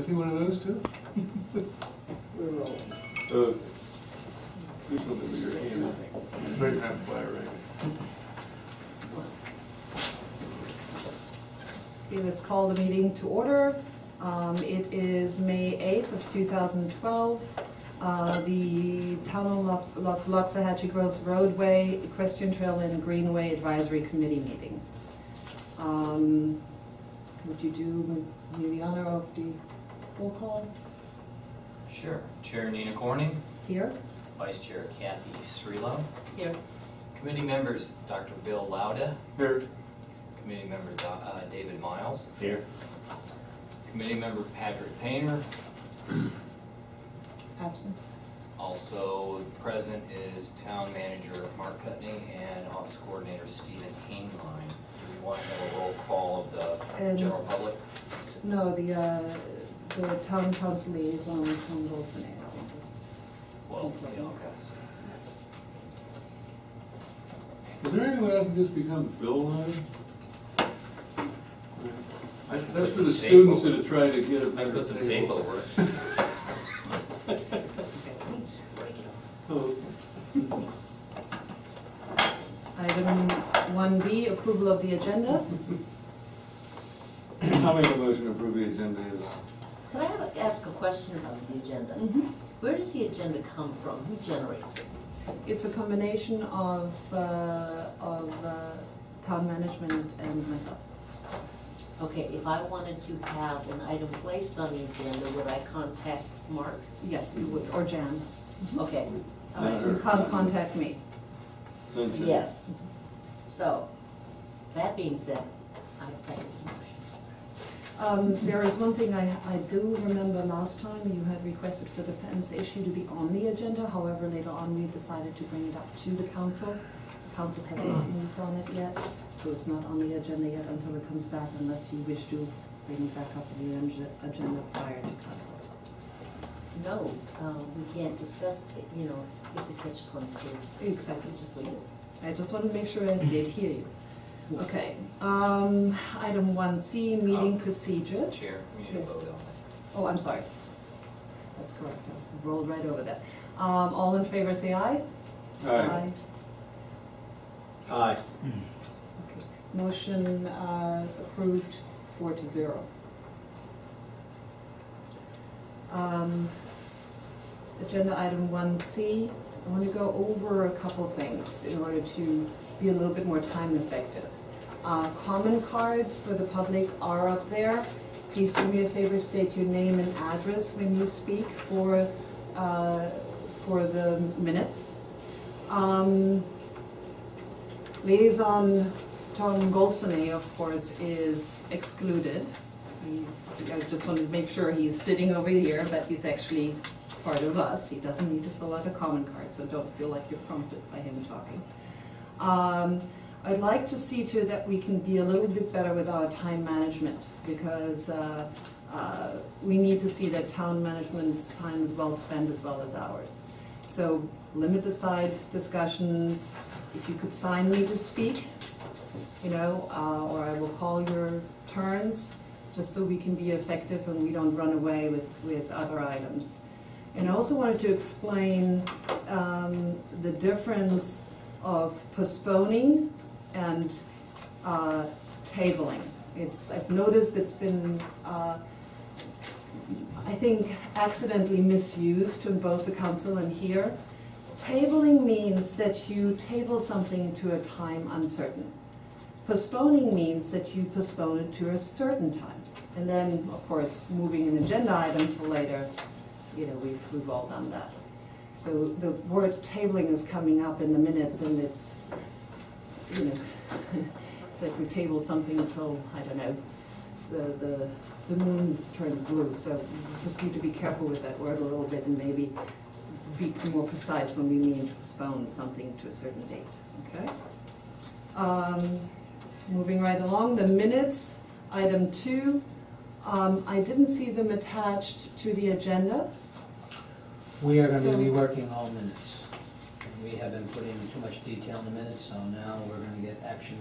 I see one of those too? We're rolling. Do something with your hand. Right, have fire, right? Okay, let's call the meeting to order. It is May 8th of 2012. The Town of Loxahatchee Groves Roadway, Equestrian Trail and Greenway Advisory Committee meeting. Would you do me the honor of the roll call? Sure. Chair Nina Corning. Here. Vice Chair Kathy Srilo. Here. Committee members Dr. Bill Lauda. Here. Committee member David Miles. Here. Committee member Patrick Painter. Absent. Also present is Town Manager Mark Cutney and Office Coordinator Stephen Hainline. Do we want to have a roll call of the general public? No, the Town Council liaison, Tom Golson, I think is. Well, yeah, okay. Is there any way I can just become Bill now? That's for the students that are trying to get a better Put some tape over it. Oh. Item 1B, approval of the agenda. I'll make a motion to approve the agenda. Can I ask a question about the agenda? Where does the agenda come from? Who generates it? It's a combination of town management and myself. Okay, if I wanted to have an item placed on the agenda, would I contact Mark? Yes, you would, or Jan. Okay. All right. You can't contact me. Sunshine. Yes. So, that being said, I second the motion. There is one thing I do remember last time you had requested for the fence issue to be on the agenda. However, later on we decided to bring it up to the council. The council has not moved on it yet, so it's not on the agenda yet until it comes back, unless you wish to bring it back up on the agenda prior to council. No, we can't discuss it, you know, it's a catch-22. Exactly. Just leave it. I just wanted to make sure I did hear you. Okay. Item 1C, meeting procedures. Chair, we need to Yes. vote on it. Oh, I'm sorry. That's correct. I rolled right over that. All in favor say aye. Aye. Aye. Okay. Motion approved 4-0. Agenda item 1C. I want to go over a couple things in order to be a little bit more time effective. Comment cards for the public are up there. Please do me a favor, state your name and address when you speak for the minutes. Liaison Tom Goldsony, of course, is excluded. I just wanted to make sure he's sitting over here, but he's actually part of us. He doesn't need to fill out a comment card, so don't feel like you're prompted by him talking. I'd like to see to that we can be a little bit better with our time management, because we need to see that town management's time is well spent as well as ours. So limit the side discussions. If you could sign me to speak, you know, or I will call your turns, just so we can be effective and we don't run away with other items. And I also wanted to explain the difference of postponing and tabling. I've noticed it's been, I think, accidentally misused in both the council and here. Tabling means that you table something to a time uncertain. Postponing means that you postpone it to a certain time. And then, of course, moving an agenda item to later, you know, we've all done that. So the word tabling is coming up in the minutes, and it's, you know, it's like we table something until, I don't know, the moon turns blue. So we just need to be careful with that word a little bit and maybe be more precise when we mean to postpone something to a certain date, okay? Moving right along, the minutes, item 2. I didn't see them attached to the agenda. We are going to be reworking all minutes. We have been putting too much detail in the minutes, so now we're going to get action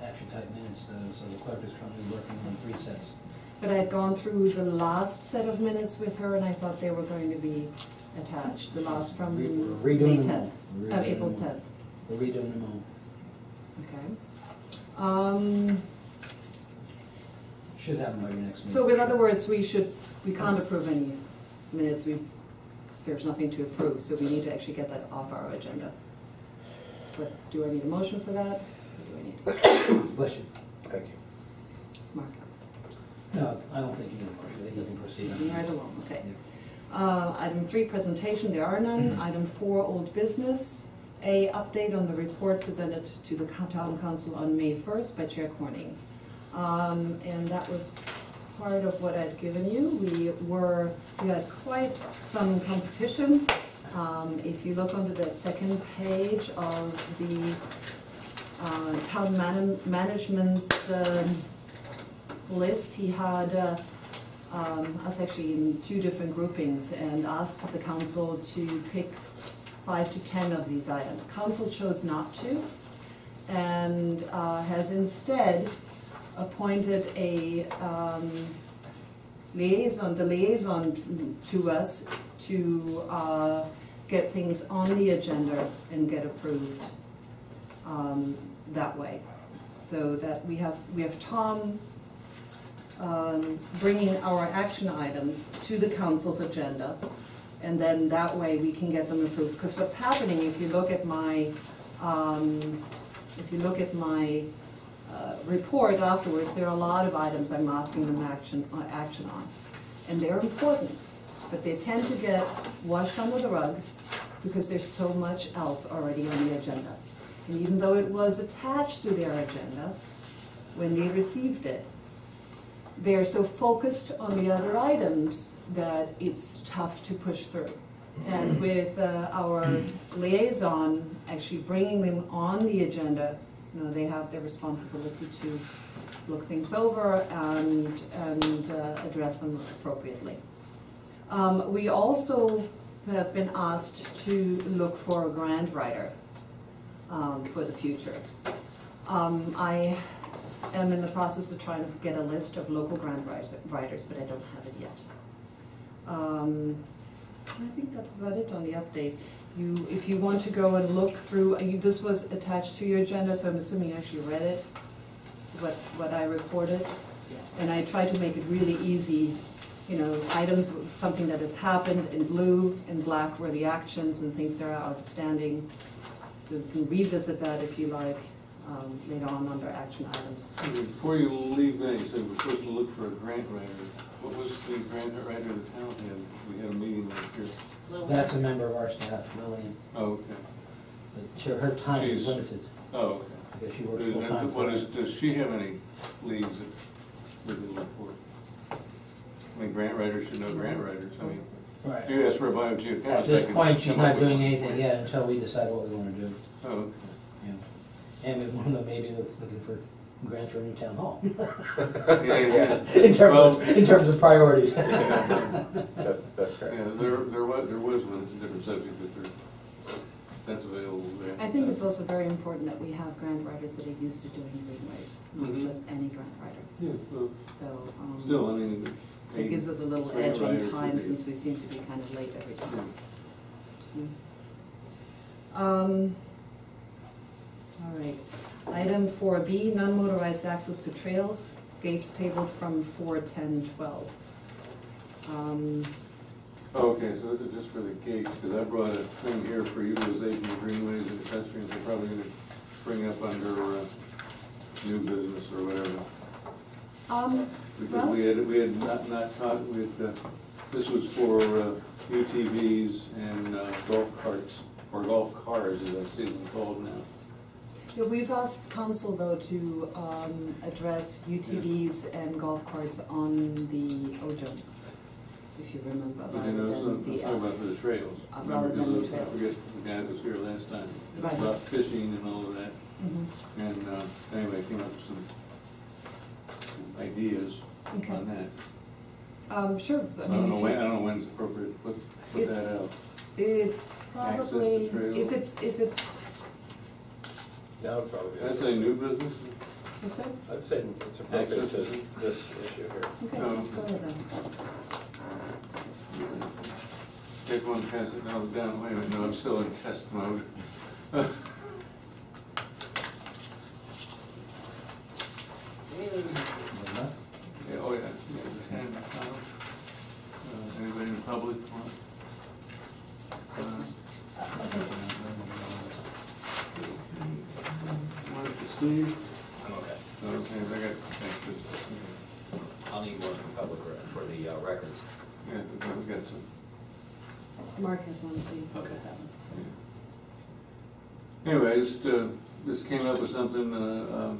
type minutes. So the clerk is currently working on 3 sets. but I had gone through the last set of minutes with her, and I thought they were going to be attached, the last from May Redoing them 10th, all. April 10th. We're redoing them all. Okay. Should have them by your next meeting. So in other words, we can't approve any minutes, there's nothing to approve, so we need to actually get that off our agenda. But do I need a motion for that? Or do I need to? Bless you. Thank you. Mark? No, I don't think you need a motion. I think you can proceed. Moving right along, okay. Item 3, presentation, there are none. Item 4, old business. A, update on the report presented to the town council on May 1st by Chair Corning. And that was part of what I'd given you. We had quite some competition. If you look under that second page of the town management's list, he had us actually in 2 different groupings and asked the council to pick 5 to 10 of these items. Council chose not to, and has instead appointed a liaison to us to get things on the agenda and get approved that way. So that we have Tom bringing our action items to the council's agenda, and then that way we can get them approved. Because what's happening, if you look at my report afterwards, there are a lot of items I'm asking them action on, and they're important, but they tend to get washed under the rug because there's so much else already on the agenda. And even though it was attached to their agenda when they received it, they're so focused on the other items that it's tough to push through. And with our liaison actually bringing them on the agenda, you know, they have their responsibility to look things over and address them appropriately. We also have been asked to look for a grant writer for the future. I am in the process of trying to get a list of local grant writers, but I don't have it yet. I think that's about it on the update. If you want to go and look through, this was attached to your agenda, so I'm assuming you actually read it, what I reported. And I tried to make it really easy, you know, items, something that has happened in blue, in black were the actions and things that are outstanding. So you can revisit that if you like later on under action items. Before you leave that, you said we're supposed to look for a grant writer. What was the grant writer the town had? We had a meeting last year. That's a member of our staff, Lillian. Oh, okay. But her time is She's- limited Oh, okay. because she works full-time. Does she have any leads that we can look for? I mean, grant writers should know grant writers. I mean, Right. if you ask for a biogeochemist, At I this can point, she's come up not with doing one. anything yet until we decide what we want to do. Oh, okay. Yeah. And we want to maybe looking for grants for a new town hall. Yeah. In terms of priorities. That's correct. Yeah, there was one, it's a different subject, but that's available there. I think it's also very important that we have grant writers that are used to doing greenways, not Mhm. just any grant writer. Yeah, well, So still, I mean. it gives us a little grant edge on writers time would be- since we seem to be kind of late every Yeah. time. All right. Item 4B, non-motorized access to trails, gates tabled from 4/10/12. Okay, so this is just for the gates, because I brought a thing here for utilization of greenways and pedestrians. They're probably gonna bring up under new business or whatever. Because Well- we had not talked with, this was for UTVs and golf carts, or golf cars, as I see them called now. Yeah, we've asked council though to address UTVs and golf carts on the Ojo, if you remember. But you know, so I'm talking about for the trails. rather Remember, than the because I trails. forget the guy that was here last time, Right. about fishing and all of that. Mhm. And anyway, came up with some ideas Okay. on that. Sure. I don't know when it's appropriate to put It's- that out. It's Access to probably, trails. if it's, That would probably be. That's a new business? What's that? I'd say it's appropriate to this issue here. Okay, No. let's go with them. Take one, pass it down, wait a minute, no, I'm still in test mode. Yeah, oh yeah, just hand it out. Anybody in the public want? Want it to Steve? I'm okay. Okay, I got, thanks, I'll need one from public for the records. yeah, we got some. Mark has one, so you can Okay. put that one. Anyway, this came up with something,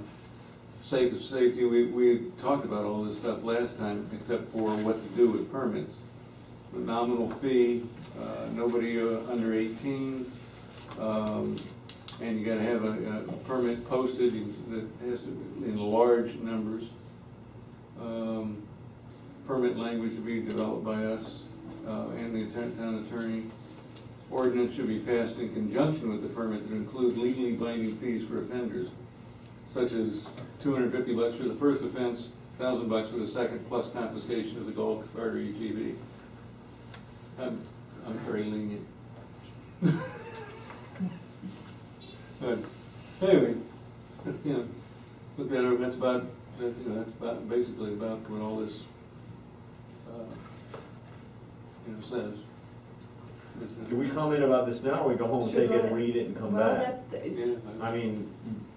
safety, we talked about all this stuff last time, except for what to do with permits. The nominal fee, nobody under 18, and you gotta have a permit posted that has to, in large numbers. Permit language to be developed by us, and the town attorney. Ordinance should be passed in conjunction with the permit to include legally binding fees for offenders, such as $250 for the first offense, $1,000 for the second, plus confiscation of the golf cart or UTV. I'm very lenient. But anyway, that's, look at it, that's about, that's about, basically about what all this, says. Do we comment about this now, or we go home and take it and read it and come Well, back? Yeah, I mean,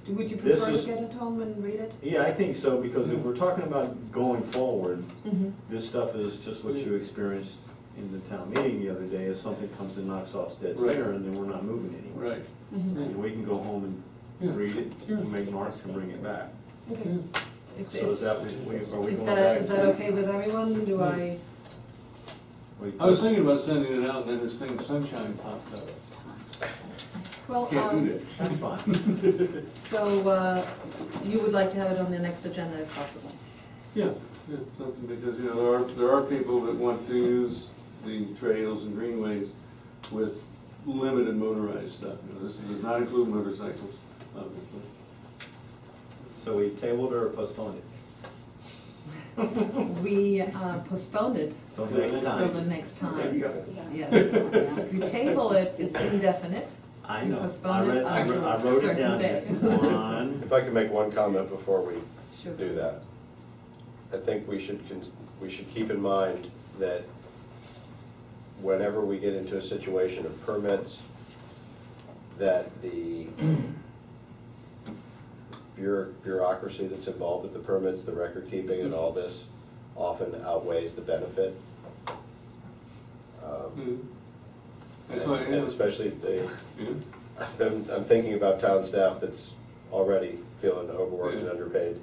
would you this prefer to is- get it home and read it? yeah, I think so, because if we're talking about going forward, Mm-hmm. this stuff is just what you experienced in the town meeting the other day, is something comes and knocks off dead Right. center, and then we're not moving anywhere. right. And we can go home and Yeah. read it, Sure. and make marks and bring it back. Okay. If- So is that, are we If going that, back? is that okay with everyone? Do I? I was thinking about sending it out, and then this thing, sunshine, popped up. Well, Can't do that. That's fine. so, you would like to have it on the next agenda if possible? Yeah, something, because, there are people that want to use the trails and greenways with limited motorized stuff. This does not include motorcycles, obviously. So we tabled or postponed it? We postponed it Till next till the time. next There time. you go. Yes. If you table it, it's indefinite. I You know. postpone it I until a wrote it certain down day. here. One. If I could make one comment before we Sure. do that. I think we should keep in mind that whenever we get into a situation of permits, that the bureaucracy that's involved with the permits, the record keeping and all this often outweighs the benefit. That's why, And especially yeah. I'm thinking about town staff that's already feeling overworked and Yeah. underpaid.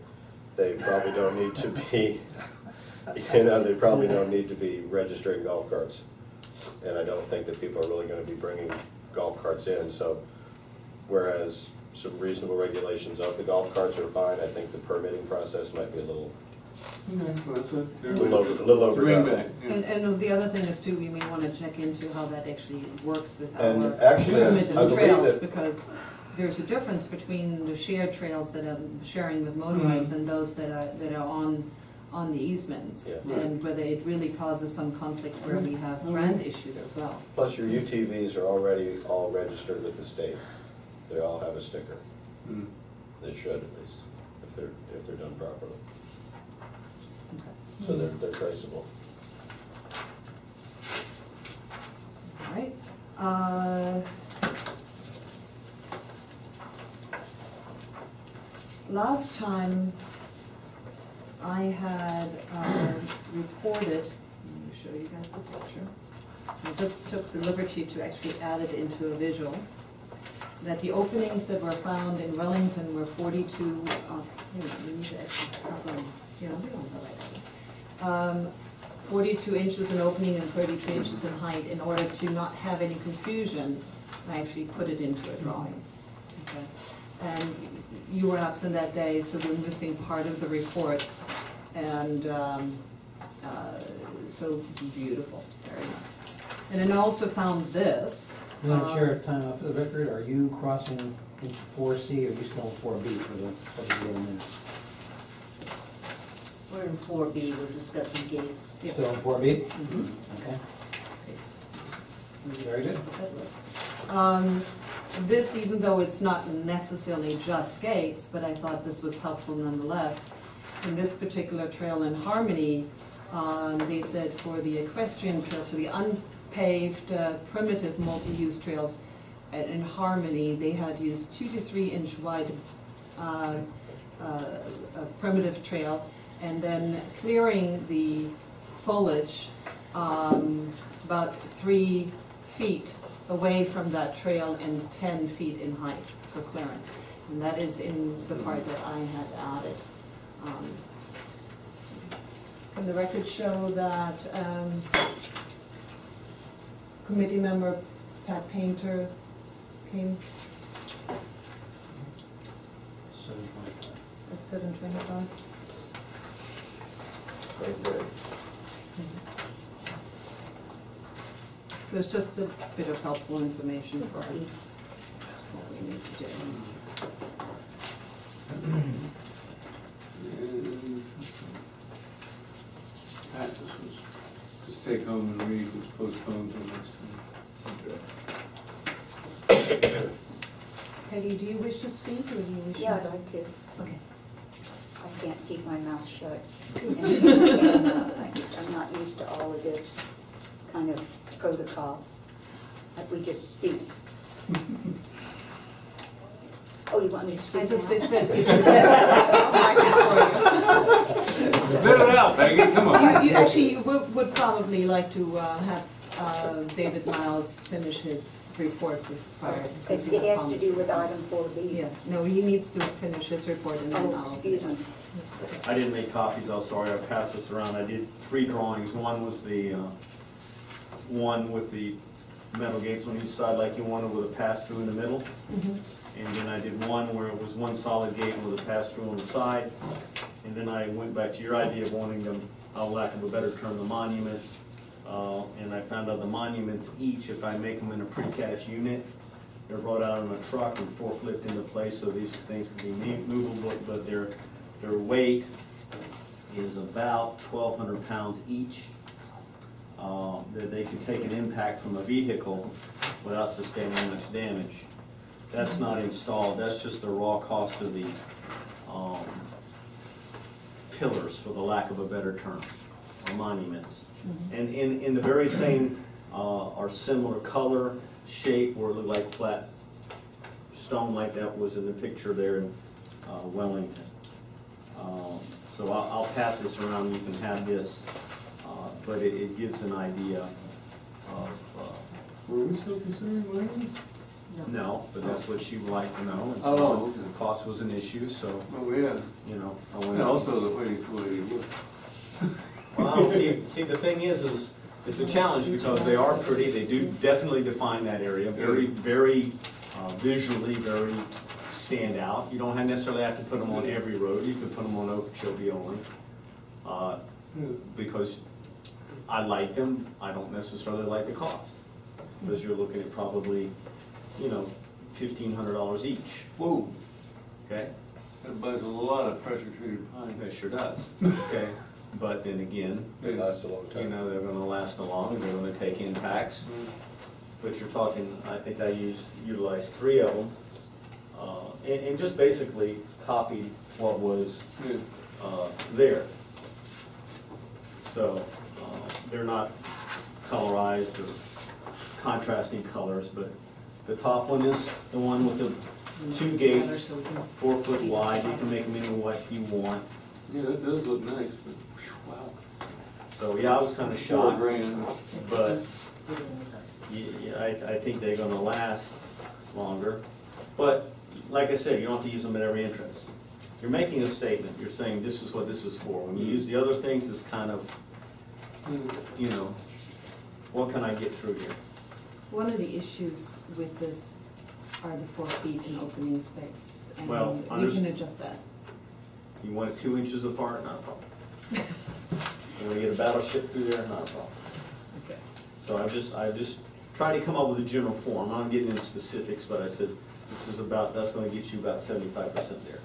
They probably don't need to be, they probably don't need to be registering golf carts. And I don't think that people are really gonna be bringing golf carts in, so whereas some reasonable regulations of the golf carts are fine, I think the permitting process might be a little little overdone. Bring back, yeah. And the other thing is too, we may want to check into how that actually works with And our actually, permitted I believe trails, that- because there's a difference between the shared trails that I'm sharing with motorists and those that are on the easements. Yeah. And whether it really causes some conflict where we have grant issues as well. Plus, your UTVs are already all registered with the state. They all have a sticker. Mm. They should at least, if they're done properly. Okay. So they're traceable. All right. Last time I had reported, let me show you guys the picture. I just took the liberty to actually add it into a visual, that the openings that were found in Wellington were 42, we need to actually have them, we don't go like that. 42 inches in opening and 32 inches in height. In order to not have any confusion, I actually put it into a drawing. Okay. And you were absent that day, so we're missing part of the report. And so beautiful, very nice. And then I also found this. Madam Chair, time off the record, are you crossing into 4C, or are you still in 4B for the other minutes? We're in 4B, we're discussing gates. Still in 4B? Mhm. Okay, It's- very good. This, even though it's not necessarily just gates, but I thought this was helpful nonetheless. In this particular trail in Harmony, they said for the equestrian trails, for the unpaved primitive multi-use trails in Harmony, they had used 2 to 3 inch wide primitive trail, and then clearing the foliage about 3 feet away from that trail and 10 feet in height for clearance. And that is in the part that I had added. Can the record show that committee member Pat Painter came 7:25. at 7:25? Right there. So it's just a bit of helpful information for what we need to do. And Pat, this was, just take home and read, was postponed till next time. Peggy, do you wish to speak, or do you wish to? Yeah, I'd like to. Okay. I can't keep my mouth shut. I'm not used to all of this kind of protocol, that we just speak. Oh, you want me to speak I just, now? it said. I'll mark it for you. Spit it out, Peggy, come on. You actually would probably like to have David Miles finish his report prior. because you It have has to comments. do with item 4B. Yeah, no, he needs to finish his report and then Oh, I'll. excuse me. I didn't make copies, I'm sorry, I passed this around. I did 3 drawings. One was the, one with the metal gates on each side like you wanted with a pass-through in the middle. Mhm. And then I did one where it was one solid gate with a pass-through on the side. And then I went back to your idea of wanting them, lack of a better term, the monuments. And I found out the monuments each, if I make them in a precast unit, they're brought out on a truck and forklift into place, so these things can be movable, but their weight is about 1,200 pounds each. That they can take an impact from a vehicle without sustaining much damage. That's not installed, that's just the raw cost of the pillars, for the lack of a better term, or monuments. And in the very same, or similar color, shape, or look like flat stone like that was in the picture there in Wellington. So I'll pass this around, you can have this, but it gives an idea of, Were we still considering weddings? no, but that's what she would like to know, and Oh, so okay. the cost was an issue, so, Oh, yeah. you know. I And went also the way you look. Well, see, the thing is it's a challenge because they are pretty, they do definitely define that area, very, very visually, very stand out. You don't necessarily have to put them on every road, you can put them on Okeechobee only. Because I like them, I don't necessarily like the cost. Because you're looking at probably, $1,500 each, Whoa, okay? that buys a lot of pressure-treated pine. That sure does, okay? But then again, It lasts a long time. they're gonna last a long, they're gonna take impacts. But you're talking, I think I utilized 3 of them, and just basically copied what was Yeah. there. So, they're not colorized or contrasting colors, but the top one is the one with the 2 gates, 4 foot wide, you can make them any what you want. Yeah, that does look nice, but whew, wow. So, yeah, I was kinda $4 shocked, grand. but I think they're gonna last longer. But, like I said, you don't have to use them at every entrance. You're making a statement, you're saying this is what this is for. When you use the other things, it's kind of, what can I get through here? One of the issues with this are the 4 feet in opening space, and Well, we can adjust that. You want it 2 inches apart, not a problem. You want to get a battleship through there, not a problem. Okay. So I just tried to come up with a general form. I'm not getting into specifics, but I said, This is about, that's gonna get you about 75% there,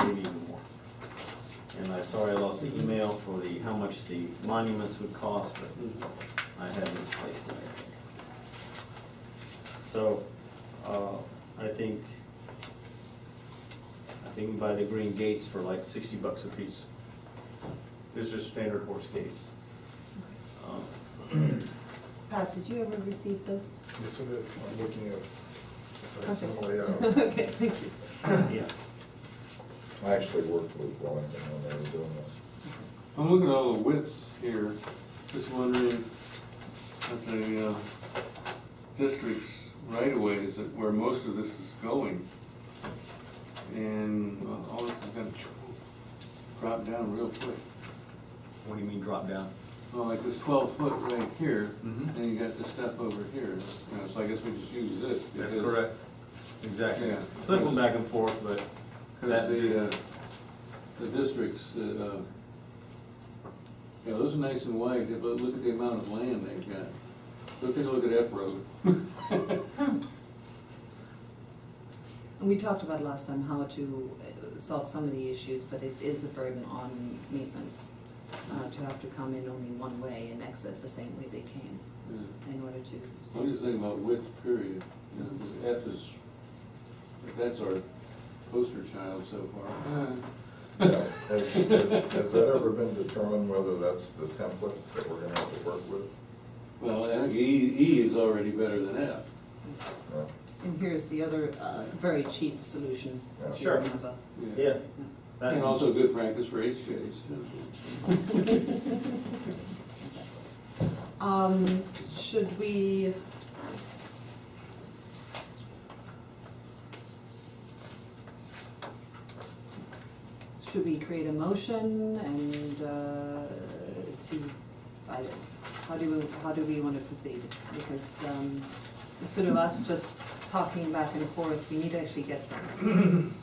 maybe even more. And I'm sorry I lost the email for the, how much the monuments would cost, but I had misplaced it, I think. So, I think we can buy the green gates for like $60 a piece. These are standard horse gates. Pat, did you ever receive this? Yes, it is. I'm looking at Okay. some layout. Okay, thank you. Yeah. I actually worked with Wellington when they were doing this. I'm looking at all the widths here, just wondering at the district's right of ways that where most of this is going. And all this is gonna drop down real quick. What do you mean drop down? Well, like this 12-foot right here, Mhm. then you got this stuff over here. You know, so I guess we just use this. That's because- correct. Exactly. Yeah. Flip them back and forth, but Because the districts, yeah, those are nice and wide, but look at the amount of land they've got. Go take a look at F Road. And we talked about last time how to solve some of the issues, but it is a burden on maintenance to have to come in only one way and exit the same way they came Yeah. in order to I'm save just thinking space. about width, period. You know, 'cause F is, if that's our poster child so far. Yeah. Has that ever been determined whether that's the template that we're gonna have to work with? Well, I think E is already better than F. No? And here's the other very cheap solution. Yeah. if you Sure. remember. yeah. And also good practice for HJs too. Should we? Should we create a motion and how do we want to proceed? Because instead of us just talking back and forth, we need to actually get something.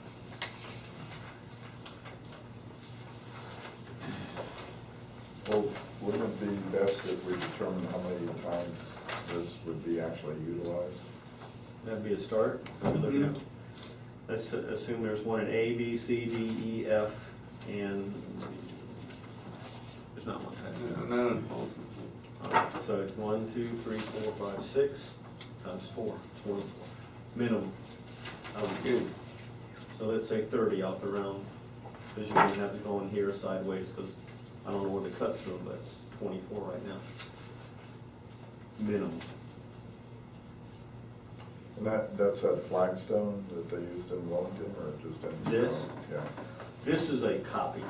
Well, wouldn't it be best if we determine how many times this would be actually utilized? That'd be a start. So we're looking at, let's assume there's one in A, B, C, D, E, F, and there's not one. None. All right, so it's 1, 2, 3, 4, 5, 6 times 4, 24 minimum. Okay. So let's say 30 off the round, because you're gonna have to go in here sideways, because I don't know where the cut's from, but it's 24 right now. Minimum. And that's that flagstone that they used in Wellington, or just in? This? Yeah, This is a copy.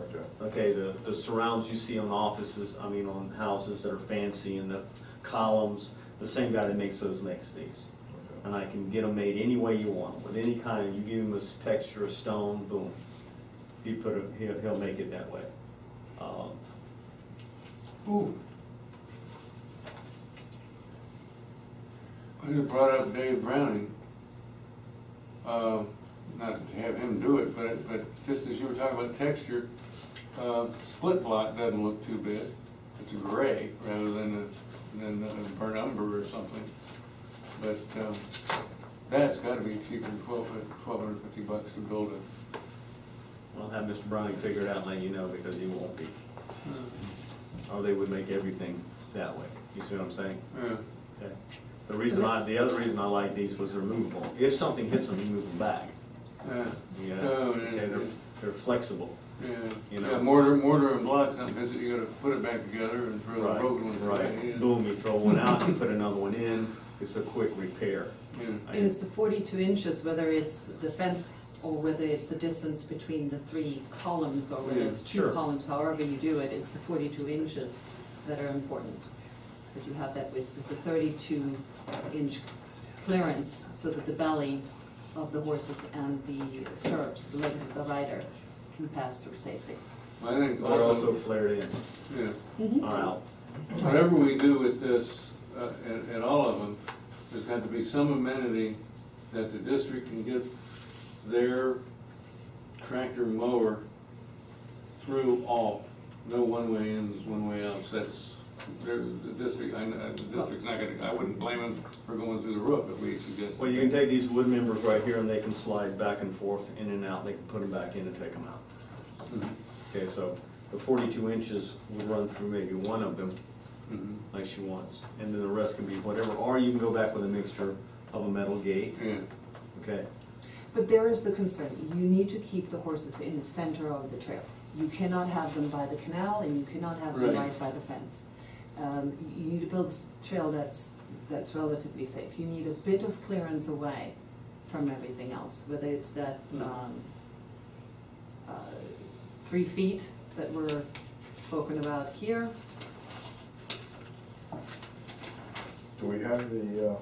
okay. Okay, the surrounds you see on offices, I mean on houses that are fancy, and the columns, the same guy that makes those makes these. Okay. And I can get them made any way you want, with any kind, you give him a texture, a stone, boom. You put it, he'll make it that way. Ooh. I just brought up Dave Browning. Not to have him do it, but just as you were talking about texture, split block doesn't look too bad. It's a gray rather than a burnt umber or something. But that's got to be cheaper than $1,250 to build it. I'll have Mr. Browning figure it out and let you know, because he won't be. Or they would make everything that way. You see what I'm saying? Yeah. Okay. The other reason I like these was they're movable. If something hits them, you move them back. Yeah. Yeah. Oh, Okay, yeah. they're flexible. Yeah. You know. Yeah, mortar and block, sometimes you gotta put it back together and throw the Right, broken ones right. away. Yeah. Boom, you throw one out, you put another one in. It's a quick repair. Yeah. And it's the 42 inches, whether it's the fence or whether it's the distance between the 3 columns, or whether Yeah, it's 2 sure. columns, however you do it, it's the 42 inches that are important. That you have that with the 32-inch clearance, so that the belly of the horses and the stirrups, the legs of the rider, can pass through safely. I think They're also also, flared in, yeah, or out. whatever we do with this, at all of them, there's got to be some amenity that the district can get their tractor mower through all. No one-way ins, one-way outs, that's the district, the district's not gonna, I wouldn't blame them for going through the roof if we suggest. Well, you can take these wood members right here and they can slide back and forth, in and out, they can put them back in and take them out. Mhm. Okay, so the 42 inches will run through maybe one of them, Mhm. like she wants, and then the rest can be whatever, or you can go back with a mixture of a metal gate, Yeah, okay? But there is the concern, you need to keep the horses in the center of the trail. You cannot have them by the canal and you cannot have them Right. right by the fence. You need to build a trail that's relatively safe. You need a bit of clearance away from everything else, whether it's that 3 feet that were spoken about here. Do we have the,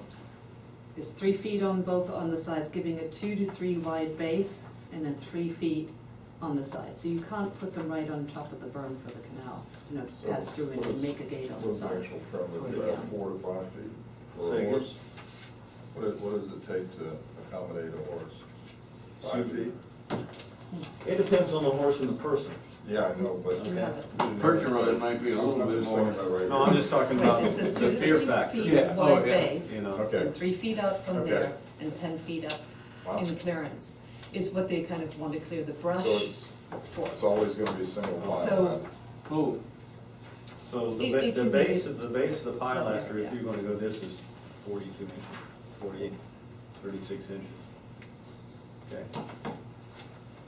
It's 3 feet on both on the sides, giving a 2 to 3 wide base and then 3 feet on the side. So you can't put them right on top of the berm for the canal, you know, So pass through what and is- make a gate on the what's the side. actual permit, For is the, that 4 to 5 feet for Say a again? horse? What does it take to accommodate a horse? 5 feet? It depends on the horse and the person. Yeah, I know, but. You have it. Percheron might be a little I'm bit just more. thinking about right No, I'm here. just talking Right, about it says 2 the to fear 3 factor, feet Yeah, oh, wide yeah. base, you know? Okay. and 3 feet out from Okay. there, and 10 feet up Wow. in clearance. Is what they kind of want to clear the brush So it's, for. it's always gonna be single file. So- Oh, So If the you base, make it- the base of the pilaster, Yeah. if you're gonna go this is 42 inches, 48, 36 inches. Okay,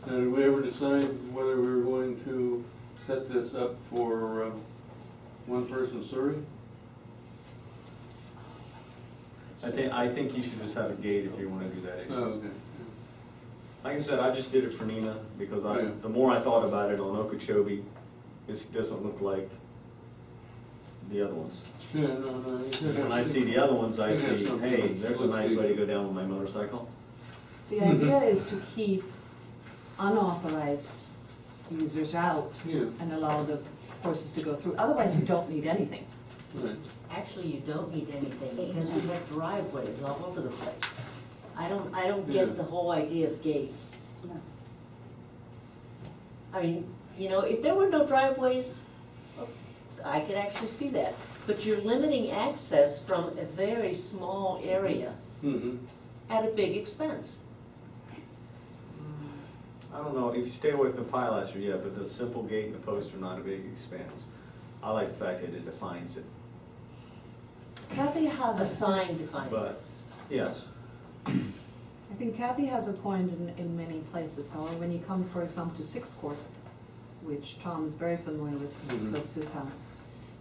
now did we ever decide whether we were going to set this up for one-person Surrey? I think you should just have a gate if you wanna do that. Oh, okay. Like I said, I just did it for Nina, because Yeah. the more I thought about it on Okeechobee, this doesn't look like the other ones. Yeah, no. When I see the other ones, I Yeah, see, something hey, looks- there's a looks nice way to decent. go down with my motorcycle. The idea is to keep unauthorized users out Yeah, and allow the horses to go through. Otherwise, you don't need anything. right. Actually, you don't need anything, because we have driveways all over the place. I don't Yeah. get the whole idea of gates. No. I mean, you know, if there were no driveways, I could actually see that. But you're limiting access from a very small area Mm-hmm. at a big expense. I don't know, if you stay away from the pilaster, yeah, but the simple gate and the post are not a big expense. I like the fact that it defines it, Kathy has A sign defines it. but, yes. I think Kathy has a point in many places. However, when you come, for example, to Sixth Court, which Tom's very familiar with because it's Mhm. close to his house,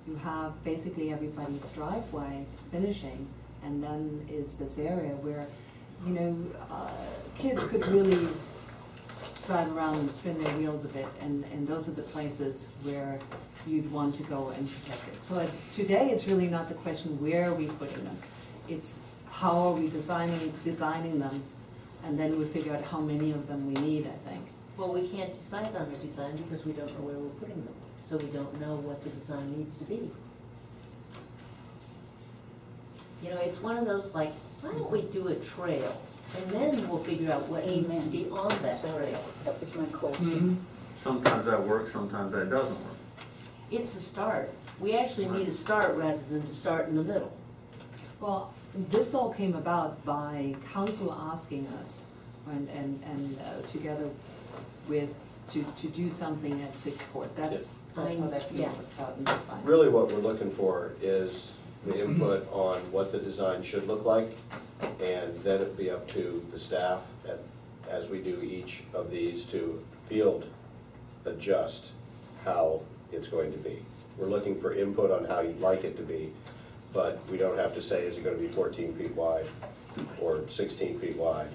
you have basically everybody's driveway finishing, and then is this area where, you know, kids could really drive around and spin their wheels a bit, and those are the places where you'd want to go and protect it. So today, it's really not the question where are we putting them, it's how are we designing them, and then we figure out how many of them we need, I think. Well, we can't decide on a design because we don't know where we're putting them. So we don't know what the design needs to be. You know, it's one of those like, why don't we do a trail? And then we'll figure out what needs to Amen. be on that Sorry, trail. that was my question. Mm-hmm. Sometimes that works, sometimes that doesn't work. It's a start. We actually need a start rather than to start in the middle. Well, this all came about by council asking us, and together with, to do something at Sixth Court. That's how that came Yeah. about in design. Really what we're looking for is the input on what the design should look like, and then it'd be up to the staff, as we do each of these, to field adjust how it's going to be. We're looking for input on how you'd like it to be, but we don't have to say, is it gonna be 14 feet wide or 16 feet wide?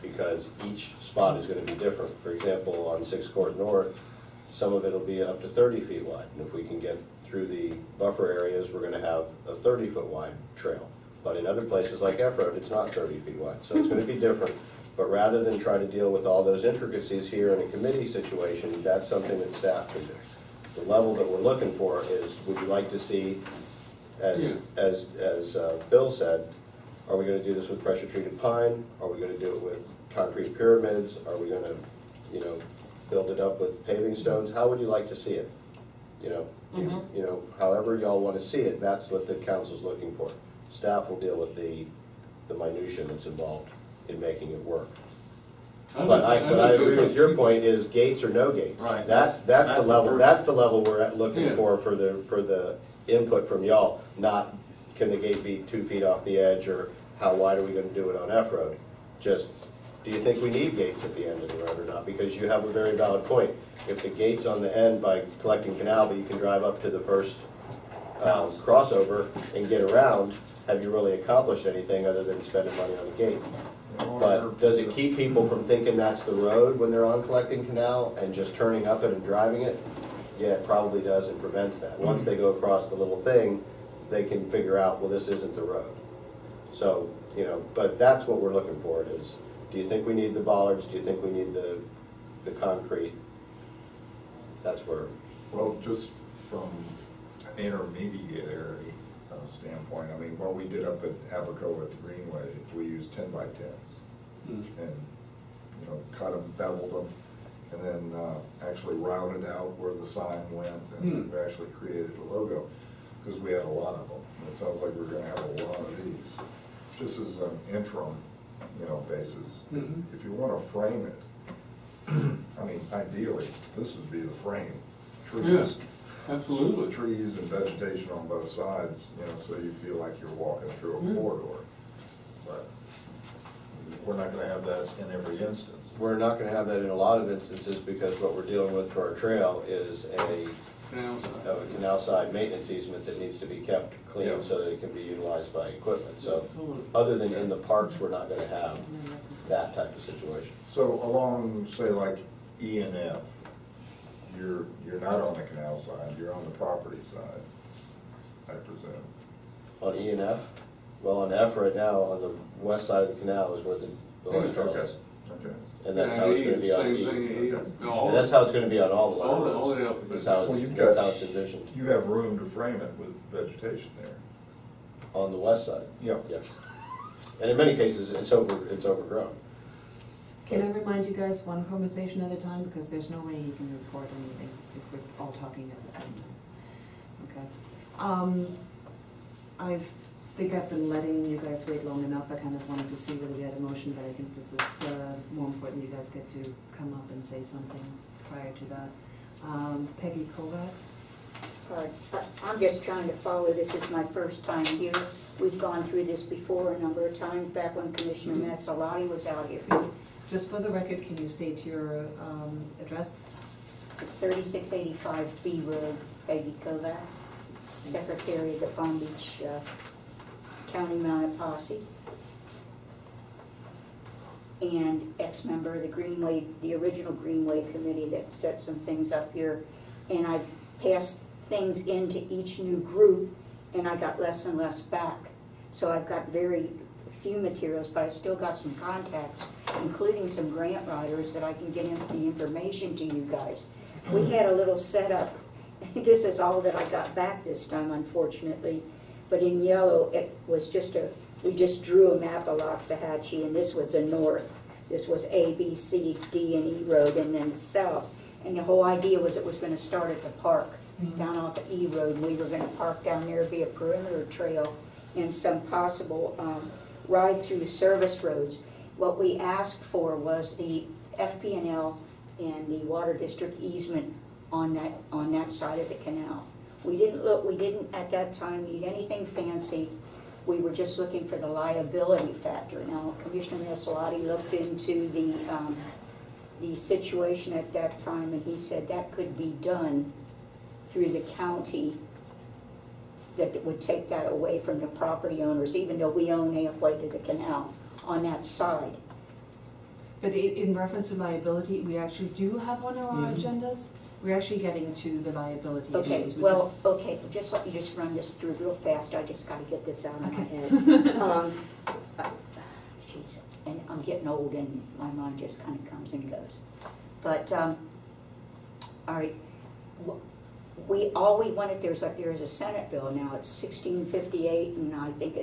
Because each spot is gonna be different. For example, on Sixth Court North, some of it'll be up to 30 feet wide. And if we can get through the buffer areas, we're gonna have a 30-foot wide trail. But in other places like F-Road, it's not 30 feet wide, so it's gonna be different. But rather than try to deal with all those intricacies here in a committee situation, that's something that staff can do. The level that we're looking for is, would you like to see, as Bill said, are we gonna do this with pressure-treated pine? Are we gonna do it with concrete pyramids? Are we gonna, build it up with paving stones? How would you like to see it? Mhm. You know, however y'all want to see it, that's what the council's looking for. Staff will deal with the minutia that's involved in making it work. But I agree with your point, is gates or no gates. Right. That's the That's the level, first- that's the level we're looking Yeah. for the input from y'all, not can the gate be 2 feet off the edge, or how wide are we gonna do it on F road? Just, do you think we need gates at the end of the road or not? Because you have a very valid point. If the gate's on the end by collecting canal, but you can drive up to the first crossover and get around, have you really accomplished anything other than spending money on a gate? But does it keep people from thinking that's the road when they're on collecting canal and just turning up it and driving it? Yeah, it probably does and prevents that. Once they go across the little thing, they can figure out, well, this isn't the road. So, you know, but that's what we're looking for, is, do you think we need the bollards? Do you think we need the concrete? That's where, Well, just from an intermediary standpoint, I mean, what we did up at Abaco at the Greenway, we used 10 by 10s. And, you know, cut them, beveled them, and then actually routed out where the sign went, and we actually created a logo, because we had a lot of them. And it sounds like we're gonna have a lot of these, just as an interim, you know, basis. If you wanna frame it, I mean, ideally, this would be the frame. Trees. Yes, absolutely. Trees and vegetation on both sides, you know, so you feel like you're walking through a corridor. But we're not gonna have that in every instance. we're not gonna have that in a lot of instances, because what we're dealing with for our trail is a canal side maintenance easement that needs to be kept clean Yeah. so that it can be utilized by equipment. So, other than in the parks, we're not gonna have that type of situation. So along, say like E and F, you're not on the canal side, you're on the property side, I presume. On E and F? Well, on F right now, on the west side of the canal is where the horse trail Okay. is. Okay. And that's how it's gonna be on E. Same thing, And that's how it's gonna be on all the All the roads. alphabet. That's how Well, it's, you've that's got- how it's envisioned. You have room to frame it with vegetation there. On the west side. Yeah. Yeah. And in many cases, it's overgrown. Can I remind you guys one conversation at a time, because there's no way you can report anything if we're all talking at the same time. Okay. I think I've been letting you guys wait long enough. I kind of wanted to see whether we had a motion, but I think this is more important. You guys get to come up and say something prior to that. Peggy Kovacs? I'm just trying to follow, this is my first time here. We've gone through this before a number of times, back when Commissioner Nassolati was out here. Just for the record, can you state your address? 3685 B Road, Peggy Kovacs, Secretary of the Palm Beach County Mounted Posse, and ex-member of the Greenway, the original Greenway Committee that set some things up here. And I passed things into each new group, and I got less and less back. So I've got very few materials, but I still got some contacts, including some grant writers that I can get the information to you guys. We had a little setup. This is all that I got back this time, unfortunately. But in yellow, it was we just drew a map of Loxahatchee, and this was the north. This was A, B, C, D, and E road, and then the south. And the whole idea was it was going to start at the park, down off the E road. And we were going to park down there, be a perimeter trail, and some possible ride-through service roads. What we asked for was the FP&L and the Water District easement on that side of the canal. We didn't at that time need anything fancy. We were just looking for the liability factor. Now, Commissioner Nassolati looked into the situation at that time, and he said that could be done through the county, that would take that away from the property owners, even though we own halfway to the canal on that side. But in reference to liability, we actually do have one of our agendas. We're actually getting to the liability Okay, issues. well, okay, just let me just run this through real fast. I just got to get this out of my head. Jeez, and I'm getting old, and my mind just kind of comes and goes. But all right, all we wanted, there is a Senate bill now. It's 1658, and I think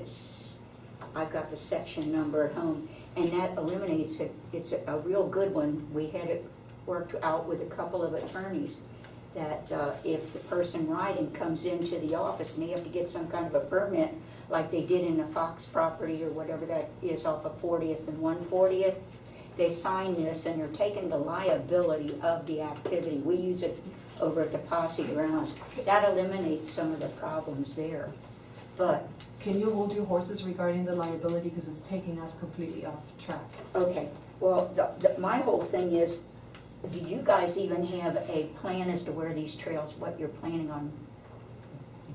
I've got the section number at home, and that eliminates it. It's a real good one. We had it worked out with a couple of attorneys, that if the person riding comes into the office and they have to get some kind of a permit, like they did in the Fox property or whatever that is off of 40th and 140th, they sign this and they're taking the liability of the activity. We use it over at the Posse grounds. That eliminates some of the problems there. But Can you hold your horses regarding the liability, because it's taking us completely off track? okay, well, my whole thing is, do you guys even have a plan as to where these trails, what you're planning on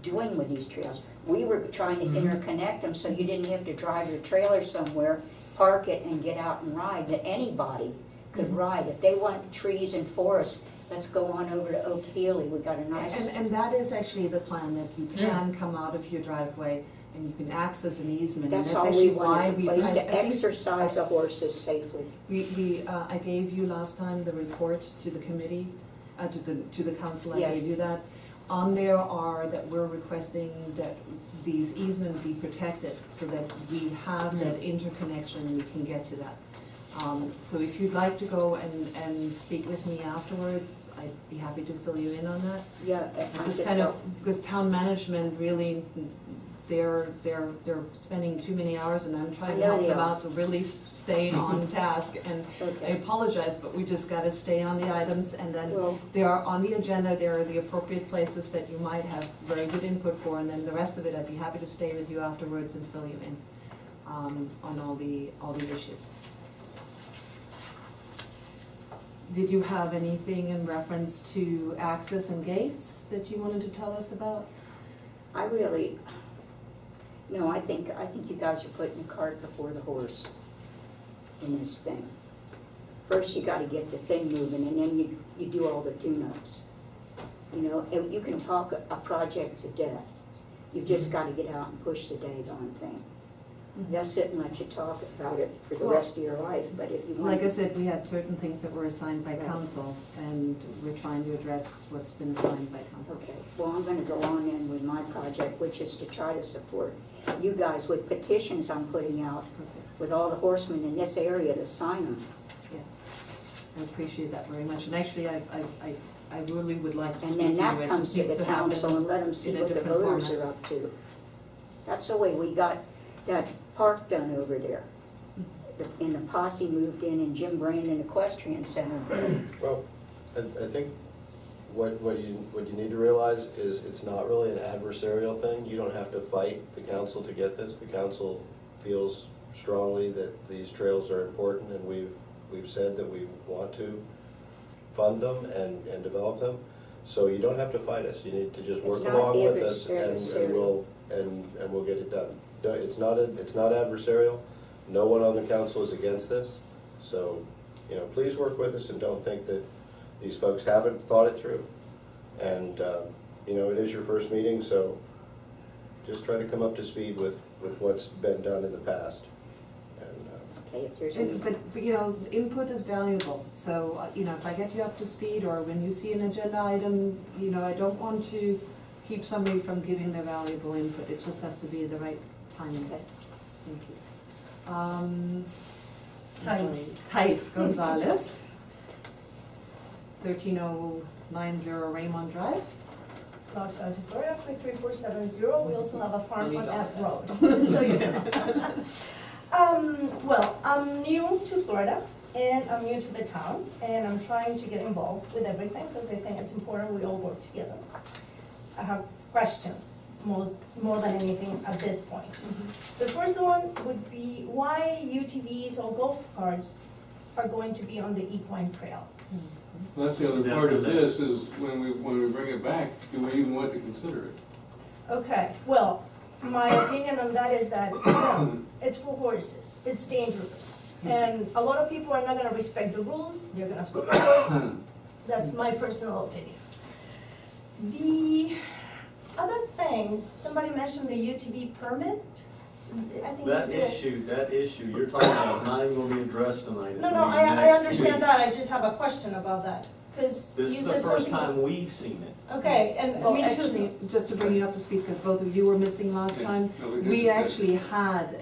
doing with these trails? We were trying to interconnect them so you didn't have to drive your trailer somewhere, park it, and get out and ride, that anybody could ride. If they want trees and forests, let's go on over to Oak Healy. We got a nice. And that is actually the plan, that you can come out of your driveway and you can access an easement. That's and all we actually want, why is a place I to think exercise the horses safely. I gave you last time the report to the committee, to the council. I Yes. gave you that. On there are that we're requesting that these easements be protected so that we have that interconnection, we can get to that. So if you'd like to go and speak with me afterwards, I'd be happy to fill you in on that. Yeah, I Just kind of, because town management really, they're spending too many hours, and I'm trying to I know help they them are. out to really stay on task. And I Okay. apologize, but we just gotta stay on the items, and then Well, they are on the agenda, there are the appropriate places that you might have very good input for, and then the rest of it, I'd be happy to stay with you afterwards and fill you in on all the issues. Did you have anything in reference to access and gates that you wanted to tell us about? I really, no, I think you guys are putting the cart before the horse in this thing. First, you gotta get the thing moving, and then you do all the tune-ups. You know, and you can talk a project to death. You've just gotta get out and push the daggone thing. They'll sit and let you talk about it for the Well, rest of your life, but if you want. Like I said, we had certain things that were assigned by Right. council, and we're trying to address what's been assigned by council. Okay, well, I'm gonna go on in with my project, which is to try to support you guys with petitions I'm putting out Perfect. with all the horsemen in this area to sign them. Yeah, I appreciate that very much, and actually, I really would like to And speak then to you. that It comes just to needs the happen council and let them see in a what the different voters format. are up to. That's the way we got that park done over there. And the Posse moved in and Jim Brandon Equestrian Center. Well, I think what you need to realize is it's not really an adversarial thing. You don't have to fight the council to get this. The council feels strongly that these trails are important, and we've said that we want to fund them and develop them. So you don't have to fight us. You need to just work It's not along with us, adversarial. and we'll get it done. It's not adversarial. No one on the council is against this. So, please work with us and don't think that these folks haven't thought it through. And, it is your first meeting, so just try to come up to speed with what's been done in the past. And, Okay, if there's any, But, input is valuable, so, if I get you up to speed, or when you see an agenda item, I don't want to keep somebody from giving their valuable input. It just has to be the right timing. okay. Thank you. Thais Gonzalez, 13090 Raymond Drive. Los Angeles, Florida, 33470. We also have a farm on F Road, just so you know. Well, I'm new to Florida, and I'm new to the town, and I'm trying to get involved with everything, because I think it's important we all work together. I have questions, more than anything at this point. The first one would be why UTVs or golf carts are going to be on the equine trails. Well, that's the other part of this, is when we bring it back, do we even want to consider it? Okay, well, my opinion on that is that, no, it's for horses, it's dangerous. And a lot of people are not gonna respect the rules, they're gonna screw the horse. That's my personal opinion. The other thing, somebody mentioned the UTV permit. I think That you did. issue you're talking about is not even gonna be addressed tonight. It's No, gonna be I next understand week. that, I just have a question about that, because This you is the said first something. time we've seen it. Okay, and Well, me actually, too. just to bring you up to speed, because both of you were missing last Yeah. time, No, we did we discuss. actually had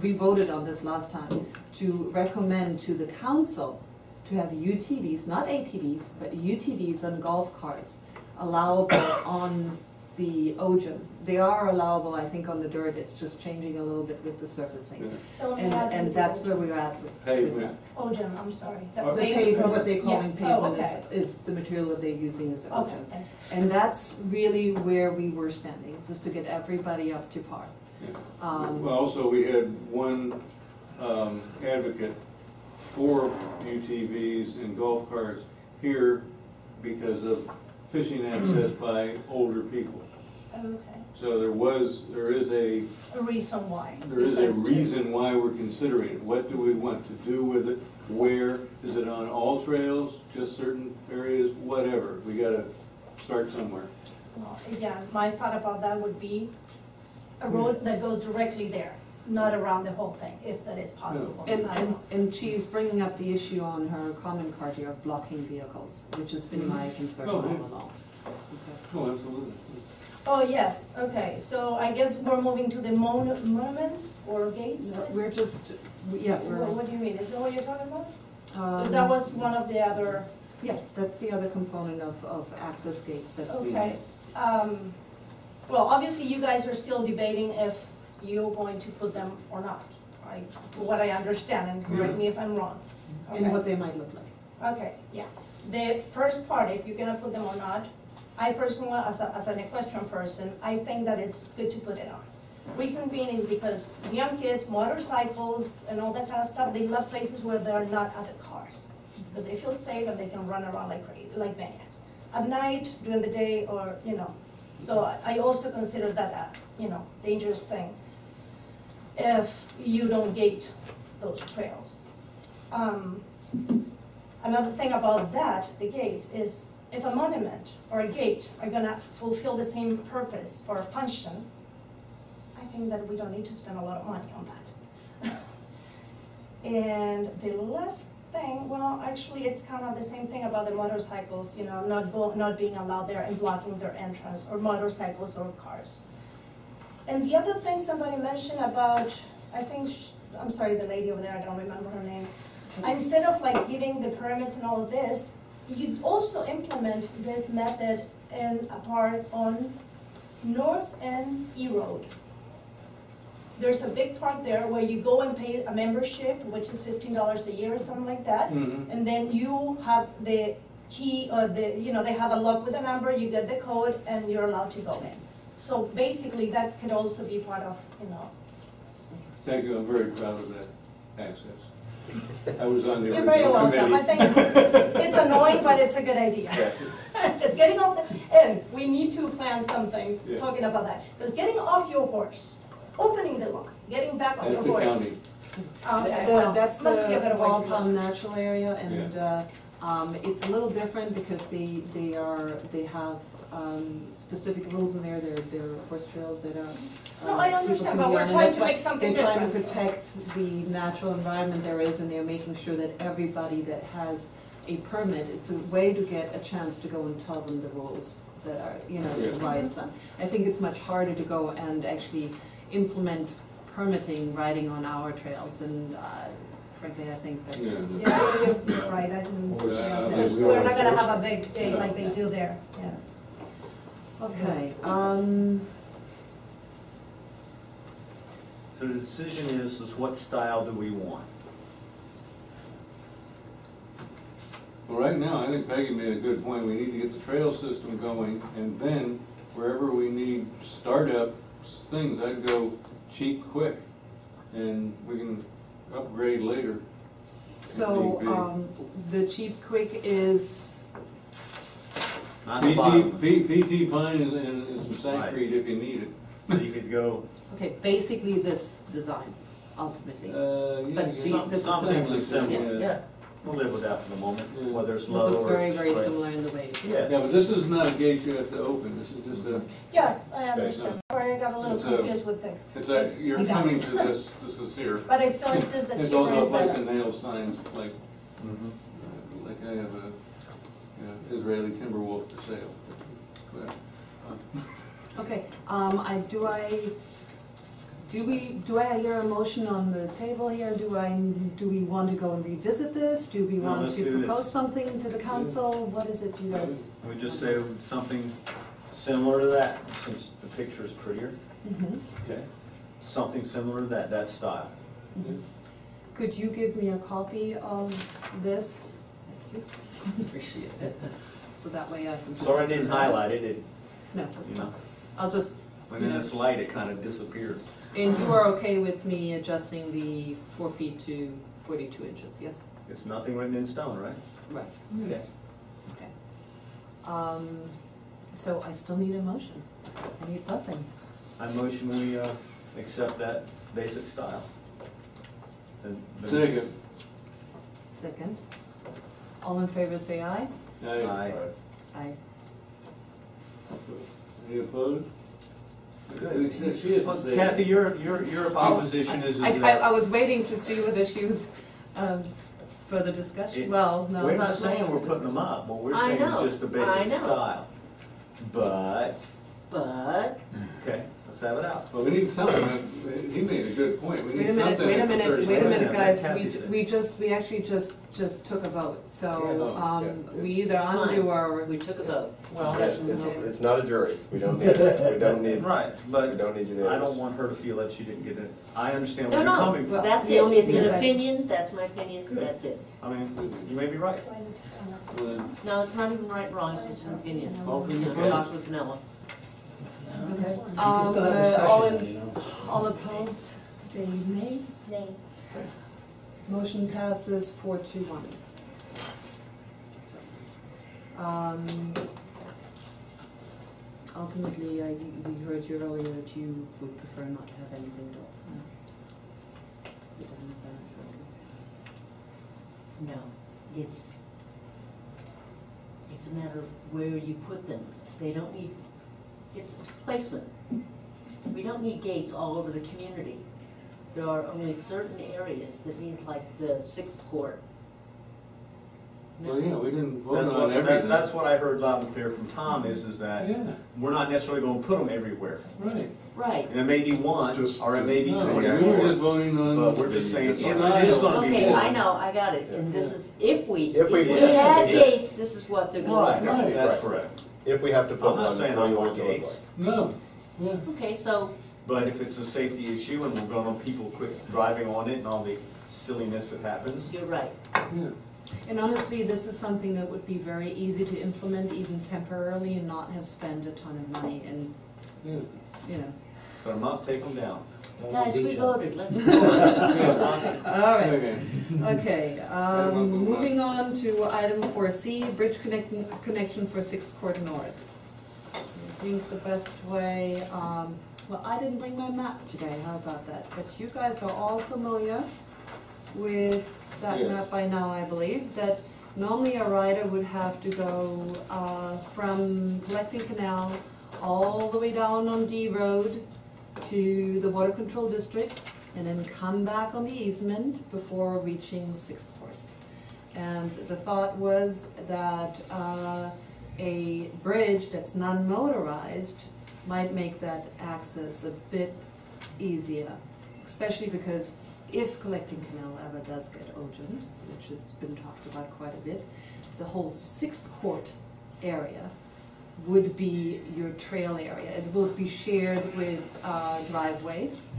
we voted on this last time, to recommend to the council to to have UTVs, not ATVs, but UTVs on golf carts allowable on the OGEM. They are allowable, I think, on the dirt, it's just changing a little bit with the surfacing. Fill me And, out and with that's the where we're at with Pavement. OGEM, I'm sorry. The the paved pavement, roads. what they're calling Yes. pavement Oh, okay. is the material that they're using is Okay, OGEM. thank you. And that's really where we were standing, just to get everybody up to par. Yeah. Um, Well, also, we had one advocate for UTVs and golf carts here because of fishing access by older people. Okay, So there is a a reason why. There is a reason why we're considering it. What do we want to do with it? Where? Is it on all trails, just certain areas, whatever? We gotta start somewhere. Well, again, my thought about that would be a road that goes directly there, not around the whole thing, if that is possible. And, I don't know. and she's bringing up the issue on her comment card here of blocking vehicles, which has been my concern Oh, all yeah. along. Oh, absolutely. Oh, yes, okay, so I guess we're moving to the monuments or gates? No, we're just, yeah, What do you mean, is that what you're talking about? 'Cause we're. that was one of the other, Yeah, that's the other component of access gates, that's. okay. Well, obviously you guys are still debating if you're going to put them or not, right? For what I understand, and correct me if I'm wrong. Okay. And what they might look like. Okay, yeah. The first part, if you're gonna put them or not, I personally, as an equestrian person, I think that it's good to put it on. Reason being is because young kids, motorcycles, and all that kind of stuff, they love places where there are not other cars. Because they feel safe and they can run around like crazy, like maniacs. At night, during the day, or, you know. So I also consider that a, dangerous thing if you don't gate those trails. Another thing about that, the gates, is if a monument or a gate are gonna fulfill the same purpose or function, I think that we don't need to spend a lot of money on that. And the last thing, well, actually, it's kind of the same thing about the motorcycles, not being allowed there and blocking their entrance, or motorcycles or cars. And the other thing somebody mentioned about, I think, I'm sorry, the lady over there, I don't remember her name. Instead of like giving the permits and all of this, you also implement this method in a part on North End E Road. There's a big part there where you go and pay a membership, which is $15 a year or something like that. Mhm. And then you have the key, or they have a lock with a number, you get the code, and you're allowed to go in. So basically, that could also be part of, Thank you, I'm very proud of that access. I was on the You're very original welcome. I committee. think it's annoying, but it's a good idea. It's getting off, and we need to plan something Yeah. talking about that. Because getting off your horse, opening the lock, getting back on your That's the horse. county. Okay, well, That's the must be a better way to do it. Waltham Natural Area, and it's a little different because they have specific rules in there, there are horse trails that are. No, I people understand, can but be we're on, and trying that's to why make something They're trying to different, so. protect the natural environment there is, and they're making sure that everybody that has a permit, it's a way to get a chance to go and tell them the rules that are, that Yeah. rides them. I think it's much harder to go and actually implement permitting riding on our trails, and frankly, I think that's. Yeah. Yeah, you're Yeah. right, I didn't, Well, yeah, I because mean, we're not gonna have a big day like they do there, yeah. Okay, So the decision is what style do we want? Well, right now, I think Peggy made a good point. We need to get the trail system going, and then wherever we need startup things, I'd go cheap, quick, and we can upgrade later. if so, the cheap quick is, Not the need bottom. be. PT Pine and some Sancrete if you need it. So you could go okay, basically this design, ultimately. Yeah, But I the- guess. this is something the- similar. yeah. We'll live with that for the moment, Yeah. whether it's It low or. looks very, very straight. similar in the ways. Yeah. Yeah, but this is not a gate you have to open. This is just a, Yeah, I understand, sorry, I got a little It's a- confused with things. you're I got coming it. to this is here. But I still insist that It's cheaper also a is place better. to nail signs, like I have a Israeli timber wolf for sale. But, Okay, do I hear a motion on the table here? Do we want to go and revisit this? Do we No, want let's to do this. propose something to the council? What is it you guys? We just say something similar to that, since the picture is prettier, Mhm. okay? Something similar to that style. Could you give me a copy of this? Thank you. Appreciate it. So that way I can. just- Sorry I didn't highlight it, No, that's you fine. know, I'll just, when in this light, it kind of disappears. and you are okay with me adjusting the 4 feet to 42 inches, yes? It's nothing written in stone, right? Right. Okay. Okay. So I still need a motion. I need something. I motion we accept that basic style. Second. Second. All in favor, say aye. Aye. Aye. Any opposed? Good. She has to say- Kathy, your opposition is I that was waiting to see whether she was further discussion. Well, no. we're not saying we're putting them up, what we're I saying know, is just a I basic know. style. But, But, okay, let's have it out. Well, we need something, he made a good point, we Wait a need minute, something. wait a at minute, 30. wait a minute, Let guys. Kathy say. We actually just took a vote. So Yeah. we either it's undo fine, or. we took a vote. Well, Discussion's over. It's not a jury, we don't need unanimous. Right, We but don't need unanimous. I don't want her to feel that she didn't get it. I understand No, where you're no, coming from. that's The it, only it's thing is an I- opinion, that's my opinion, that's it. I mean, you may be right. Well, No, it's not even right, wrong, it's just an opinion. Call for the Yeah, vote. talk with Noah. Okay. You can still have All discussion, in, you know. all opposed, say nay. Nay. Motion passes 4-1. Ultimately, we heard you earlier that you would prefer not to have anything done. Did I understand that correctly? No, it's a matter of where you put them. They don't need, it's placement. We don't need gates all over the community. There are only certain areas that need, like the 6th court. Well, yeah, we didn't vote That's on what, everything. that's what I heard loud and clear from Tom is that Yeah, we're not necessarily gonna put them everywhere. right. Right. And it may be one, It's just- or it may be No, we 24. were just voting on. But we're just saying, if it Style. is gonna be Okay, more. I know, I got it, and this is, if we If we- had yeah. gates, this is what they're Right, going Right. that's Right. correct. If we have to put I'm one, not saying what I do you want want it to look gates, No, yeah. through. Okay, so, but if it's a safety issue and we're gonna people quit driving on it and all the silliness that happens, you're right. Yeah. And honestly, this is something that would be very easy to implement even temporarily and not have spent a ton of money and, Yeah. you know. put them up, take them down. Guys, we Detail. voted, let's go on. All right. Okay. Okay, moving on to item 4C, bridge connection for 6th Court North. I think the best way, well, I didn't bring my map today, how about that? But you guys are all familiar with that Yes. map by now, I believe, that normally a rider would have to go from Collecting Canal all the way down on D Road to the Water Control District, and then come back on the easement before reaching 6th Court. And the thought was that a bridge that's non-motorized might make that access a bit easier, especially because if Collecting Canal ever does get opened, which has been talked about quite a bit, the whole 6th Court area would be your trail area. It will be shared with driveways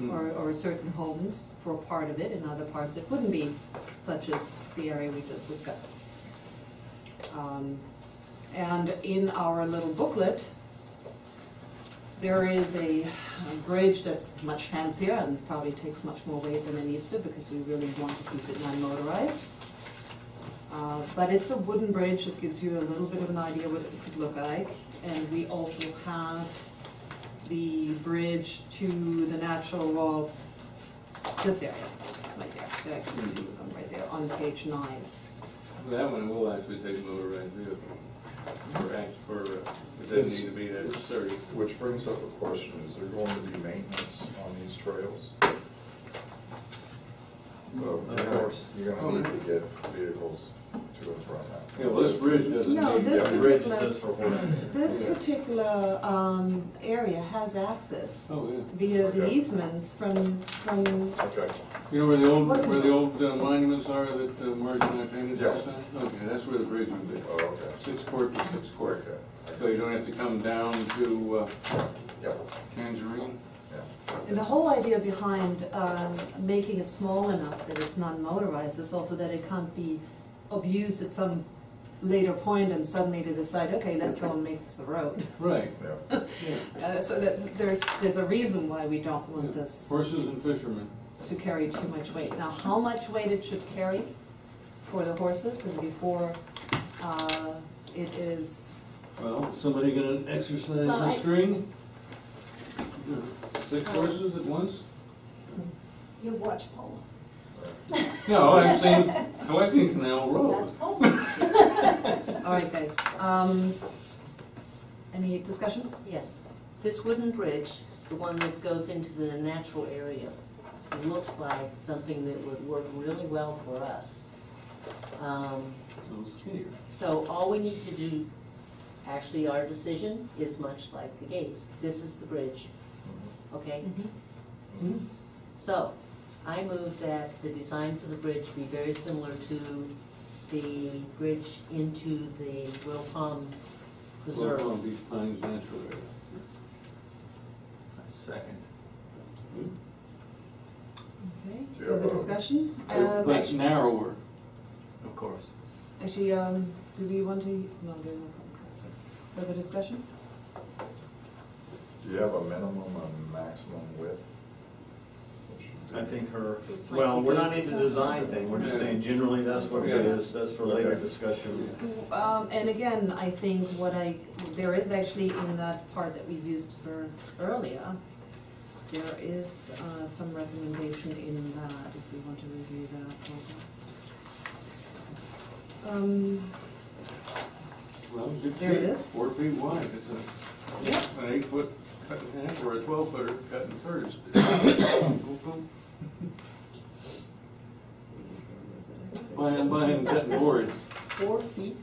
or certain homes for part of it. In other parts it wouldn't be, such as the area we just discussed. And in our little booklet, there is a bridge that's much fancier and probably takes much more weight than it needs to because we really want to keep it non-motorized. But it's a wooden bridge that gives you a little bit of an idea what it could look like. And we also have the bridge to the natural wall, this area, right there. There actually two of them right there on page 9. That one will actually take motorized vehicle. It doesn't need to be that sturdy. Which brings up a question, is there going to be maintenance on these trails? So Of course. you're gonna need to get vehicles to to and from that. Yeah, well, this bridge doesn't No, need this that. The bridge is particular- just for horses. This Yeah. particular area has access Oh, yeah. via the Okay. easements from, Okay, You know where the old monuments are that merged in that drainage Yeah. last time? Okay, that's where the bridge would be. oh, okay. 6 court to 6 court. Okay. So you don't have to come down to Yep, Tangerine? yeah. and the whole idea behind making it small enough that it's non-motorized is also that it can't be abused at some later point and suddenly to decide, okay, let's go and make this a road. Right. Yeah. Yeah. So that there's a reason why we don't want this Horses and fishermen. to carry too much weight. Now, how much weight it should carry for the horses and before it is, Well, is somebody gonna exercise Well, a string? 6 horses at once? You watch polo. No, I'm saying collecting Canal That's Road. polo. all right, guys. Any discussion? Yes, this wooden bridge, the one that goes into the natural area, looks like something that would work really well for us. So it's skinnier. So all we need to do, actually our decision is much like the gates. This is the bridge, okay? So I move that the design for the bridge be very similar to the bridge into the Will Palm Preserve. Long Beach Pines Natural Area. Second. Okay, Do you further have a- discussion? But it's narrower. Of course. Actually, do we want to, no, there's no problem. Further discussion? Do you have a minimum and maximum width? I think her, It's like well, the we're not gates. into design thing, we're just saying generally that's what it Yeah. is, that's for later Okay. discussion. And again, I think there is actually in that part that we used for earlier, there is some recommendation in that, if we want to review that. Well, good There it shape, is. 4 feet wide. It's Yeah. an 8 foot cut in half or a 12 footer cut in thirds. Boom, boom. Buying cutting board. 4 feet?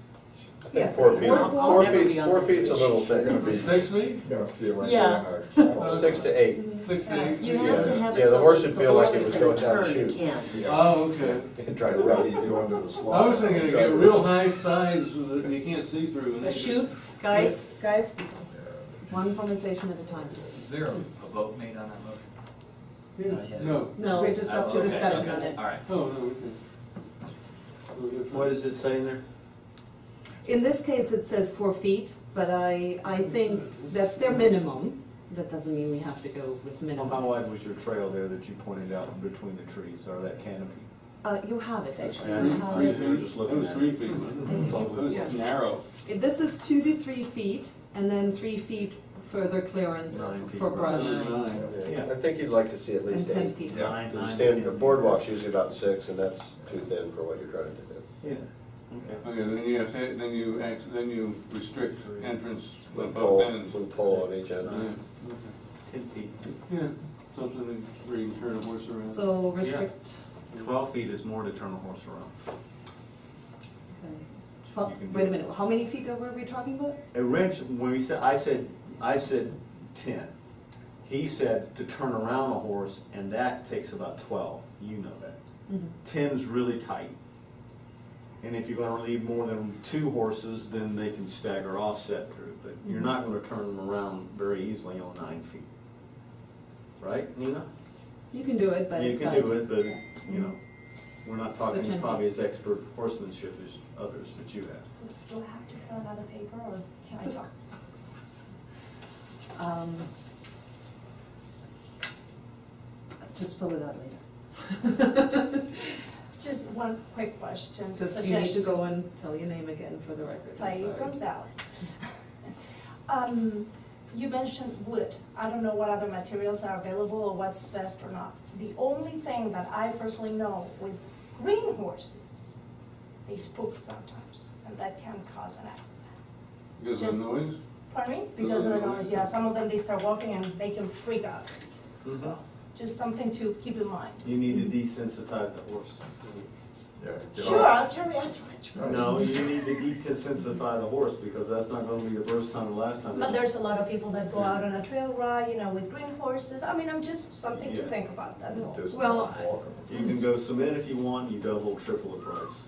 I think 4 feet, I'll 4 never be feet, on 4 the feet's a little You're gonna thick. be, 6 feet? you're gonna feel like Yeah. you're in a camel. 6 to 8. 6 to 8? You have to have it Yeah, the so horse that should the feel like horse it is was gonna going down a turn, chute. it can. Yeah. Oh, okay. You can try to Real run easy it. under the slot. I was thinking to get real high sides so that you can't see through. and A then- chute? Guys, Yeah. one conversation at a time. Is there a vote made on that motion? Yeah. No. No. We're just up to Okay, discussion okay. on it. All right. Oh, no, we can. What does it say in there? In this case, it says 4 feet, but I think that's their minimum. That doesn't mean we have to go with Well, how minimum. wide was your trail there that you pointed out in between the trees, or that canopy? You have it, actually. Yeah. You Three, have three it. We were feet. just That looking was at 3 it. feet. wasn't it? It Yeah. was narrow. This is 2 to 3 feet, and then 3 feet further clearance 9 feet. for brush, Nine. Yeah, I think you'd like to see at and least 10 8. feet. Nine, The nine, standard, the 10. boardwalk's usually about 6, and that's too thin for what you're trying to do. Yeah, okay. Okay, then you have to, then you restrict entrance With at pole, both ends. with pole on each Yeah, end. okay. 10 feet. Yeah, something where you can turn a horse around. So restrict, 12 feet is more to turn a horse around. well, You can do wait a it. minute, how many feet were we talking about? When we said, I said 10. He said to turn around a horse, and that takes about 12. You know that. 10's really tight. And if you're gonna leave more than 2 horses, then they can stagger offset through. But you're not gonna turn them around very easily on 9 feet. Right, Nina? You can do it, but You it's can tight. do it, but, you know, we're not So 10 talking feet. probably as expert horsemanship as others that you have. Do I have to fill another paper or can I Just- talk? Just fill it out later. Just one quick question, Just you need to suggestion. go and tell your name again for the record. I'm Thais sorry. Gonzalez. You mentioned wood. I don't know what other materials are available or what's best or not. The only thing that I personally know with green horses, they spook sometimes, and that can cause an accident. Because of Just- noise? Pardon me? Because of the noise, yeah, some of them, they start walking and they can freak out. So, just something to keep in mind. You need to desensitize the horse. Yeah. get Sure, off. I'll carry us Richmond. No, you need to desensitize the horse, because that's not gonna be the first time or last time. But there's a lot of people that go out on a trail ride, you know, with green horses. I mean, I'm just something to Yeah. think about, that's all. Just Well, walk 'em. You can go cement if you want, you double, triple the price.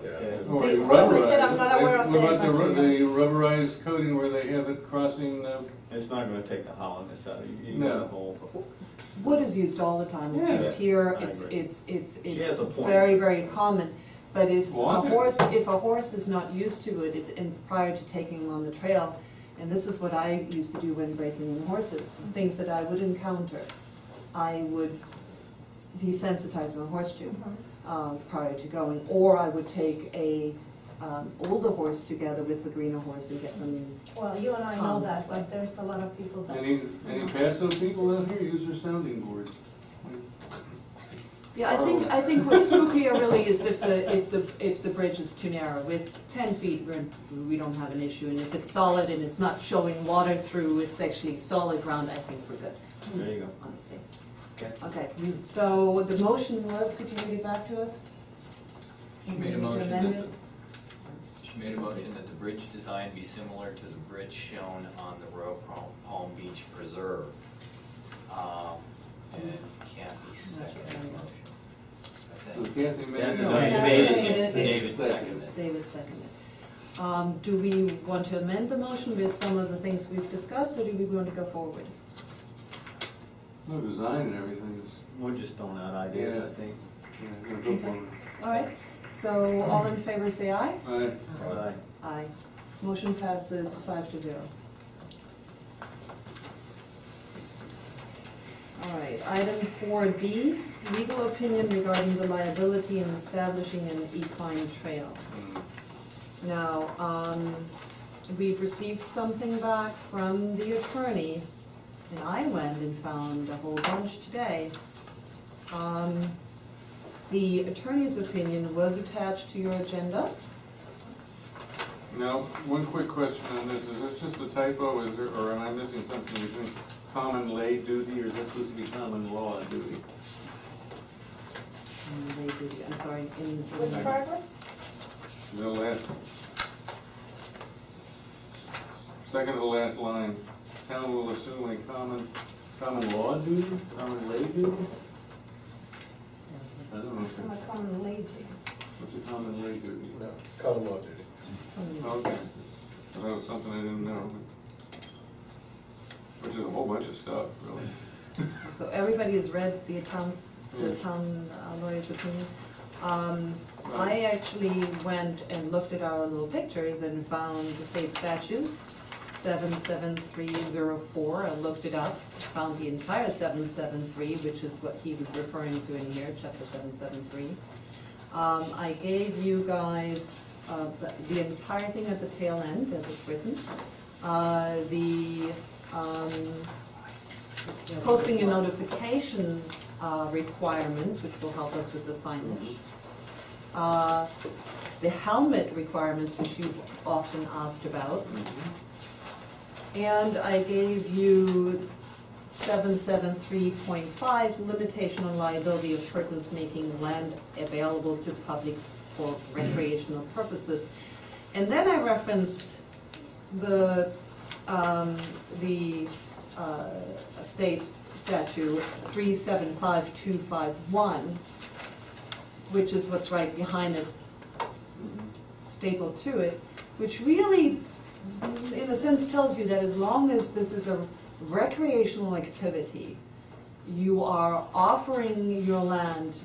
Yeah. Okay. Or They you also rubberized said I'm it. not aware of What the about the criteria. rubberized coating where they have it crossing the, It's not gonna take the hollowness out of you. You No. got a whole. Wood is used all the time, it's Yeah. used here, I agree. it's She has a point. very, very common. But if Well, a I horse is not used to it, and prior to taking him on the trail, and this is what I used to do when breaking in horses, things that I would encounter, I would desensitize my horse to prior to going, or I would take a older horse together with the greener horse and get them. Well, you and I know that, but there's a lot of people that. any Paso people out here use their sounding boards? Yeah, I think what's spookier really is if the bridge is too narrow. With 10 feet, we don't have an issue, and if it's solid and it's not showing water through, it's actually solid ground, I think we're good. There you go. Honestly. Okay. Okay, so the motion was, could you read it back to us? She made a To motion amend that it? She made a motion that the bridge design be similar to the bridge shown on the Royal Palm Beach Preserve. And Kathy seconded the motion. I So think. Kathy made it. No, No, you Yeah, made I made it, it. David seconded. David seconded. Do we want to amend the motion with some of the things we've discussed, or do we want to go forward? No, design and everything is, We're just throwing out ideas, Yeah. I think. yeah, go for it. All right, so all in favor say aye. All right. Aye. Aye. Motion passes 5-0. All right, item 4D, legal opinion regarding the liability in establishing an equine trail. Now, we've received something back from the attorney, and I went and found a whole bunch today. The attorney's opinion was attached to your agenda. Now, one quick question on this, is this just a typo, is there, or am I missing something between common lay duty, or is that supposed to be common law duty? I'm sorry, Which paragraph? The last, second to the last line, town will assume a common law duty, common lay duty? I don't know, I'm a common lady. what's a common lay duty? No, common law duty. Okay, well, that was something I didn't know, which is a whole bunch of stuff, really. So everybody has read the town Yeah. lawyer's opinion. I actually went and looked at our little pictures and found the state statute, 77304. I looked it up, found the entire 773, which is what he was referring to in here, chapter 773. I gave you guys the entire thing at the tail end, as it's written. The posting and notification requirements, which will help us with the signage. The helmet requirements, which you've often asked about. And I gave you 773.5, limitation on liability of persons making land available to public for recreational purposes. And then I referenced the state statute 375251, which is what's right behind it, stapled to it, which really, in a sense, tells you that as long as this is a recreational activity, you are offering your land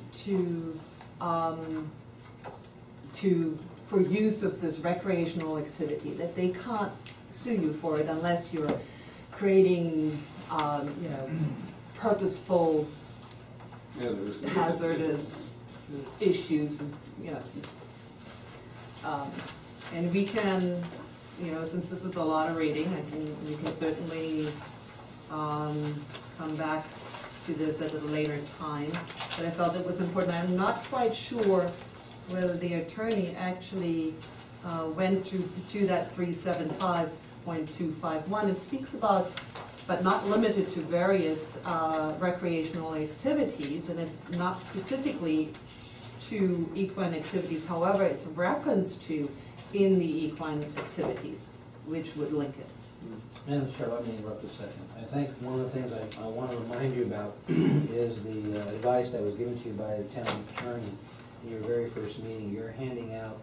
for use of this recreational activity, that they can't sue you for it unless you're creating, purposeful Yeah, there's. hazardous issues, and we can, since this is a lot of reading, we can certainly come back to this at a later time, but I felt it was important. I'm not quite sure whether the attorney actually went to that 375.251. It speaks about, but not limited to, various recreational activities, and it not specifically to equine activities, however, it's referenced to in the equine activities, which would link it. Madam Chair, let me interrupt a second. I think one of the things I want to remind you about is the advice that was given to you by the town attorney in your very first meeting. You're handing out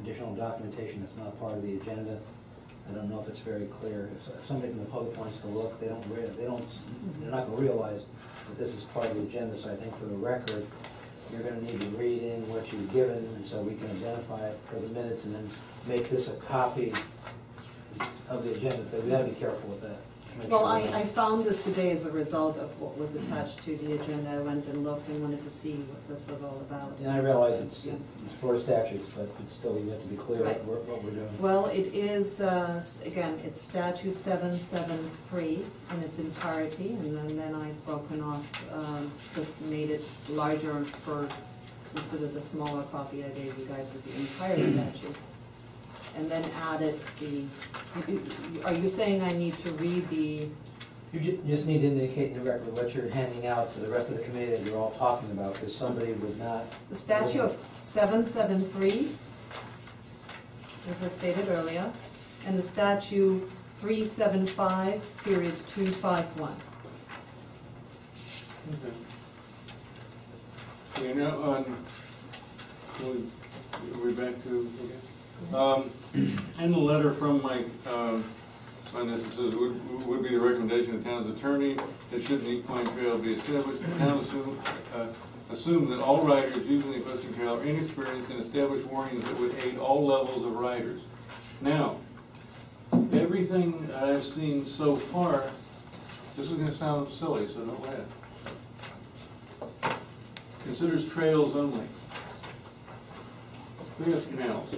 additional documentation that's not part of the agenda. I don't know if it's very clear. If somebody from the public wants to look, they're not going to realize that this is part of the agenda. So I think for the record, you're going to need to read in what you've given, and so we can identify it for the minutes, and then make this a copy of the agenda. But we got to be careful with that. Well, I found this today as a result of what was attached to the agenda. I went and looked and wanted to see what this was all about. And I realize it's for statutes, but still you have to be clear Right. what we're doing. Well, it is, again, it's statute 773 in its entirety, and then I've broken off, just made it larger for, instead of the smaller copy I gave you guys with the entire statute. And then added the, are you saying I need to read the? You just need to indicate in the record what you're handing out to the rest of the committee that you're all talking about, because somebody would not. The statute of 773, as I stated earlier, and the statute 375.251. Okay. You know, we're back to, in the letter from Mike, on this, it says, would be the recommendation of the town's attorney that should an equine trail be established, the town assume that all riders using the equestrian trail are inexperienced and establish warnings that would aid all levels of riders. Now, everything I've seen so far, this is going to sound silly, so don't laugh, considers trails only. We have canals.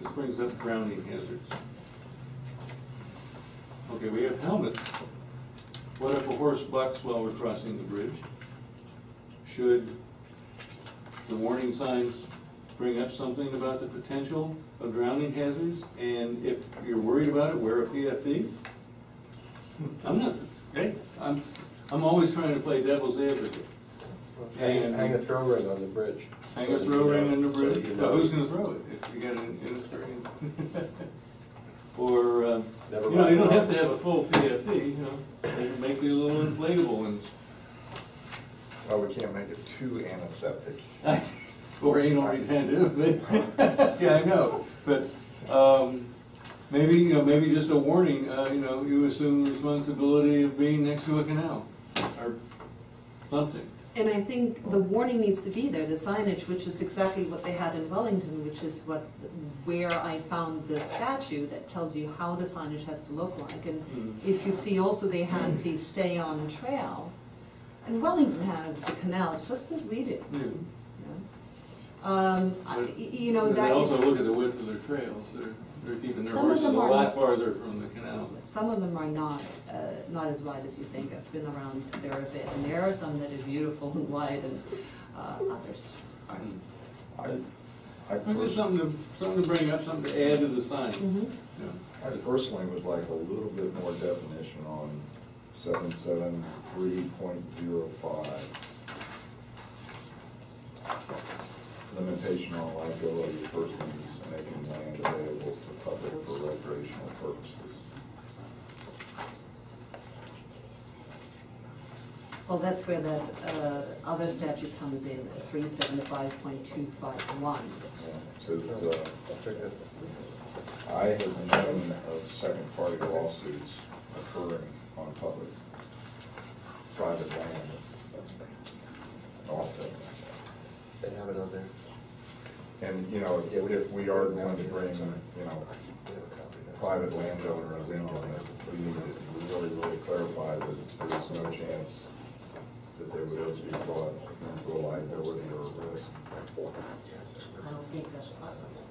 This brings up drowning hazards. Okay, we have helmets. What if a horse bucks while we're crossing the bridge? Should the warning signs bring up something about the potential of drowning hazards? And if you're worried about it, wear a PFD? I'm not, hey, I'm always trying to play devil's advocate. Hang a throw ring on the bridge. Hang a throw ring on the bridge? So you Well, know. who's gonna throw it if you got an inexperienced? Or, Never you know, you don't mind. have to have a full PFD, you know, they can make it a little inflatable and, Well, we can't make it too antiseptic. or anal retentive, but, yeah, I know. But, maybe, you know, maybe just a warning, you know, you assume the responsibility of being next to a canal, or something. And I think the warning needs to be there, the signage, which is exactly what they had in Wellington, which is where I found the statute that tells you how the signage has to look like. And if you see also they had the stay on trail, and Wellington has the canals just as we do. Yeah. You know, But that they also it's, look at the width of their trails, they're keeping their Some of horses a them are- lot farther from the canal. some of them are not as wide as you think. I've been around there a bit, and there are some that are beautiful and wide, and others aren't. I Just something to bring up, something to add to the sign. Yeah. I personally would like a little bit more definition on 773.05. Limitation on liability of persons making land available to public for recreational purposes. Well, that's where that other statute comes in, 375.251. Because I have known of second-party lawsuits occurring on public, private land. Often. They have it on there. And, you know, if we are going to bring, you know, private landowners in on this, we need to really, really clarify that there's no chance that they would ever be brought into a liability or a risk. I don't think that's possible.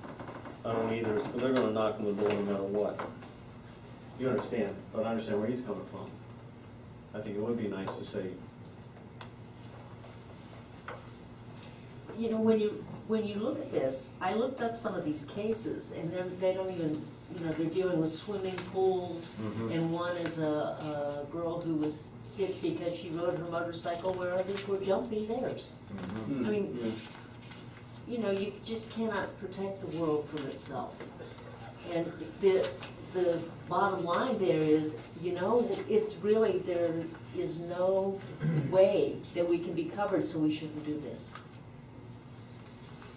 I don't either, but they're gonna knock on the door no matter what. You understand, but I understand where he's coming from. I think it would be nice to say, You know, when you look at this, I looked up some of these cases, and they don't even you know, they're dealing with swimming pools, Mhm. and one is a girl who was hit because she rode her motorcycle where others were jumping theirs. Mhm. I mean, you know, you just cannot protect the world from itself. And the bottom line there is, you know, it's really, there is no way that we can be covered, so we shouldn't do this.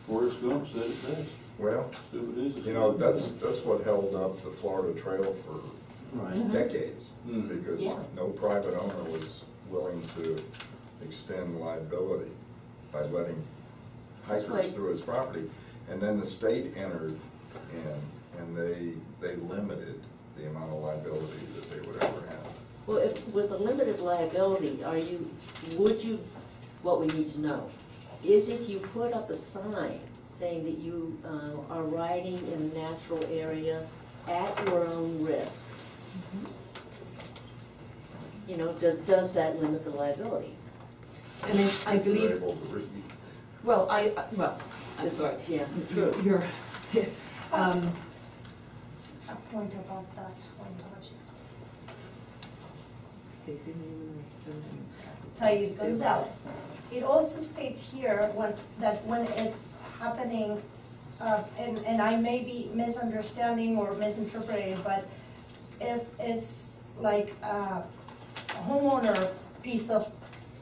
Forrest Gump said it best. Well, Stupid is. you know, that's what held up the Florida Trail for Right. decades, Mm. because Yeah. no private owner was willing to extend liability by letting That's hikers right. through his property. And then the state entered in, and they limited the amount of liability that they would ever have. Well, if, with a limited liability, would you, what we need to know, is if you put up a sign saying that you are riding in a natural area at your own risk, you know, does that limit the liability? And I If you're believe, able to read. well, I'm This is- sorry. Yeah, true. You're, A point about that one, Thais Gonzalez. It also states here that when it's happening, and I may be misunderstanding or misinterpreting, but if it's like a homeowner piece of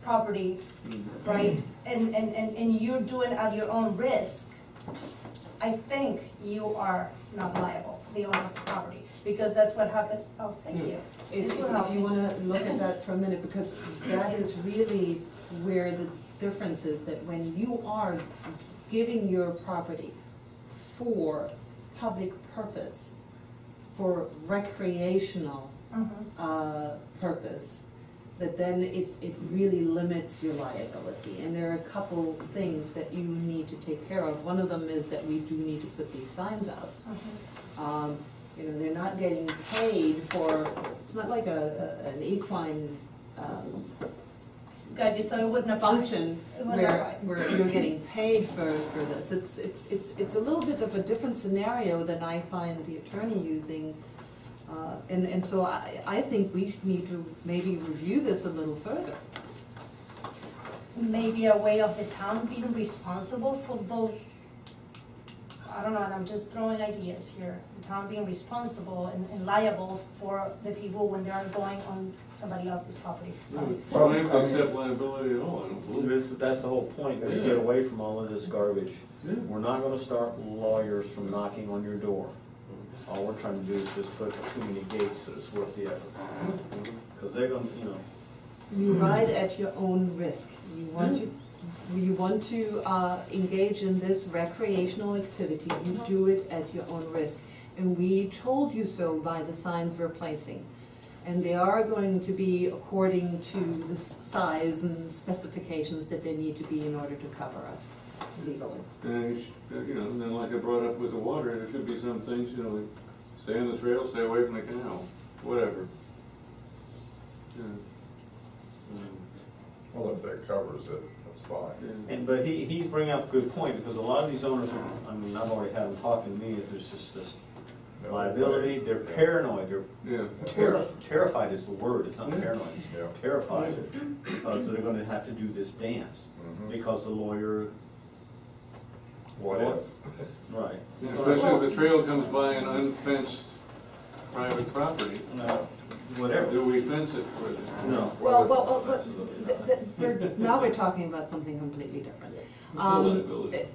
property, right, and you're doing at your own risk, I think you are not liable, the owner of the property, because that's what happens. Oh, thank you. If This will help you me. want to look at that for a minute, because that is really where the difference is, that when you are giving your property for public purpose, for recreational purpose, that then it really limits your liability. And there are a couple things that you need to take care of. One of them is that we do need to put these signs out. You know, they're not getting paid for, it's not like an equine Got you, so it wouldn't apply. function It wouldn't apply. where you're getting paid for this. It's a little bit of a different scenario than I find the attorney using. And so I think we need to maybe review this a little further. Maybe a way of the town being responsible for those, I don't know, and I'm just throwing ideas here. The town being responsible and liable for the people when they are going on somebody else's property. No, Sorry. we don't have to accept liability at all, I don't believe. That's the whole point, is to get away from all of this garbage. Yeah. We're not gonna start lawyers from knocking on your door. All we're trying to do is just put too many gates so it's worth the effort. Because they're gonna, you know, You ride at your own risk. You want to engage in this recreational activity, you do it at your own risk. And we told you so by the signs we're placing. And they are going to be according to the size and specifications that they need to be in order to cover us legally. And, you know, and then like I brought up with the water, there should be some things, you know, like stay on the trail, stay away from the canal, whatever. Yeah. Well, if that covers it, that's fine. Yeah. but he's bringing up a good point, because a lot of these owners, I mean, I've already had them talking to me, is there's just this No liability, way. they're paranoid, they're Yeah. terrified is the word, it's not Yeah. paranoid, it's Yeah. terrified, because they're gonna have to do this dance, Mhm. because the lawyer, What if? right. Yeah, especially if the trail comes by an unfenced private property, Whatever. do we fence it for them? No. Now we're talking about something completely different. Full liability.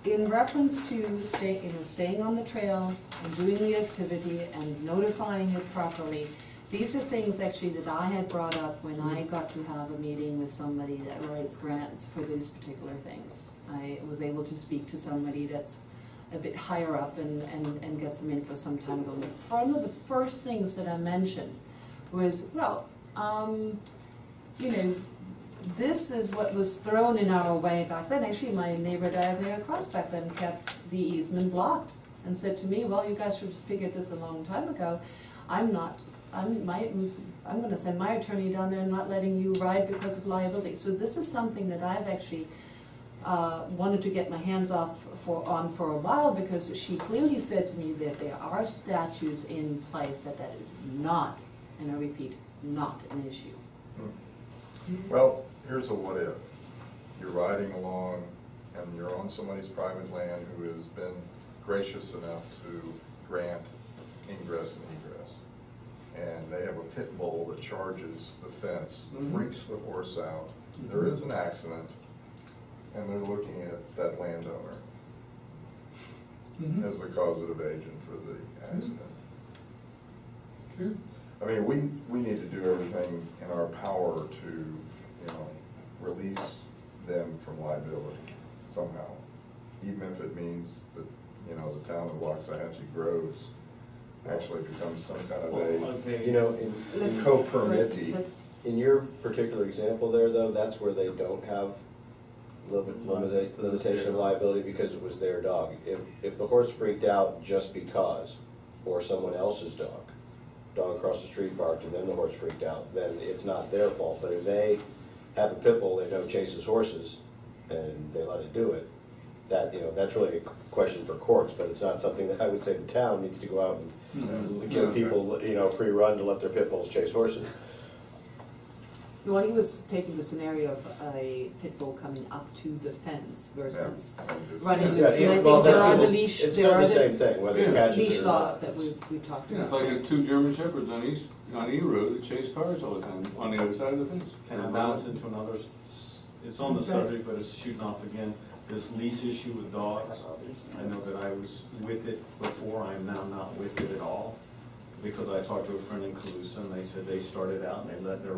In reference to staying on the trail and doing the activity and notifying it properly, these are things actually that I had brought up when I got to have a meeting with somebody that writes grants for these particular things. I was able to speak to somebody that's a bit higher up and get some info some time ago. One of the first things that I mentioned was, well, you know, this is what was thrown in our way back then. Actually, my neighbor directly across back then kept the easement blocked and said to me, well, you guys should have figured this a long time ago. I'm gonna send my attorney down there and not letting you ride because of liability. So this is something that I've actually wanted to get my hands off for a while, because she clearly said to me that there are statutes in place that is not, and I repeat, not an issue. Well, here's a what if. You're riding along and you're on somebody's private land who has been gracious enough to grant ingress and egress. And they have a pit bull that charges the fence, freaks the horse out. There is an accident, and they're looking at that landowner as the causative agent for the accident. Sure. I mean, we need to do everything in our power to, you know, release them from liability somehow, even if it means that, you know, the town of Waxahachie Groves actually becomes some kind of a, You know, co-permittee. in your particular example there, though, that's where they don't have limitation of liability because it was their dog. If the horse freaked out just because, or someone else's dog across the street barked and then the horse freaked out, then it's not their fault. But if they have a pit bull they know chases horses and they let it do it, that, you know, that's really a question for courts, but it's not something that I would say the town needs to go out and give people, you know, free run to let their pit bulls chase horses. Well, he was taking the scenario of a pit bull coming up to the fence versus running Yeah, loose. And I well, think there are the that's- leash, it's there still are the same thing, whether it Yeah. catches leash it or laws not. that we talked Yeah, it's about. like the two German Shepherds on E Road that chase cars all the time, on the other side of the fence. Can I bounce into another, it's on the Okay. subject, but it's shooting off again, this lease issue with dogs. I know that I was with it before, I am now not with it at all, because I talked to a friend in Calusa, and they said they started out and they let the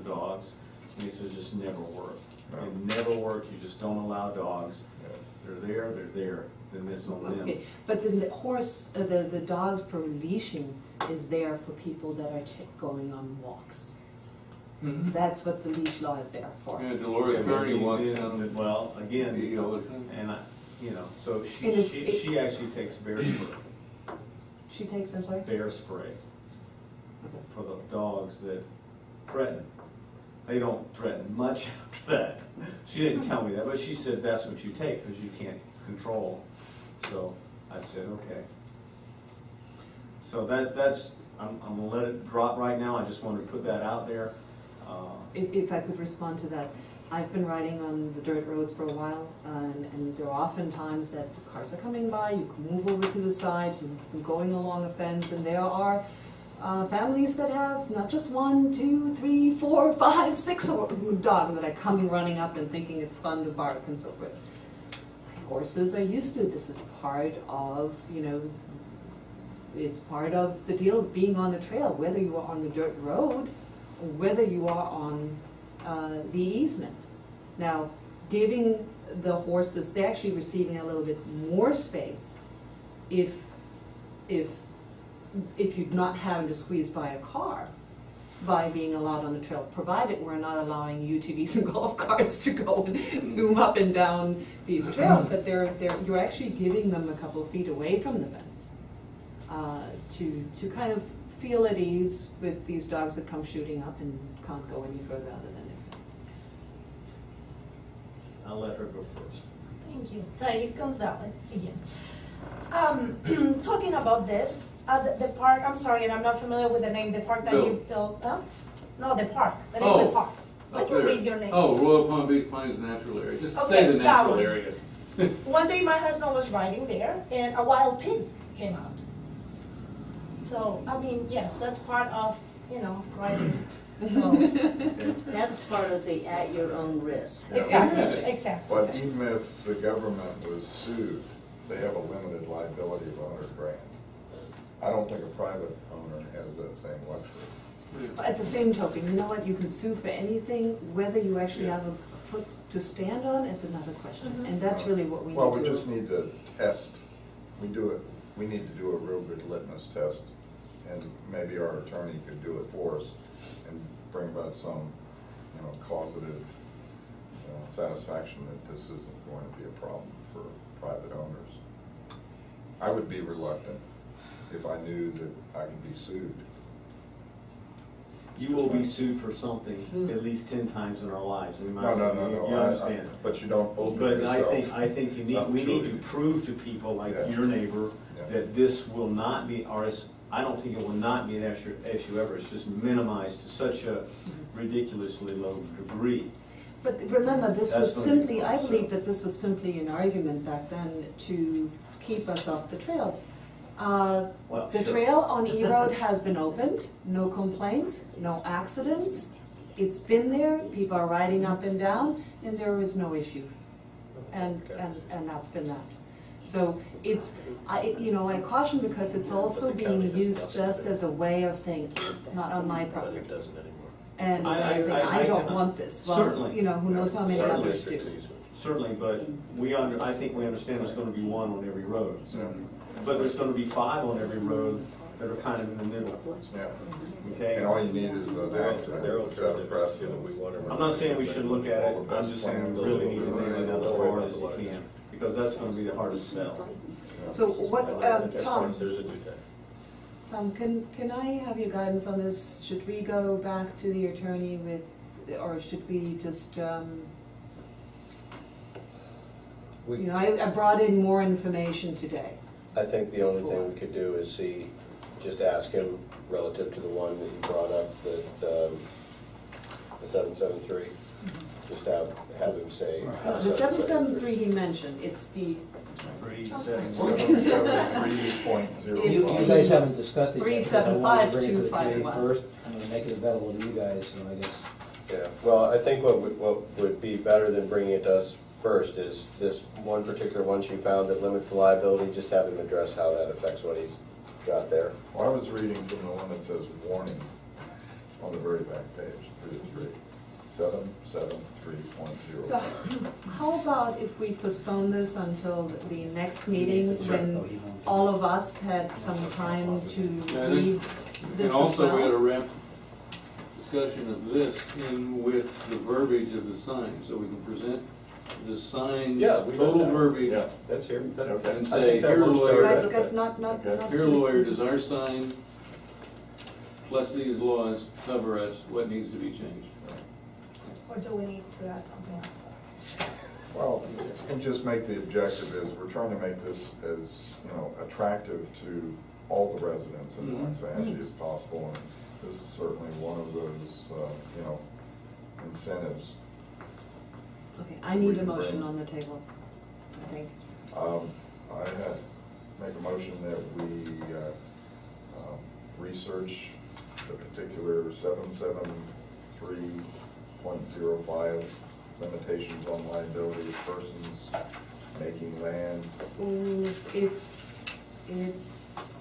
dogs, and he said it just never worked. It never worked, you just don't allow dogs, they're there, then it's on them. Okay, but then the horse, the dogs for leashing is there for people that are going on walks. That's what the leash law is there for. Yeah, Dolores Yeah, Kearney but walks you down did- the. Well, again, You know, look at- and I, you know, so And it's- she actually takes bear spray, She takes, I'm sorry? bear spray Okay. for the dogs that threaten. They don't threaten much after that. She didn't tell me that, but she said that's what you take because you can't control. So I said, okay. So that's, I'm gonna let it drop right now. I just wanted to put that out there. If I could respond to that, I've been riding on the dirt roads for a while, and there are often times that cars are coming by, you can move over to the side, you're going along a fence, and there are families that have not just 1, 2, 3, 4, 5, 6 dogs that are coming running up and thinking it's fun to bark and so forth. Horses are used to it. This is part of, you know, it's part of the deal of being on the trail, whether you are on the dirt road or whether you are on the easement. Now, giving the horses, they're actually receiving a little bit more space if you're not having to squeeze by a car by being allowed on the trail, provided we're not allowing UTVs and golf carts to go and zoom up and down these trails, but you're actually giving them a couple of feet away from the fence to kind of feel at ease with these dogs that come shooting up and can't go any further other than the fence. I'll let her go first. Thank you. Thais Gonzalez again. Talking about this, the park, I'm sorry, and I'm not familiar with the name, the park that Bill. you built, No, the park, the name of the park. I Up can there. read your name. Oh, Royal Palm Beach Pines Natural Area, just Okay, say the that natural one. area. One day my husband was riding there and a wild pig came out. So, I mean, yes, that's part of, riding. So, That's part of the at your own risk. exactly, exactly. But even if the government was sued, they have a limited liability of owner's grant. I don't think a private owner has that same luxury. At the same token, you know what, you can sue for anything, whether you actually have a foot to stand on is another question, and that's really what we need to do. Well, we just need to test, we need to do a real good litmus test, and maybe our attorney could do it for us and bring about some, causative satisfaction that this isn't going to be a problem for private owners. I would be reluctant if I knew that I could be sued. you will be sued for something at least 10 times in our lives. In my No, opinion. You understand? But you don't open But yourself. I think we need to prove to people like Yeah. your neighbor Yeah. that this will not be, I don't think it will not be an issue ever. It's just minimized to such a ridiculously low degree. But remember, this That's was gonna be simply, I fun, believe so. that this was simply an argument back then to keep us off the trails. Well, The sure. trail on E Road has been opened, no complaints, no accidents. It's been there, people are riding up and down, and there is no issue. And that's been that. So it's, I caution because it's also being used just as a way of saying, not on my property. It doesn't anymore. And I say, I don't want this. Well, Certainly. who knows how many Some others do. districts easement. Certainly, but I think we understand there's gonna be one on every road. Yeah. But there's gonna be 5 on every road that are kind of in the middle, Yeah. okay? And all you need is an accident They're to set a alternatives to precedent. we want to. I'm not saying we shouldn't look at it, All the I'm best just saying plans we really will need to be nail it down as made. hard as you can, because that's gonna be the hardest sell. So what, Tom, There's a due date. Tom, can I have your guidance on this? Should we go back to the attorney with, or should we just, I brought in more information today. I think the only thing we could do is just ask him relative to the one that you brought up, the 773. Just have him say. The 773 he mentioned, it's the 773.0. You guys haven't discussed it yet, because I wanted to bring it to the committee 375,251. first. I'm gonna make it available to you guys, so I guess. Yeah, well, I think what would be better than bringing it to us first is this one particular one she found that limits the liability, just have him address how that affects what he's got there. Well, I was reading from the one that says warning on the very back page, 3 to 3. 773.0. So how about if we postpone this until the next meeting when all of us had some time to Yeah, I read think- this And as also, we had a well? wrap discussion of this in with the verbiage of the sign, so we can present the sign, Yeah, we total got that. verbiage. Yeah, that's here. And I say, think that here, works to our lawyer. Guys, benefit. that's not Here, too lawyer, easy. does our sign, plus these laws, cover us, what needs to be changed? Or do we need to add something else? Well, and just make the objective is, we're trying to make this as, attractive to all the residents in Waxahachie as possible. And this is certainly one of those, incentives. Okay, I need a motion on the table, I think. I make a motion that we research the particular 773.05 limitations on liability of persons making land. Ooh, it's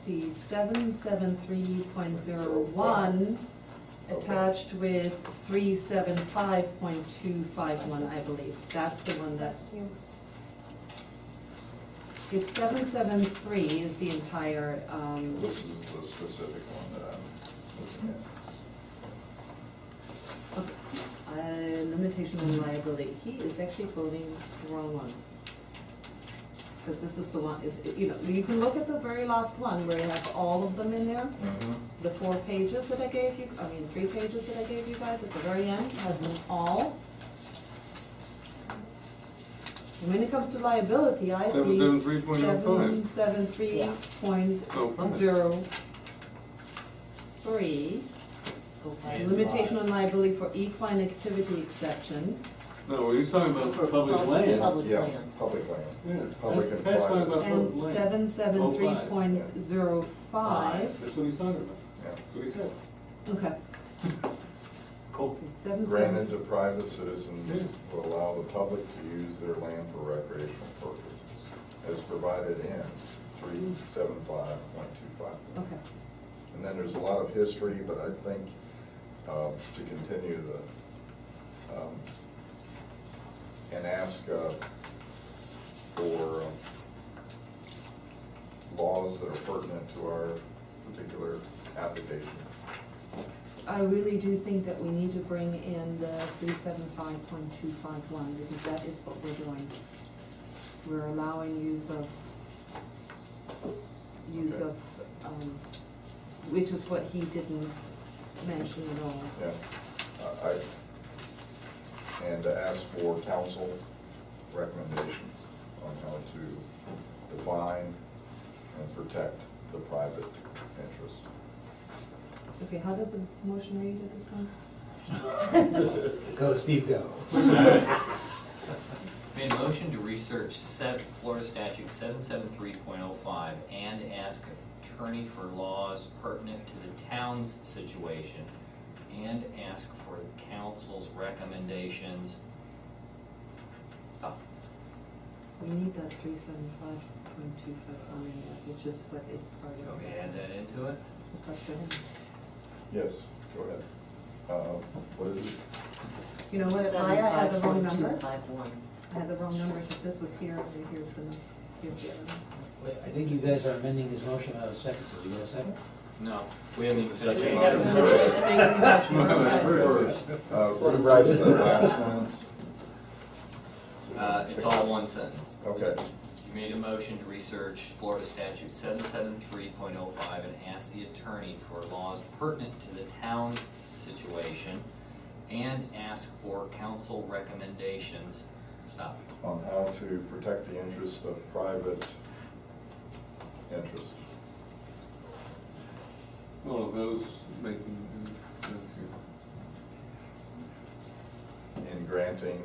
the 773.01 attached with 375.251, I believe. That's the one that's, it's 773 is the entire, This is the specific one that I'm looking at. limitation on liability. He is actually quoting the wrong one. Because this is the one, you can look at the very last one where you have all of them in there. The 4 pages that I gave you, 3 pages that I gave you guys at the very end, has them all. And when it comes to liability, I see 773.05. 773.03. Okay. Limitation on liability for equine activity exception. No, he's talking about For public land. Public Yeah, land. public land. Yeah, Public and Pat's talking private. about public And land. 773.05. That's what he's talking about. Yeah. That's what he said. Okay. Cool. 77. Granted to private citizens will allow the public to use their land for recreational purposes, as provided in 375.25. Okay. And then there's a lot of history, but I think to continue and ask for laws that are pertinent to our particular application. I really do think that we need to bring in the 375.251 because that is what we're doing. We're allowing use of, which is what he didn't mention at all. Yeah. And to ask for council recommendations on how to define and protect the private interest. Okay, how does the motion read at this time? Go, Steve, go. Made a motion to research Florida statute 773.05 and ask attorney for laws pertinent to the town's situation and ask for the council's recommendations. Stop. We need that 375.251 in there, which is what is part You of want me it. to add that into it? It's up to him. Yes, go ahead. What is it? You know what, I had the wrong number. 75.251. I had the wrong number because this was here, and here's the other one. Wait, I think you guys are amending his motion out of second, so you got a second? No, we haven't even finished. We haven't finished making the motion. First. What about the last sentence? It's all one sentence. Okay. You made a motion to research Florida statute 773.05 and ask the attorney for laws pertinent to the town's situation and ask for council recommendations. Stop. On how to protect the interest of private interest. Well, of those making, In granting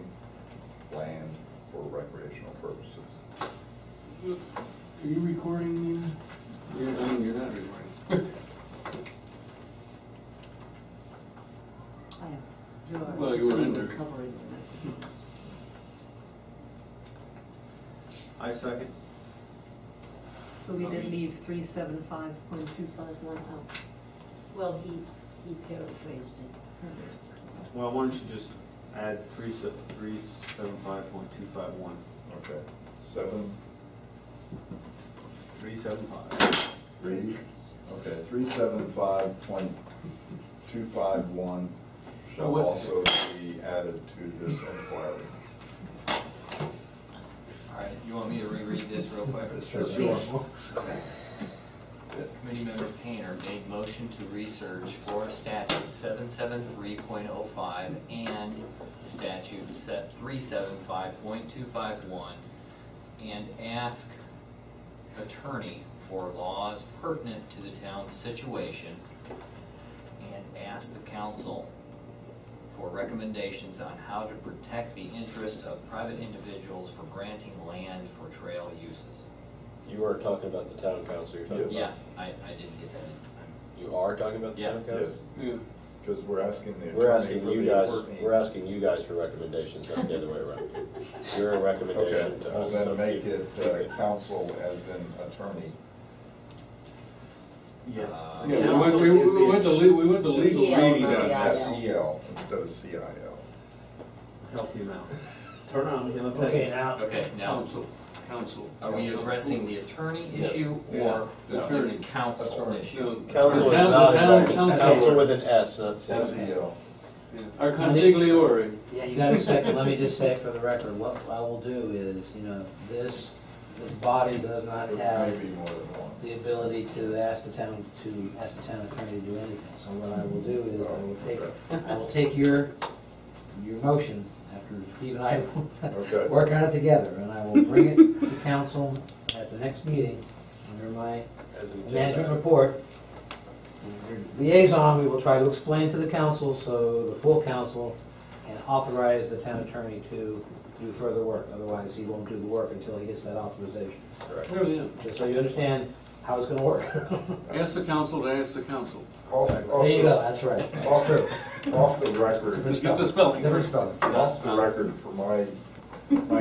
land for recreational purposes. are you recording me? I mean, you're not recording. I am. You are. Well, you were in So there. covering it. I second. So we did leave 375.251 out. Well, he paraphrased it. Well, why don't you just add 375.251. Okay. 375. 375.251 shall What- also be added to this inquiry. All right, you want me to reread this real quick? Committee member Painter made motion to research Florida statute 773.05 and statute 375.251 and ask attorney for laws pertinent to the town's situation and ask the council for recommendations on how to protect the interest of private individuals for granting land for trail uses. You are talking about the town council, you're talking Yeah, about? I didn't get that in. You are talking about the Yeah. town council? Yes, Yeah. because we're asking the We're attorney asking for you the guys, attorney. we're asking you guys for recommendations, not the other way around. Your recommendation Okay, to well us. then so make keep it council as in attorney. Yes. Yeah, we went the legal Yeah, reading yeah, on yeah. that. SEL instead of CIL. Help him out. Turn around, he'll take Okay, it. now, Okay, now, Council. are we addressing the attorney Yes. issue Yeah, or the the attorney. council Attorney. issue? Council is Town- not, the town council council. with an S, not C. SEL. Yeah. Our consigliere. yeah, you got a second, let me just say for the record, what I will do is, this body does not There have may be more than one. the ability to ask the town attorney to do anything. So what I will do is I will take your motion after Steve and I Okay. work on it together, and I will bring it to council at the next meeting under my As in management report. Your liaison, we will try to explain to the council so the full council can authorize the town attorney to do further work. Otherwise, he won't do the work until he gets that authorization. Correct. Oh, yeah. Just so you understand how it's gonna work. Ask the council to ask the council. There you go, that's right. Off the record. Just get the spelling. Different spelling. Off the record for my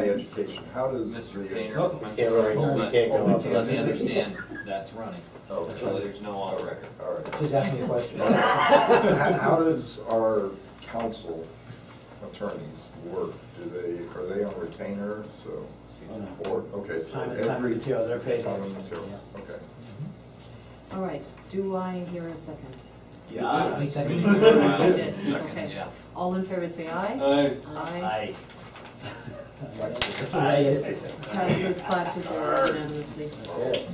education, how does Mr. the? Painter, Oh, I'm can't sorry, really- but you can't go off let me that. understand that's running, Oh, so there's no off all right, record. all right. Just ask me a question. How does our council attorneys work? Are they on retainer, so? Oh, no. Or, okay, so Time and every. materials, they're paid. Time and material, Yeah. okay. All right, do I hear a second? Yeah. He seconded. You Miles, did, second, okay. yeah. All in favor, say aye. Aye. Aye. Aye. Passes 5-0 unanimously. Okay.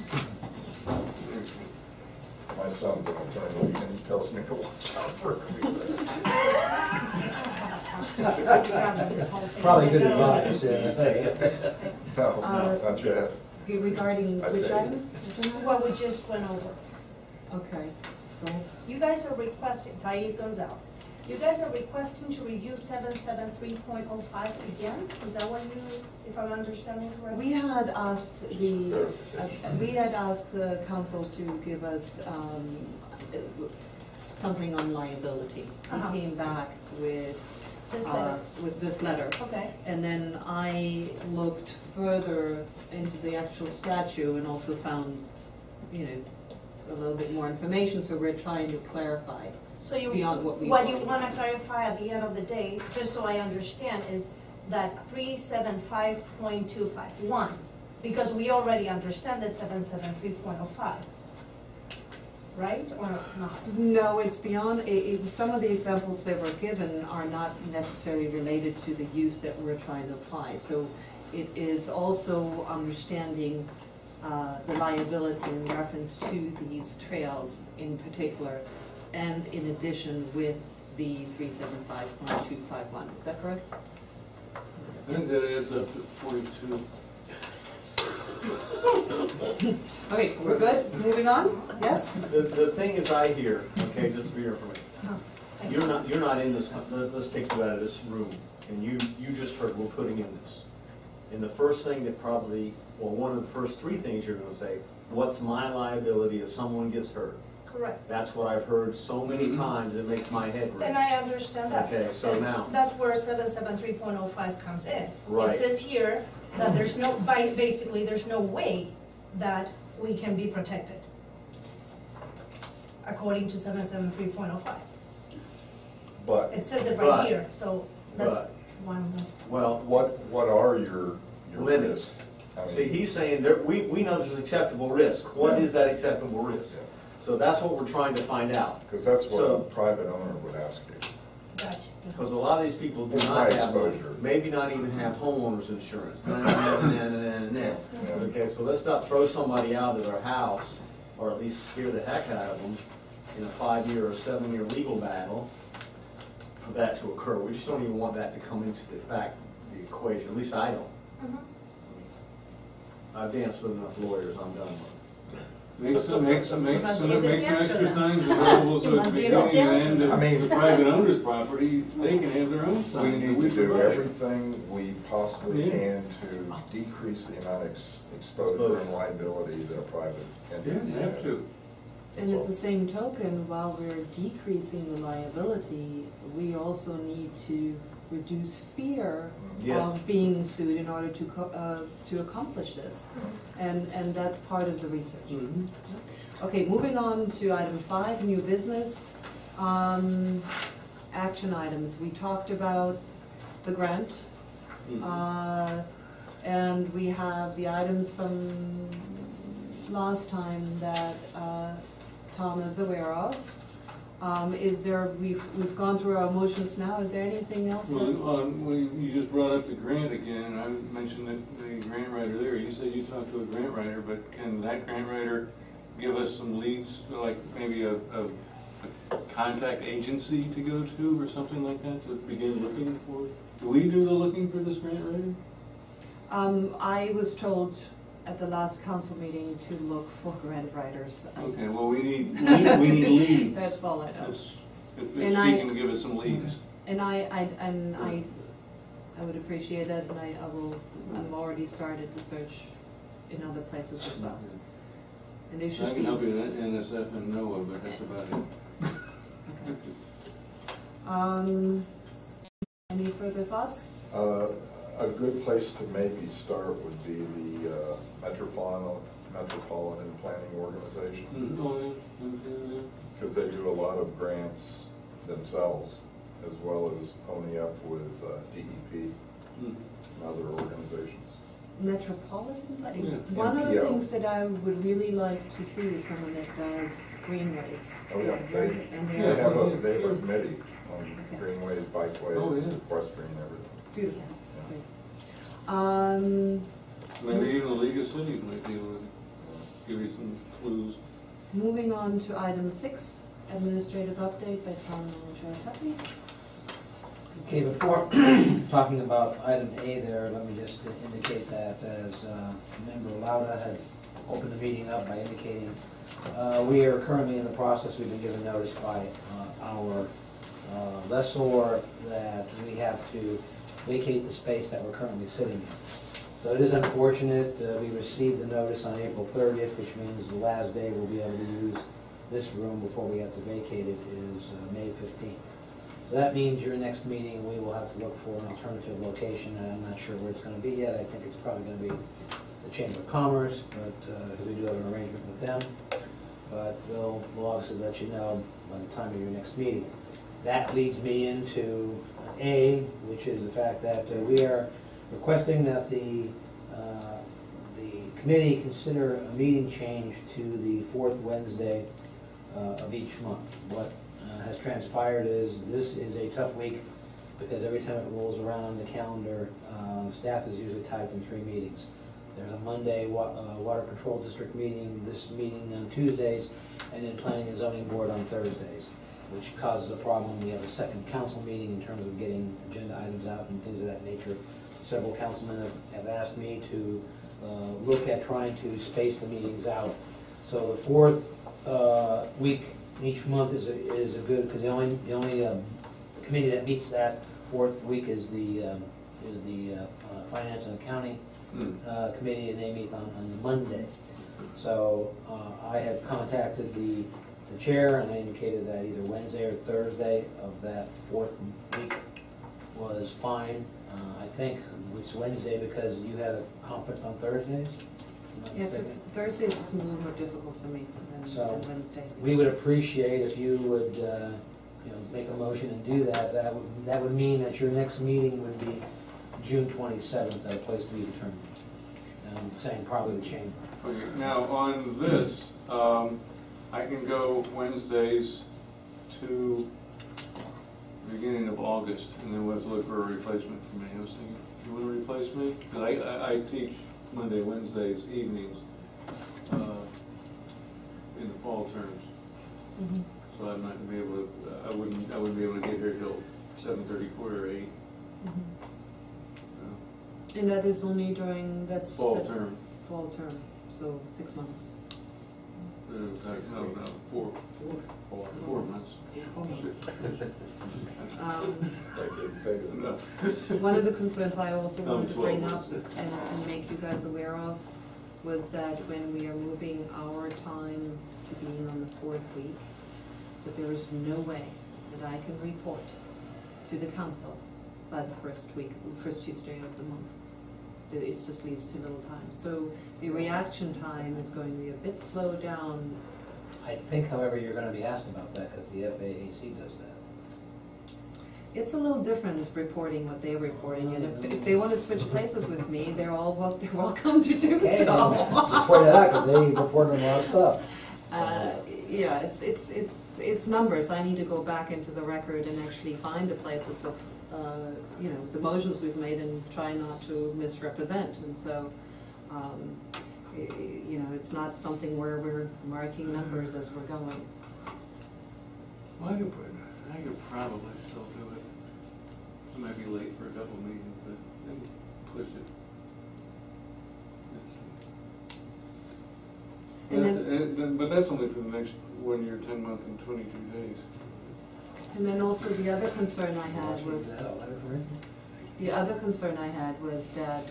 My son's an attorney, and he tells me to watch out for everything. Probably good advice, yeah. No, not yet. Regarding which item? Which item? What we just went over. Okay, so, You guys are requesting, Thais Gonzalez, you guys are requesting to review 773.05 again? Is that what you, if I'm understanding correctly? we had asked the council to give us something on liability. Uh-huh. He came back with This letter. with this letter. Okay. And then I looked further into the actual statute and also found, you know, a little bit more information, so we're trying to clarify. So you, Beyond what we what you talked want to about. clarify at the end of the day, just so I understand, is that 375.251, because we already understand the 773.05, right, or not? No, it's beyond, some of the examples that were given are not necessarily related to the use that we're trying to apply. So it is also understanding the liability in reference to these trails in particular, and in addition with the 375.251. Is that correct? I think that adds up to 42. Okay, we're good? Moving on? Yes? The thing is I hear, okay, just for your information, Thank you're not in this, let's take you out of this room, and you just heard we're putting in this. And the first thing that probably, well, one of the first three things you're gonna say, what's my liability if someone gets hurt? Correct. That's what I've heard so many times, it makes my head ring. And I understand that. Okay, so And now- that's where 773.05 comes in. Right. It says here that there's no, basically, there's no way that we can be protected, according to 773.05. But It says it But- right here, so that's but- one. Well, what are your limits. risks? I mean, See, he's saying that we know there's acceptable risk. What is that acceptable risk? Yeah. So that's what we're trying to find out. Because that's what So- a private owner would ask you. Gotcha. Because a lot of these people do What's not my have, exposure? maybe not even have homeowners insurance. Yeah. Okay, so let's not throw somebody out of their house, or at least scare the heck out of them in a 5-year or 7-year legal battle for that to occur. We just don't even want that to come into the equation, at least I don't. Mhm. I've danced with enough lawyers, I'm done with it. Make some must be able to answer extra that. signs available You so at must the be able to beginning and answer end that. of I mean- the private owner's property, they can have their own We signs. need to do provide. everything we possibly Yeah. can to decrease the amount of exposure and liability that a private Yeah, entity you have has. to. And at the same token, while we're decreasing the liability, we also need to reduce fear Yes. of being sued in order to accomplish this. And that's part of the research. Mhm. Okay, moving on to item 5, new business. Action items. We talked about the grant. Mhm. And we have the items from last time that Tom is aware of. Is there, we've gone through our motions now, is there anything else? that- Well, you just brought up the grant again, and I mentioned the grant writer there. You said you talked to a grant writer, but can that grant writer give us some leads, like maybe a contact agency to go to or something like that to begin looking for? Do we do the looking for this grant writer? I was told at the last council meeting to look for grant writers. Okay, well, we need leads. That's all I know. If And she I- can give us some leads. And I would appreciate that, and I've already started the search in other places as well. And they I should can be. help you with NSF and NOAA, but that's about it. Any further thoughts? A good place to maybe start would be the Metropolitan Planning Organization, Mhm. Oh, yeah. because they do a lot of grants themselves, as well as pony up with DEP Mhm. and other organizations. Metropolitan Planning? Yeah. One of the MPO. things that I would really like to see is someone that does greenways. Oh, yeah, And they they're have a committee on Okay. greenways, bikeways, Oh, yeah. equestrian, everything. beautiful. Yeah. Great. Maybe even the League of Cities might be able to give you some clues. Moving on to item 6, administrative update by Town Manager Tuppy. Okay, before talking about item A there, let me just indicate that as Member Lauda had opened the meeting up by indicating we are currently in the process, we've been given notice by our lessor that we have to vacate the space that we're currently sitting in. So it is unfortunate, we received the notice on April 30th, which means the last day we'll be able to use this room before we have to vacate it is May 15th. So that means your next meeting, we will have to look for an alternative location, and I'm not sure where it's going to be yet. I think it's probably going to be the Chamber of Commerce, but because we do have an arrangement with them. But we'll obviously let you know by the time of your next meeting. That leads me into A, which is the fact that we are requesting that the committee consider a meeting change to the 4th Wednesday of each month. What has transpired is this is a tough week because every time it rolls around the calendar, staff is usually tied in 3 meetings. There's a Monday Water Control District meeting, this meeting on Tuesdays, and then Planning and Zoning Board on Thursdays, which causes a problem. We have a second council meeting in terms of getting agenda items out and things of that nature. Several councilmen have asked me to look at trying to space the meetings out. So the 4th week each month is a good, because the only committee that meets that 4th week is the Finance and Accounting Committee, and they meet on Monday. So I had contacted the chair, and I indicated that either Wednesday or Thursday of that 4th week was fine. I think it's Wednesday because you had a conflict on Thursdays? Yeah, Thursdays is a little more difficult for me than Wednesdays. We would appreciate if you would make a motion and do that. That would mean that your next meeting would be June 27th at a place to be determined. I'm saying probably the chamber. Okay, now on this, I can go Wednesdays to the beginning of August, and then we'll have to look for a replacement for me. I was thinking, do you want to replace me? Because I teach Monday, Wednesdays, evenings in the fall terms. Mm-hmm. So I'm not gonna be able to. I wouldn't be able to get here till 7:30, 8:45. Mm-hmm. And that is only during Fall term. Fall term, so 6 months. No, 4 months. 4 months. No. One of the concerns I also wanted to 12 bring up months. and make you guys aware of was that when we are moving our time to being on the 4th week, that there is no way that I can report to the council by the first Tuesday of the month. It just leaves too little time. So the reaction time is going to be a bit slowed down. I think, however, you're going to be asked about that because the FAAC does that. It's a little different reporting what they're reporting, and if they want to switch places with me, they're welcome to do Okay, so. just point it out because they report on a lot of stuff. Yeah, it's numbers. I need to go back into the record and actually find the places of the motions we've made and try not to misrepresent. And so, it's not something where we're marking numbers as we're going. Well, I could probably still do it. I might be late for a couple meetings, but then push it. But that's only for the next 1 year, 10 months, and 22 days. And then also the other concern I had was that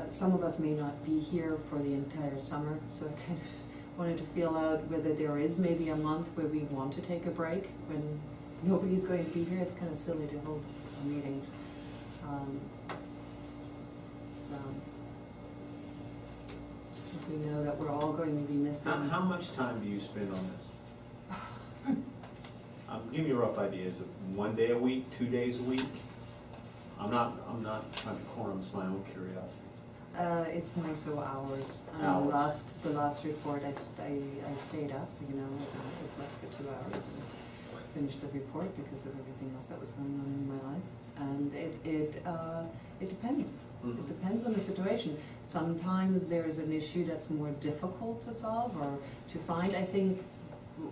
some of us may not be here for the entire summer, so I kind of wanted to feel out whether there is maybe a month where we want to take a break when nobody's going to be here. It's kind of silly to hold a meeting. So we know that we're all going to be missing. How much time do you spend on this? Give me a rough idea. Is it 1 day a week, 2 days a week? I'm not trying to corner them, it's my own curiosity. It's more so hours. Hours. The last report, I stayed up, I was left for 2 hours. finish the report because of everything else that was going on in my life. And it depends. It depends on the situation. Sometimes there's an issue that's more difficult to solve or to find. I think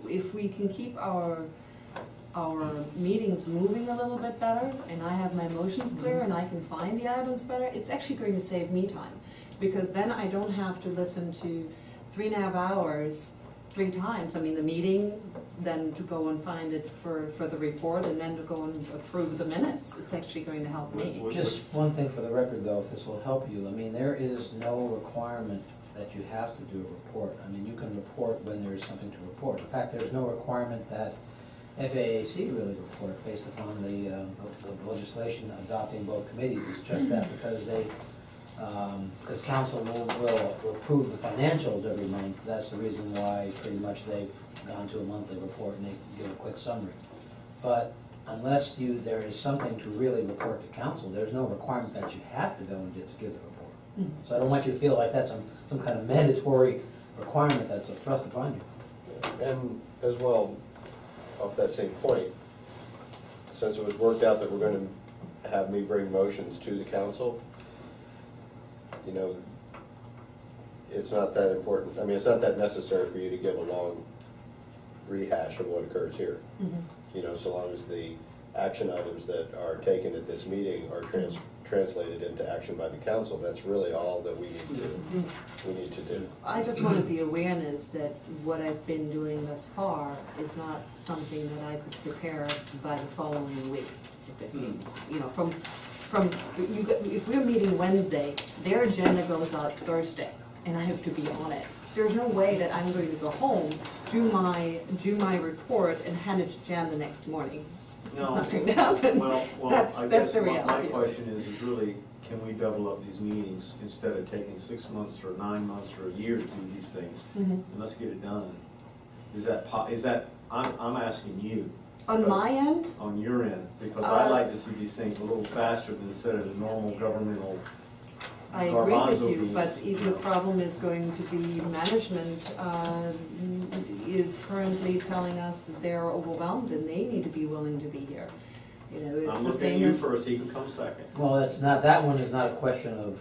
if we can keep our meetings moving a little bit better, and I have my motions clear and I can find the items better, it's actually going to save me time. Because then I don't have to listen to 3.5 hours 3 times. I mean, the meeting, then to go and find it for the report, and then to go and approve the minutes. It's actually going to help me. Just one thing for the record, though, if this will help you. I mean, there is no requirement that you have to do a report. I mean, you can report when there is something to report. In fact, there's no requirement that FAAC really report based upon the legislation adopting both committees. It's just that because because council will approve the financials every month, that's the reason why pretty much they've gone to a monthly report and they give a quick summary. But unless there is something to really report to council, there's no requirement that you have to go and just give the report. So I don't want you to feel like that's some kind of mandatory requirement that's thrust upon you. And as well, off that same point, since it was worked out that we're going to have me bring motions to the council, you know, it's not that important. I mean, it's not that necessary for you to give a long rehash of what occurs here. You know, so long as the action items that are taken at this meeting are translated into action by the council, that's really all that we need to do. I just wanted the awareness that what I've been doing thus far is not something that I could prepare by the following week. You know, if we're meeting Wednesday, their agenda goes out Thursday, and I have to be on it. There's no way that I'm going to go home, do my report, and hand it to Jan the next morning. It's just not going to happen. Well, that's I guess the my reality. question is really, can we double up these meetings instead of taking 6 months or 9 months or a year to do these things? And let's get it done. Is that, I'm asking you. On my end? On your end, because I like to see these things a little faster than instead of the normal governmental I agree with garbanzo you, beans, but you the know. problem is going to be management is currently telling us that they're overwhelmed and they need to be willing to be here. You know, it's I'm the looking at same you as. first, he can come second. Well, that one is not a question of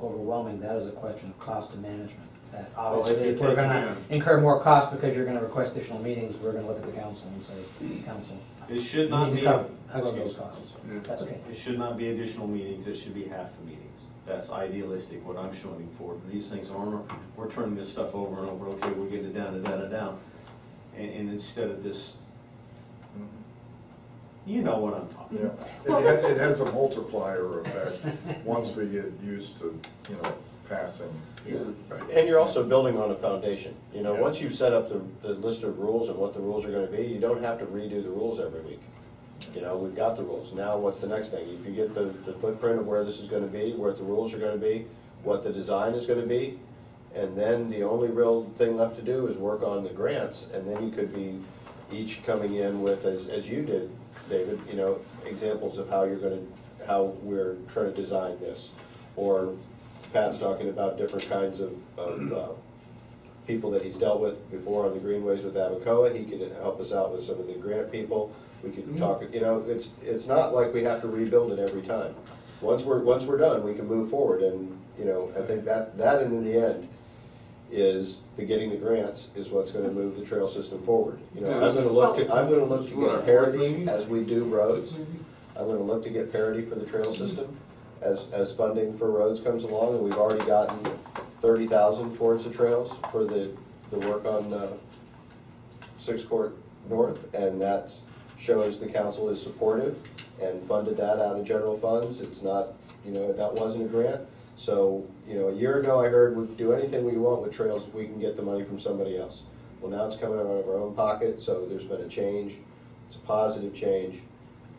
overwhelming, that is a question of cost to management. That obviously, if we're gonna incur more cost because you're gonna request additional meetings, we're gonna look at the council and say, council. It should not you need be. to cover those excuse me. costs. That's okay. It should not be additional meetings, it should be half the meetings. That's idealistic, what I'm shooting for. These things aren't, we're turning this stuff over and over, okay, we're getting it down and down. And instead of this, you know what I'm talking about. Yeah, it has a multiplier effect once we get used to, you know, passing. And you're also building on a foundation. You know, Yeah. once you've set up the list of rules and what the rules are going to be, you don't have to redo the rules every week. You know, we've got the rules. Now what's the next thing? If you get the footprint of where this is going to be, where the rules are going to be, what the design is going to be, and then the only real thing left to do is work on the grants, and then you could be each coming in with, as you did, David, you know, examples of how we're trying to design this. Or Pat's talking about different kinds of people that he's dealt with before on the greenways with Abacoa. He could help us out with some of the grant people. We could talk, you know, it's not like we have to rebuild it every time. Once we're done, we can move forward, and, you know, I think that in the end is getting the grants is what's going to move the trail system forward. You know, I'm going to look to get parity as we do roads. I'm going to look to get parity for the trail system as funding for roads comes along, and we've already gotten 30,000 towards the trails for the work on 6 Court North, and that shows the council is supportive and funded that out of general funds. It's not, you know, that wasn't a grant. So, you know, a year ago I heard we'd do anything we want with trails if we can get the money from somebody else. Well, now it's coming out of our own pocket, so there's been a change. It's a positive change.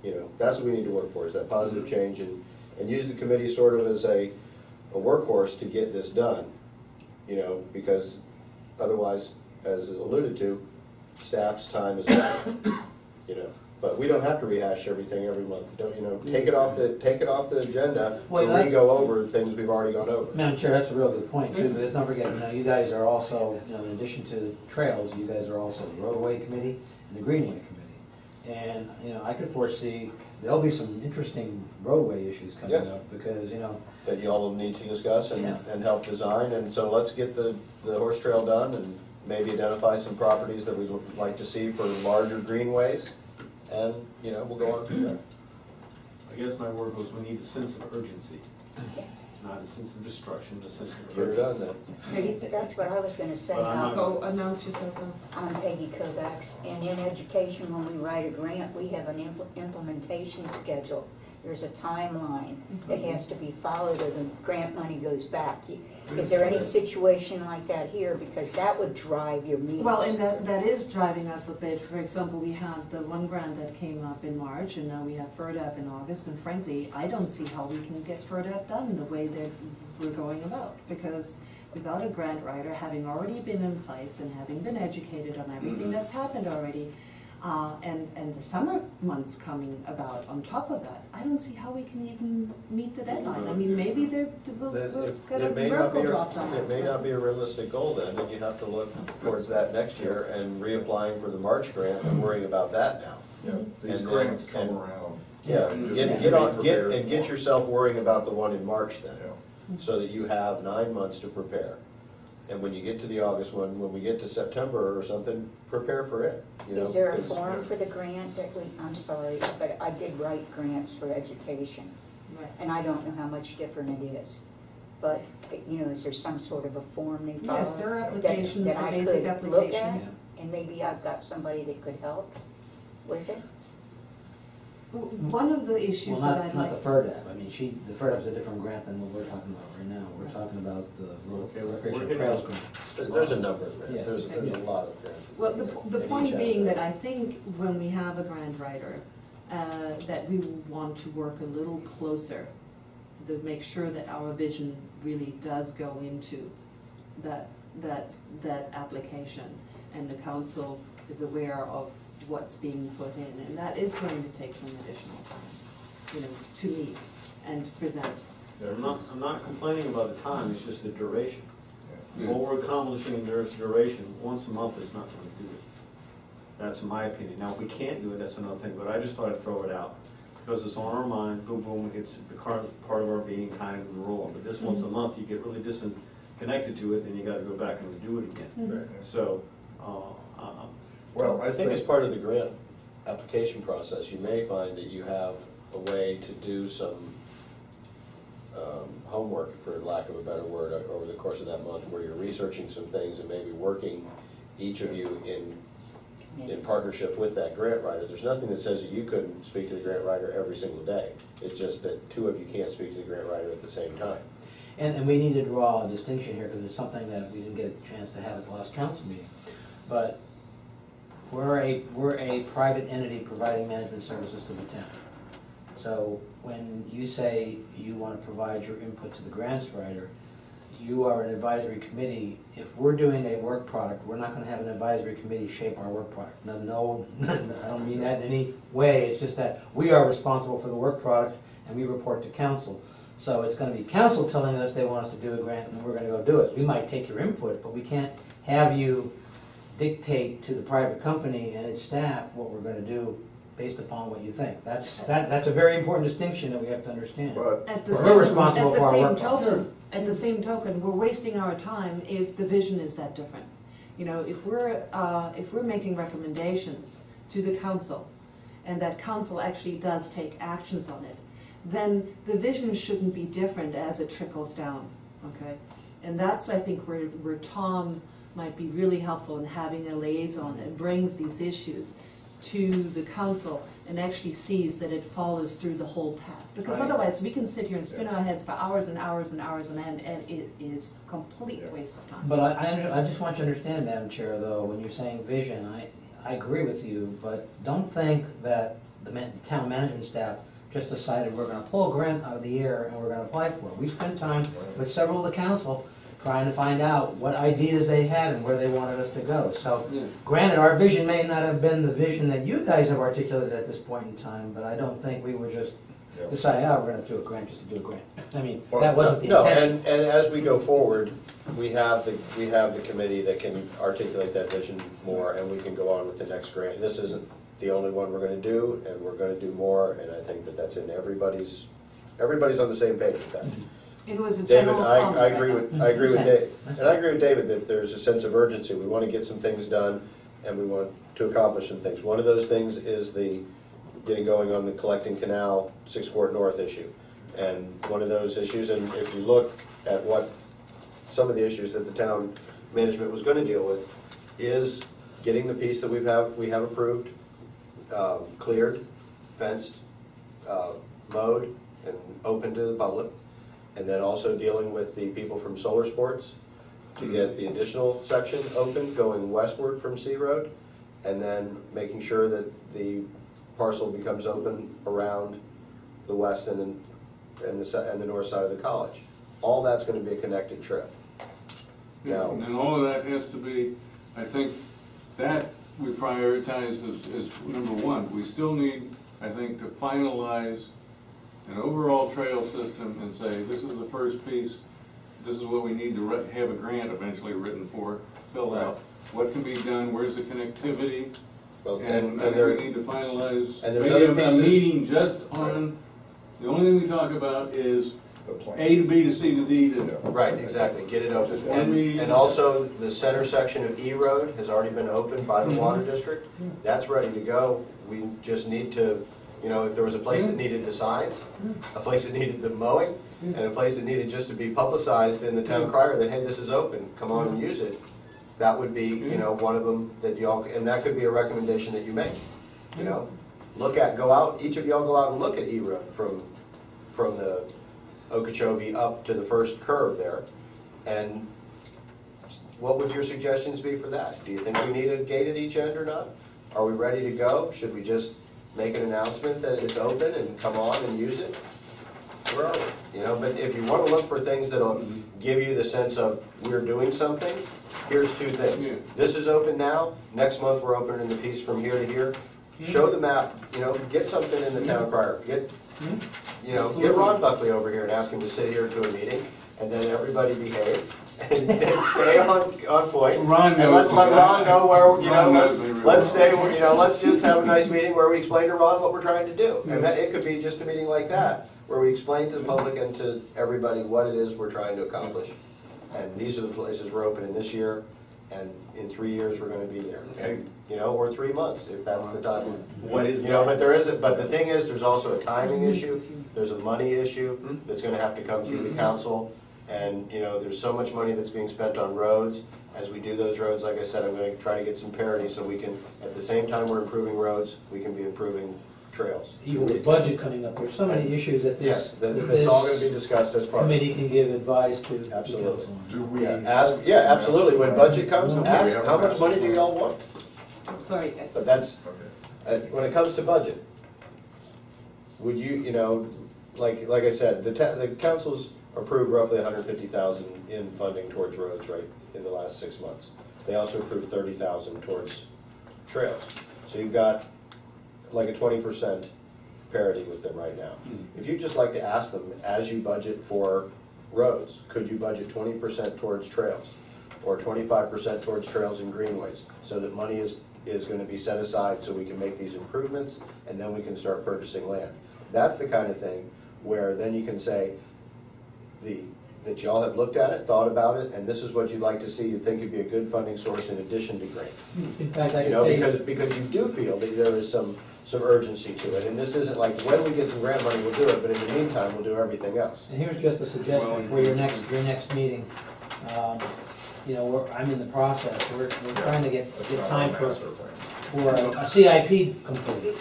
You know, that's what we need to work for, is that positive change, and use the committee sort of as a workhorse to get this done. You know, because otherwise, as is alluded to, staff's time is up. You know, but we don't have to rehash everything every month. Don't, you know, take it off the agenda so we go over things we've already gone over. Madam Chair, that's a real good point too, but let's not forget, you know, you guys are also, you know, in addition to trails, you guys are also the roadway committee and the greenway committee. And, I could foresee, there'll be some interesting roadway issues coming Yes. up, because, That you all need to discuss Yeah. and help design, and so let's get the horse trail done and maybe identify some properties that we'd like to see for larger greenways, and, we'll go on from there. I guess my word was, we need a sense of urgency, not a sense of destruction, a sense of You're done urgency. then. That's what I was gonna say. But I'm not- Go announce yourself now. I'm Peggy Kovacs, and in education, when we write a grant, we have an implementation schedule. There's a timeline that has to be followed or the grant money goes back. Is there any situation like that here? Because that would drive your meetings. Well, and that is driving us a bit. For example, we had the one grant that came up in March, and now we have FERDAP in August, and frankly, I don't see how we can get FERDAP done the way that we're going about, because without a grant writer having already been in place and having been educated on everything that's happened already, and the summer months coming about on top of that, I don't see how we can even meet the deadline. I mean, maybe we'll get a It may not be, miracle dropped on us. it may not be a realistic goal then, and you have to look towards that next year and reapplying for the March grant and worrying about that now. Yeah, these And then- grants come and- around. Yeah, You just get, need to get be on, get, prepared and get for it. yourself worrying about the one in March then, Yeah. so that you have 9 months to prepare. And when you get to the August one, when we get to September or something, prepare for it, Is there a 'cause- form for the grant that I'm sorry, but I did write grants for education, Right. and I don't know how much different it is. But, is there some sort of a form they follow? Yes, there are that- applications, that the I basic could look at? applications. And maybe I've got somebody that could help with it? One of the issues Well, that I'd not like. the FERDAP. I mean, the FERDAP's a different grant than what we're talking about right now. We're talking about the Okay, we're recreational hitting trails it. grant. There's a number of grants, Yeah. there's a lot of grants. Well, the And point each has being their- that I think when we have a grant writer, that we want to work a little closer to make sure that our vision really does go into that application, and the council is aware of what's being put in, and that is going to take some additional time, to meet and present. I'm not complaining about the time, it's just the duration. Yeah. What we're accomplishing, there's duration, once a month is not going to do it. That's my opinion. Now, if we can't do it, that's another thing, but I just thought I'd throw it out. Because it's on our mind, boom, boom, it's part of our being kind of role. But this once a month, you get really disconnected to it, and you gotta go back and do it again. Right. So, Well, I think as part of the grant application process, you may find that you have a way to do some homework, for lack of a better word, over the course of that month, where you're researching some things and maybe working each of you in partnership with that grant writer. There's nothing that says that you couldn't speak to the grant writer every single day. It's just that 2 of you can't speak to the grant writer at the same time. And we need to draw a distinction here, because it's something that we didn't get a chance to have at the last council meeting. But we're a private entity providing management services to the town. So when you say you want to provide your input to the grants writer, you are an advisory committee. If we're doing a work product, we're not going to have an advisory committee shape our work product. No, I don't mean that in any way. It's just that we are responsible for the work product, and we report to council. So it's going to be council telling us they want us to do a grant, and we're going to go do it. We might take your input, but we can't have you dictate to the private company and its staff what we're going to do based upon what you think. That's a very important distinction that we have to understand. But At the We're same, responsible at the for our same work. token, at the same token, we're wasting our time if the vision is that different. If we're making recommendations to the council, and that council actually does take actions on it, then the vision shouldn't be different as it trickles down, okay? And that's, I think, where Tom might be really helpful in having a liaison that brings these issues to the council and actually sees that it follows through the whole path. Because Right. otherwise, we can sit here and spin our heads for hours and hours and hours on end, and it is complete Yeah. waste of time. But I just want you to understand, Madam Chair, though, when you're saying vision, I agree with you, but don't think that the town management staff just decided we're gonna pull a grant out of the air and we're gonna apply for it. We spent time with several of the council trying to find out what ideas they had and where they wanted us to go. So Yeah. granted, our vision may not have been the vision that you guys have articulated at this point in time, but I don't think we were just Yeah. deciding, we're gonna do a grant just to do a grant. I mean, Well, that wasn't the No, intention. and as we go forward, we have the committee that can articulate that vision more, and we can go on with the next grant. This isn't the only one we're gonna do, and we're gonna do more, and I think that that's in everybody's on the same page with that. It was a David, general I comment. agree with Dave, and I agree with David that there's a sense of urgency. We want to get some things done, and we want to accomplish some things. One of those things is the getting going on the collecting canal 6 Court North issue. And one of those issues, and if you look at what some of the issues that the town management was going to deal with, is getting the piece that we have approved, cleared, fenced, mowed, and open to the public. And then also dealing with the people from Solar Sports to get the additional section open going westward from C Road, and then making sure that the parcel becomes open around the west and the north side of the college. All that's going to be a connected trail. Yeah, Now, and then all of that has to be, I think, that we prioritize as number one. We still need, I think, to finalize an overall trail system and say, this is the first piece, this is what we need to have a grant eventually written for, fill out. What can be done, where's the connectivity? well, And and we need to finalize, and there's maybe other a pieces. meeting just on, the only thing we talk about is The plan. A to B to C to D to. Right, exactly, get it open. Just one meeting. And also, the center section of E Road has already been opened by the water district. That's ready to go. We just need to, you know, if there was a place that needed the signs, a place that needed the mowing, and a place that needed just to be publicized in the town crier that, hey, this is open, come on and use it, that would be, you know, one of them that y'all, and that could be a recommendation that you make, you know? Go out, each of y'all go out and look at E Road from the Okeechobee up to the first curve there, and what would your suggestions be for that? Do you think we need a gate at each end or not? Are we ready to go? Should we just make an announcement that it's open and come on and use it? Where are we? You know, but if you want to look for things that'll give you the sense of we're doing something, here's 2 things. Yeah. This is open now, next month we're opening the piece from here to here. Show the map, you know, get something in the town crier. Get Ron Buckley over here and ask him to sit here to a meeting, and then everybody behave. And stay on point. Ron And knows let's let me. Ron know where, you know, Ron knows me really let's stay, well. you know, let's just have a nice meeting where we explain to Ron what we're trying to do. And that, it could be just a meeting like that, where we explain to the public and to everybody what it is we're trying to accomplish. And these are the places we're opening this year, and in 3 years, we're gonna be there. And, you know, or 3 months, if that's the time. What is You know, that? but the thing is, there's also a timing issue, there's a money issue that's gonna have to come through the council. And, you know, there's so much money that's being spent on roads. As we do those roads, like I said, I'm gonna try to get some parity so we can, at the same time we're improving roads, we can be improving trails. Even with budget coming up, there's so many issues that Yes, this, that's all gonna be discussed as part of it. committee can give advice to the Absolutely. council on. Do we? Yeah, absolutely, when budget comes, Do we ask, have a how much master money do plan? y'all want? I'm sorry, But that's, Okay. when it comes to budget, would you, you know, like I said, the council's approved roughly 150,000 in funding towards roads, right, in the last 6 months. They also approved 30,000 towards trails. So you've got like a 20% parity with them right now. If you'd just like to ask them, as you budget for roads, could you budget 20% towards trails? Or 25% towards trails and greenways, so that money is gonna be set aside so we can make these improvements, and then we can start purchasing land. That's the kind of thing where then you can say, that y'all have looked at it, thought about it, and this is what you'd like to see, you think it'd be a good funding source in addition to grants. In fact, I You can know, tell you, because you do feel that there is some urgency to it, and this isn't like, when we get some grant money, we'll do it, but in the meantime, we'll do everything else. and here's just a suggestion for your next meeting. You know, I'm in the process, we're trying to get That's not time our for master plan. a CIP completed.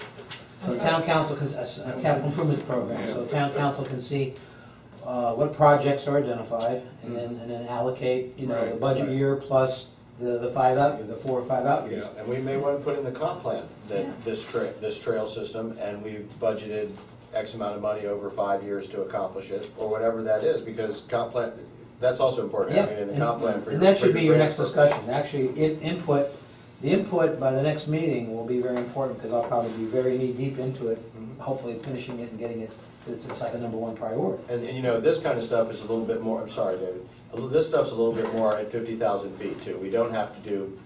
So town council, a capital improvement program, so town council can see what projects are identified, and then allocate, you know, the budget year plus the 5 out year, the 4 or 5 out years. And we may want to put in the comp plan that this trail system, and we've budgeted X amount of money over 5 years to accomplish it, or whatever that is, because comp plan, that's also important, Yeah, having it in the comp plan for your. and that should for be your grant next purpose. discussion. Actually, the input by the next meeting will be very important, because I'll probably be very knee-deep into it, hopefully finishing it and getting it, it's like a #1 priority. And you know, this kind of stuff is a little bit more, I'm sorry, David, this stuff's a little bit more at 50,000 feet too. We don't have to do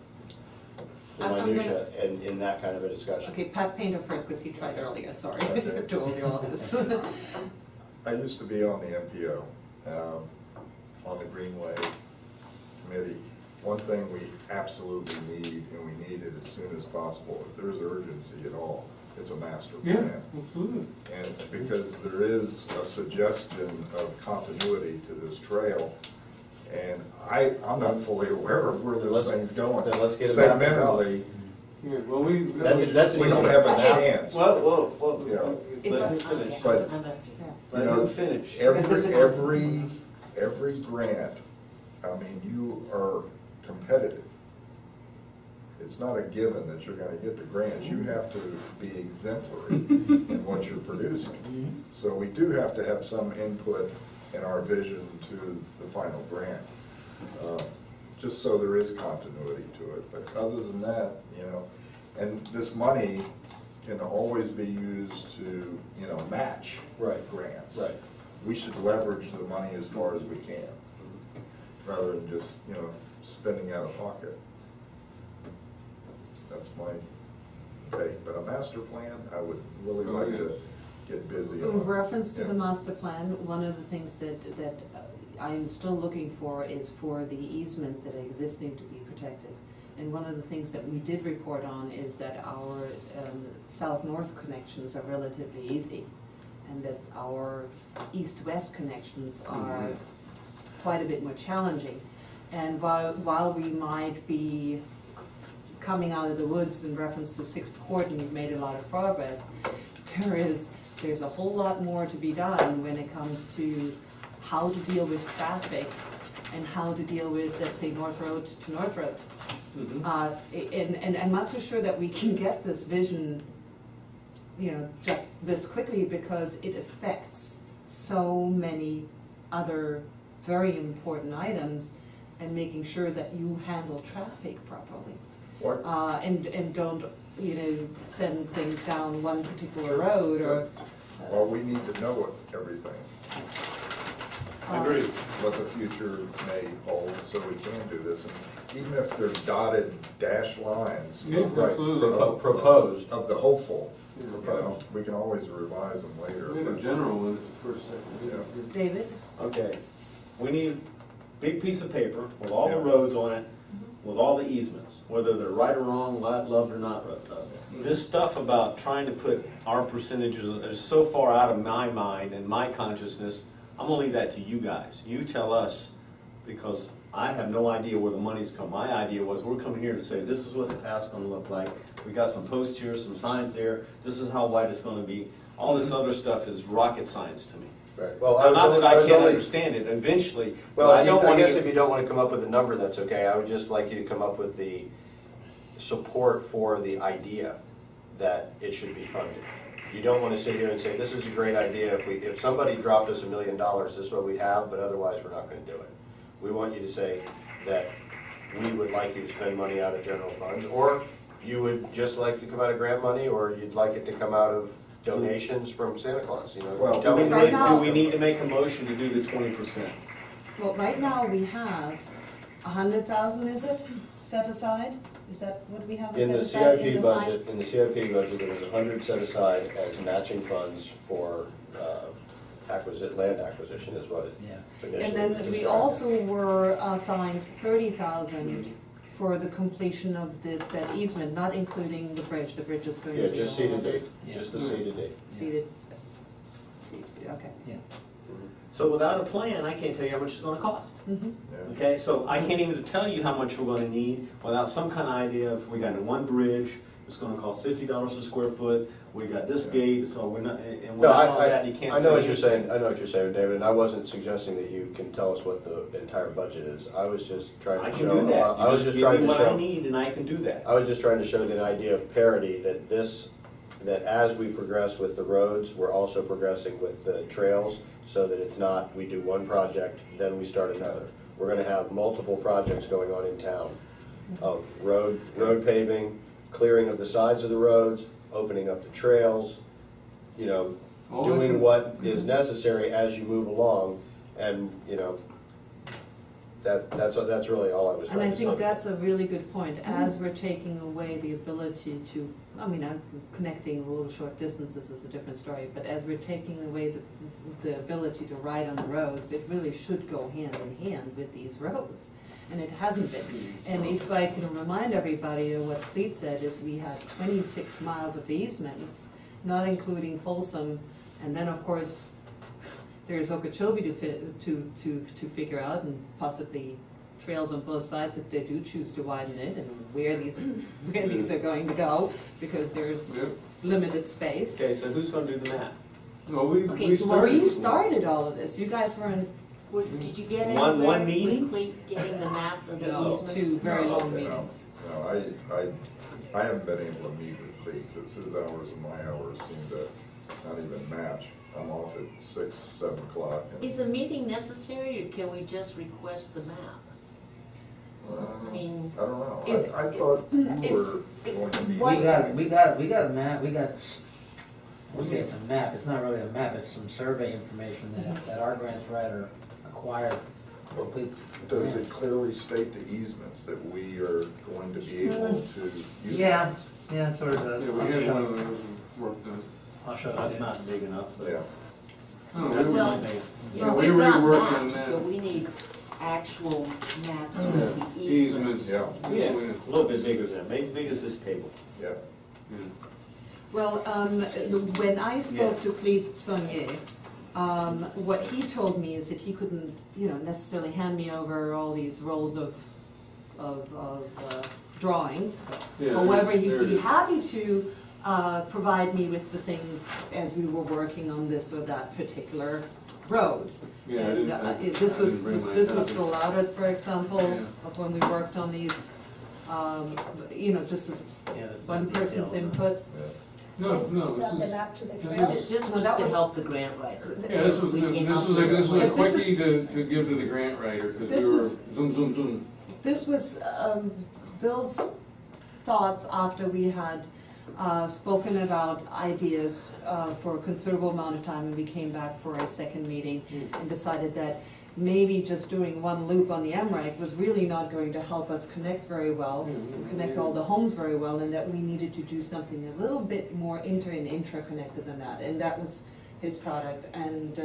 the I'm gonna- minutia in that kind of a discussion. Okay, Pat Painter first, because he tried earlier, sorry, Okay. to all the office. I used to be on the MPO, on the Greenway Committee. One thing we absolutely need, and we need it as soon as possible, if there's urgency at all, it's a master plan. Absolutely. And because there is a suggestion of continuity to this trail, and I'm not fully aware of where this thing's going. Then let's get it mapped out. Segmentally, Yeah, well, we. That's an we don't easy- have a chance. Whoa, Yeah. let him finish. But- I'm after you. Let him finish. Every grant, I mean, you are competitive. It's not a given that you're gonna get the grants. You have to be exemplary in what you're producing. So we do have to have some input in our vision to the final grant, just so there is continuity to it. But other than that, you know, and this money can always be used to, you know, match Right. grants. Right. We should leverage the money as far as we can, rather than just, you know, spending out of pocket. That's my take, but a master plan, I would really like to get busy on. In reference to the Yeah. master plan, one of the things that I'm still looking for is for the easements that are existing to be protected. And one of the things that we did report on is that our south-north connections are relatively easy, and that our east-west connections are quite a bit more challenging. And while we might be coming out of the woods in reference to Sixth Court, and we've made a lot of progress, there's a whole lot more to be done when it comes to how to deal with traffic and how to deal with, let's say, North Road to North Road. And I'm not so sure that we can get this vision, you know, just this quickly, because it affects so many other very important items, and making sure that you handle traffic properly. What? And don't, you know, send things down one particular road or. Well, we need to know everything, Agreed. what the future may hold, so we can do this. And even if they're dotted dash lines Yeah, Right. absolutely. Proposed. of the hopeful, Yeah. you know, we can always revise them later. We have a but- general one for a second. Yeah. David? Okay, we need a big piece of paper with all the Yeah. roads on it, with all the easements, whether they're right or wrong, loved or not loved. This stuff about trying to put our percentages is so far out of my mind and my consciousness, I'm gonna leave that to you guys. You tell us, because I have no idea where the money's come. My idea was, we're coming here to say, this is what the path's gonna look like. We got some posts here, some signs there, this is how wide it's gonna be. All this other stuff is rocket science to me. Right. Well, Not that I was can't only- understand it eventually, Well, but I don't I want guess if to. you don't want to come up with a number, that's okay. I would just like you to come up with the support for the idea that it should be funded. You don't want to sit here and say, this is a great idea. If somebody dropped us $1 million, this is what we'd have, but otherwise we're not going to do it. We want you to say that we would like you to spend money out of general funds, or you would just like to come out of grant money, or you'd like it to come out of donations from Santa Claus, you know. Well, Tell Do me we, what Right you now- do we need to make a motion to do the 20%? Well, right now we have 100,000, is it, set aside? Is that what we have In set the aside? CIP budget, there was 100 set aside as matching funds for land acquisition is what it initially And then was we described. also were assigned 30,000 for the completion of that easement, not including the bridge. The bridge is going to Yeah, be. just the whole seeded date, just the seeded date. Seated. Okay. So without a plan, I can't tell you how much it's gonna cost. Mhm. Yeah. Okay, so I can't even tell you how much we're gonna need without some kind of idea of, we got one bridge, it's gonna cost $50 a square foot, we got this gate, so we're not, and No, without all that, you can't I say know what you're anything. saying, I know what you're saying, David, and I wasn't suggesting that you can tell us what the entire budget is. I was just trying I to can show. do that. I was You just give trying me to what I show. need and I can do that. I was just trying to show the idea of parity, that as we progress with the roads, we're also progressing with the trails, so that it's not, we do one project, then we start another. We're gonna have multiple projects going on in town of road paving, clearing of the sides of the roads, opening up the trails, you know, All doing that- what is necessary as you move along, and, you know, That's really all I was And trying I to say. think that's a really good point, as we're taking away the ability to, I mean, connecting little short distances is a different story, but as we're taking away the ability to ride on the roads, it really should go hand in hand with these roads, and it hasn't been. And if I can remind everybody of what Clete said, is we had 26 miles of easements, not including Folsom, and then of course, there's Okeechobee to figure out, and possibly trails on both sides if they do choose to widen it, and where these are going to go, because there's Yep. limited space. Okay, so who's gonna do the map? No, we Okay, started. we started all of this. You guys were in Did you get One anywhere meeting? with Clete getting the map of the No. easements? two very No, long no, meetings. No, I haven't been able to meet with Lee, because his hours and my hours seem to not even match. I'm off at 6, 7 o'clock. and- Is a meeting necessary, or can we just request the map? I mean, I don't know. if- I thought you if- were going to meet. What- We got a map, we got it's a map, it's not really a map, it's some survey information that our grants writer acquired. Does it clearly state the easements that we are going to be able to use? Yeah, it sort of does. Yeah, we had one of those worked on. I'll show That's you. not big enough, but. Yeah. No, That's we Well, were- not big. Yeah, we've we got reworked on maps, that. but we need actual maps Yeah, with the easements. Yeah, Yeah, a little bit bigger than that, maybe big as this table. yeah. Well, when I spoke Yes. to Clete Saunier, what he told me is that he couldn't, necessarily hand me over all these rolls of drawings. Yeah, However, he'd there it be is. happy to provide me with the things as we were working on this or that particular road. Yeah, I And didn't- I this was didn't bring my this was copy. for Lauda's, for example, Yeah. of when we worked on these, just as Yeah, that's one not person's detailed. input. No, Is no, that the this is, map to the this trail? is- This No, was that to was- help the grant writer. yeah, this was, We this came was up like, with this was a But this quickie to give to the grant writer, This because we were was- zoom, zoom, zoom. This was Bill's thoughts after we had spoken about ideas for a considerable amount of time, and we came back for a second meeting and decided that maybe just doing one loop on the MREC was really not going to help us connect very well, connect all the homes very well, and that we needed to do something a little bit more intra-connected than that, and that was his product. And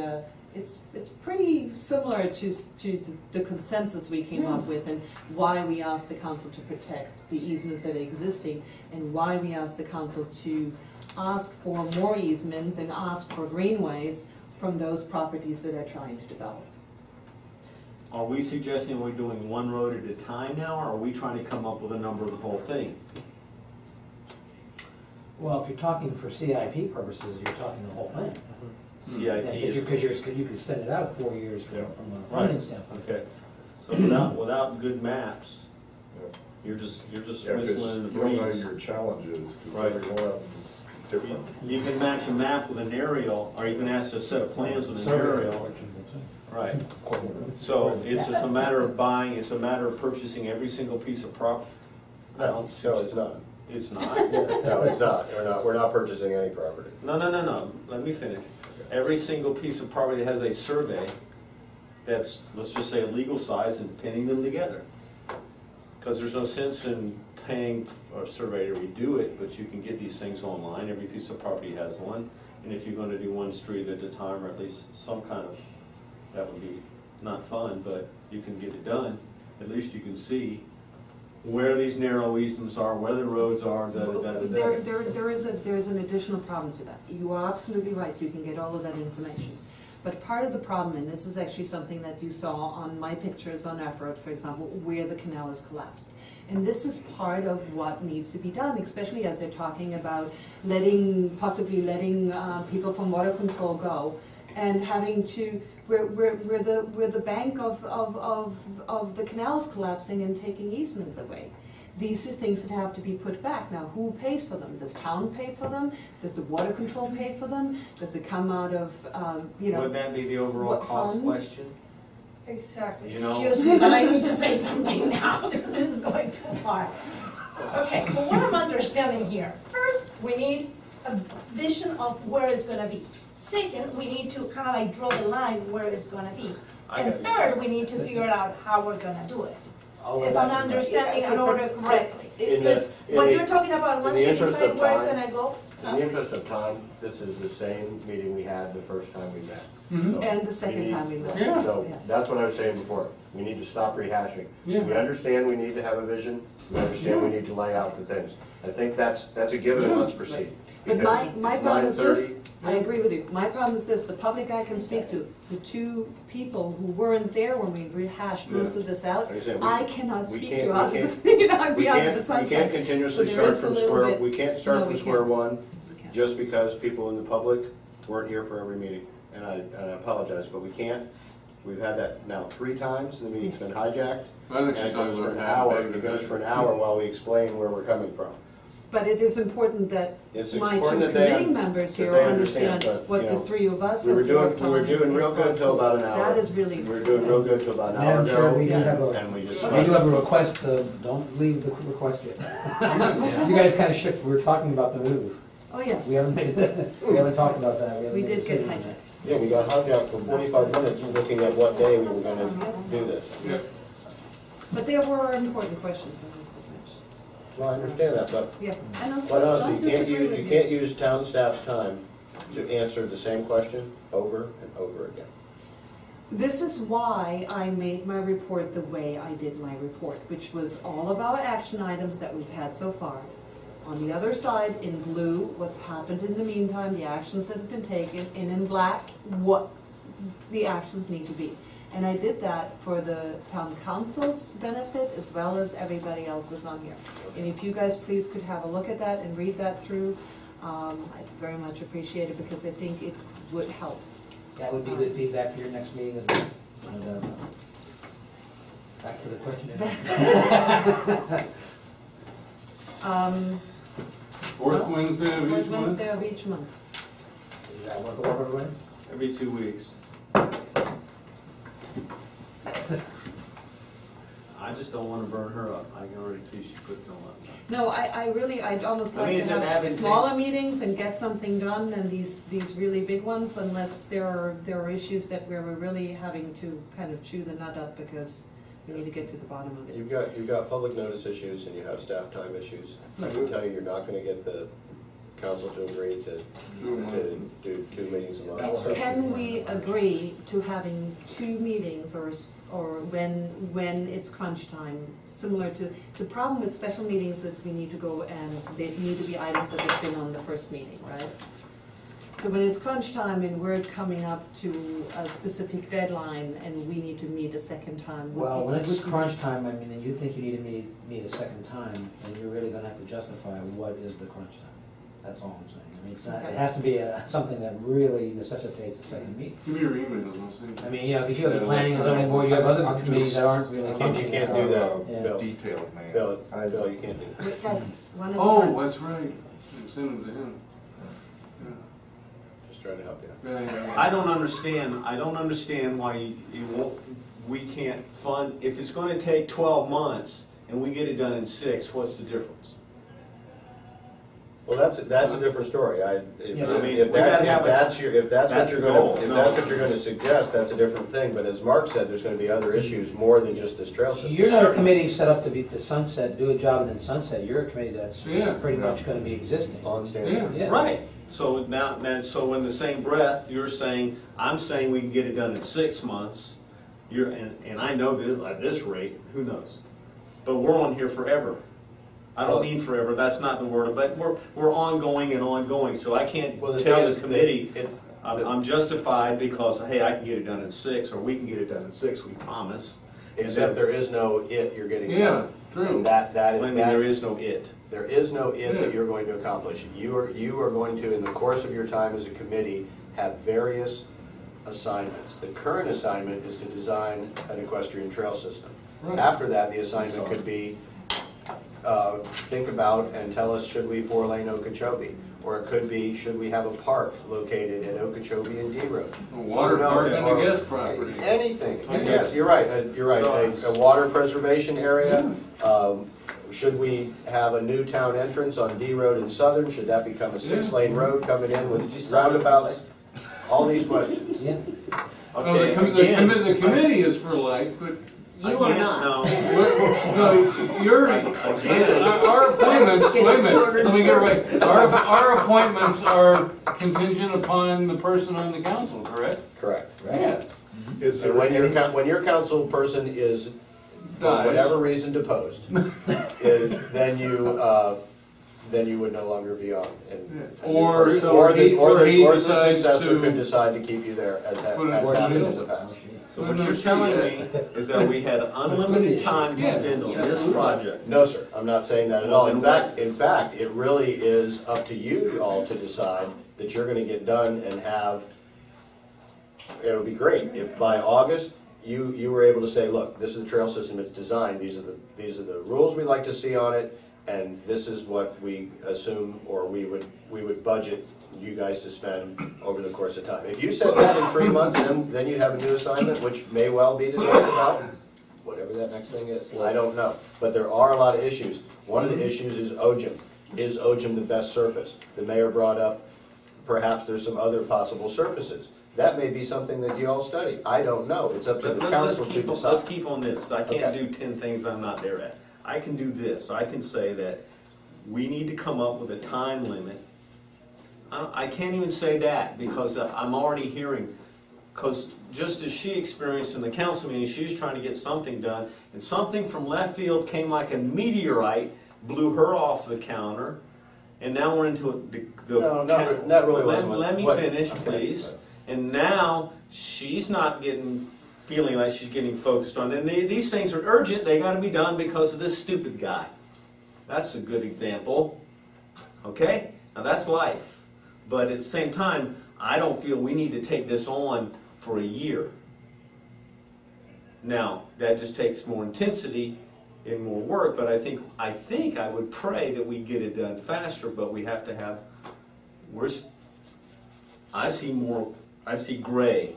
it's pretty similar to the consensus we came up with, and why we asked the council to protect the easements that are existing, and why we asked the council to ask for more easements and ask for greenways from those properties that are trying to develop. Are we suggesting we're doing one road at a time now, or are we trying to come up with a number of the whole thing? Well, if you're talking for CIP purposes, you're talking the whole thing. CIP is. Because you could extend it out 4 years from Yeah. a funding standpoint. Okay, so without good maps, you're just Yeah, because whistling in the you don't know breeze. your challenges, because Right. every one of them is different. You can match a map with an aerial, or you can ask a set of plans with an Survey, aerial. unfortunately. Right. So it's just a matter of buying, it's a matter of purchasing every single piece of property. No, it's not. It's not. No, it's not. We're not purchasing any property. No, let me finish. Every single piece of property has a survey that's, let's just say, a legal size, and pinning them together. Because there's no sense in paying a survey to redo it, but you can get these things online. Every piece of property has one. And if you're gonna do one street at a time, or at least some kind of, that would be not fun, but you can get it done. At least you can see where these narrow easements are, where the roads are, There is an additional problem to that. You are absolutely right, you can get all of that information. But part of the problem, and this is actually something that you saw on my pictures on F-Road, for example, where the canal is collapsed. And this is part of what needs to be done, especially as they're talking about possibly letting people from water control go, and having to, where the bank of the canal is collapsing and taking easements away. These are things that have to be put back. Now, who pays for them? Does town pay for them? Does the water control pay for them? Does it come out of, Wouldn't that be the overall what cost fund? question? Exactly. You know- Excuse me, but I need to say something now, because this is going too far. Okay, for what I'm understanding here, first, we need a vision of where it's gonna be. Second, we need to kind of like draw the line where it's gonna be. And third, we need to figure out how we're gonna do it. I'll let If I'm that- understanding an order correctly. In Because the- what in the- you're talking about, once the you interest decide of where it's time- gonna go. In the interest of time, this is the same meeting we had the first time we met. So And the second we time we met. Yeah. So Yes. that's what I was saying before. We need to stop rehashing. Yeah. We understand we need to have a vision. We understand we need to lay out the things. I think that's a given, and let's proceed. But my Because problem is this, 9:30 I agree with you, my problem is this, the public I can speak to, the two people who weren't there when we rehashed most of this out, Like I said, I cannot we speak can't- to we out of can't- the, you know, I'd We be out of can't, the we sunshine. can't continuously So there start is a from little square, bit- we can't start No, from we square can't. one We can't. just because people in the public weren't here for every meeting. And I apologize, but we can't. We've had that now 3 times, and the meeting's Yes. been hijacked. I think And she's it goes talking for an about hour, half it goes for an hour while we explain where we're coming from. But it is important that It's my two important that they- committee members that here they understand, understand but, what you the know, 3 of us We were have worked on. doing real good until about an hour. That is really. We were doing real good until about an hour Madam Chair, we do ago, have and we just. we do have a request, don't leave the request yet. You guys kind of shook, we were talking about the move. Oh, yes. We haven't talked about that. We haven't made a did get decision on that. hijacked. Yeah, we got hijacked for 45 minutes looking at what day we were gonna Yes. do this. Yes. But there were important questions in Mr. Lynch. Well, I understand that, but Yes, I know. quite honestly, Don't you can't disagree use, with you can't use town staff's time to answer the same question over and over again. This is why I made my report the way I did my report, which was all of our action items that we've had so far. On the other side, in blue, what's happened in the meantime, the actions that have been taken, and in black, what the actions need to be. And I did that for the town council's benefit as well as everybody else's on here. And if you guys please could have a look at that and read that through, I'd very much appreciate it because I think it would help. That would be good feedback for your next meeting as well. And, back to the question. Fourth Wednesday of Fourth each month? Wednesday of each month. Does that work for everybody? Every 2 weeks. I just don't wanna burn her up. I can already see she put some up. No, I'd almost I mean, like is to it have advantageous? smaller meetings and get something done than these really big ones, unless there are issues that where we're really having to kind of chew the nut up because we need to get to the bottom of it. You've got public notice issues and you have staff time issues. I can tell you, you're not gonna get the council to agree to do 2 meetings a month. so- Can we agree to having 2 meetings or when it's crunch time, similar to, the problem with special meetings is we need to go and they need to be items that have been on the first meeting, right? So when it's crunch time and we're coming up to a specific deadline and we need to meet a second time. Well, when it's crunch time, I mean, and you think you need to meet a second time, and you're really gonna have to justify what is the crunch time. That's all I'm saying. I mean, it's not, it has to be something that really necessitates a second meeting. Give me your email, I'll send you. I mean, you know, because you have the planning and zoning board, you have other committees that aren't really You functioning. can't do that, Yeah. Bill. Detailed, man. Bill, you can't do that. Wait, guys, one at a Oh, time. that's right. You send them to him. Just trying to help you. Yeah. I don't understand why you won't, we can't fund, if it's gonna take 12 months and we get it done in 6, what's the difference? Well, that's a different story. Yeah, I mean, If we gotta have that's what that's you're the gonna, goal. if No. that's what you're gonna suggest, that's a different thing. But as Mark said, there's gonna be other issues more than just this trail system. You're not a committee set up to sunset, do a job and then sunset. You're a committee that's Yeah. pretty much gonna be existing. On standard. Yeah. Right, so so in the same breath, you're saying, I'm saying we can get it done in 6 months, and I know that at this rate, who knows? But we're on here forever. I don't mean forever, that's not the word, but we're ongoing and ongoing, so I can't Well, the tell thing the is, committee, it- I'm justified because, hey, I can get it done in 6, or we can get it done in 6, we promise. And Except then- there is no it you're getting Yeah, done. true. And that I mean, is, there is no it. there is no it Yeah. that you're going to accomplish. You are going to, in the course of your time as a committee, have various assignments. The current assignment is to design an equestrian trail system. Right. After that, the assignment could be, think about and tell us, should we 4-lane Okeechobee? Or it could be, should we have a park located at Okeechobee and D Road? A water park on the guest property. Anything, Okay. yes, you're right, a water preservation area. Should we have a new town entrance on D Road in Southern? Should that become a 6-lane road coming in with roundabouts? All these questions. Yeah. Okay, The committee is for life, but You are not. no, you're, our appointments, wait a minute, let me get it right. Our appointments are contingent upon the person on the council, correct? Correct. Yes. Is And there when your council person is, for Dies. whatever reason, deposed, then you would no longer be on. And a new Or- person- or he the decides successor to could decide to keep you there as put it in happened in shield. the past. So what you're telling me is that we had unlimited time to Yeah. spend on this project. No, sir, I'm not saying that at all. In fact, it really is up to you all to decide that you're gonna get done and have, it would be great if by August, you were able to say, look, this is the trail system, it's designed, these are the rules we like to see on it, and this is what we assume, or we would budget you guys to spend over the course of time. If you said that in 3 months, then you'd have a new assignment, which may well be to talk about whatever that next thing is. I don't know. But there are a lot of issues. One of the issues is OGIM. Is OGIM the best surface? The mayor brought up, perhaps there's some other possible surfaces. That may be something that you all study. I don't know. It's up to the council to decide. Let's keep on this. I can't Okay. do 10 things I'm not there at. I can do this. I can say that we need to come up with a time limit. I can't even say that because I'm already hearing, because just as she experienced in the council meeting, she was trying to get something done, and something from left field came like a meteorite, blew her off the counter, and now we're into the. No, not really wasn't what- Let me what- finish, okay. please. And now she's not feeling like she's getting focused on it. And these things are urgent. They got to be done because of this stupid guy. That's a good example. Okay? Now that's life. But at the same time, I don't feel we need to take this on for a year. Now, that just takes more intensity and more work, but I think I would pray that we get it done faster, but we have to have, I see gray.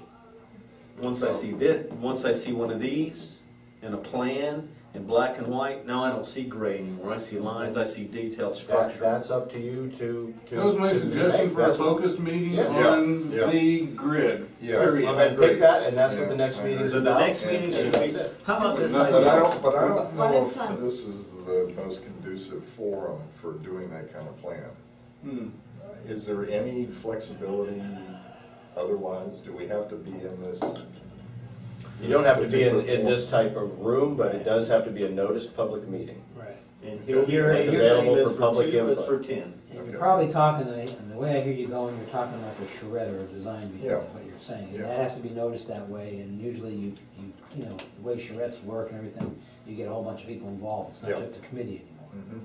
Once I see this, once I see one of these and a plan in black and white, now I don't see gray anymore. I see lines, I see detailed structure. That's up to you to. That was my to suggestion make. for a That's what- focus meeting Yeah. on Yeah. the grid. Yeah. Period. Well, then pick that, and that's what the next Yeah. meeting's So the about. next meeting and should be, that's it. how about this But idea? I don't What know if, if this is the most conducive forum for doing that kind of plan. Hmm. Is there any flexibility otherwise? Do we have to be in this? You don't have to be in this type of room, but it does have to be a noticed public meeting. Right. And he'll be You're saying available this for for public 2, it's input. for 10. And Okay. you're probably talking, and the way I hear you going, you're talking like a charrette or a design meeting, Yeah. is what you're saying. And Yeah. that has to be noticed that way, and usually you know, the way charrettes work and everything, you get a whole bunch of people involved. It's not Yeah. just the committee anymore. Mhm.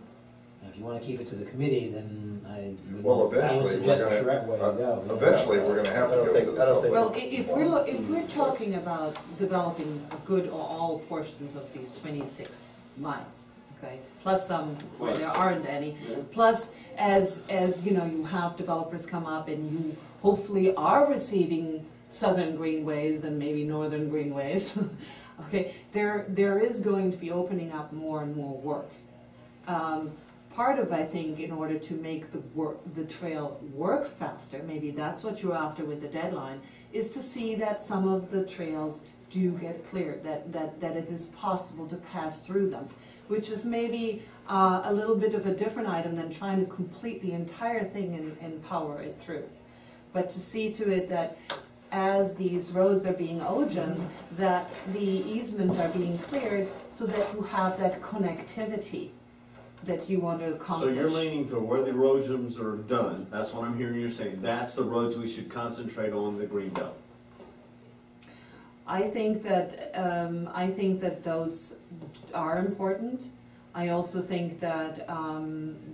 Now, if you wanna keep it to the committee, then I Well, would eventually, suggest we're a charrette way to gonna, go. you know. eventually, we're gonna have to go to the I don't think- Well, public. if we're talking about developing a good or all portions of these 26 lines, okay, plus some where there aren't any, plus as you know, you have developers come up and you hopefully are receiving southern greenways and maybe northern greenways, okay, there is going to be opening up more and more work. Part of, I think, in order to make the trail work faster, maybe that's what you're after with the deadline, is to see that some of the trails do get cleared, that it is possible to pass through them, which is maybe a little bit of a different item than trying to complete the entire thing and power it through. But to see to it that as these roads are being OGIM'd, that the easements are being cleared so that you have that connectivity that you want to So accomplish. you're leaning to where the erosions are done, that's what I'm hearing you saying, that's the roads we should concentrate on the green belt. I think that those are important. I also think that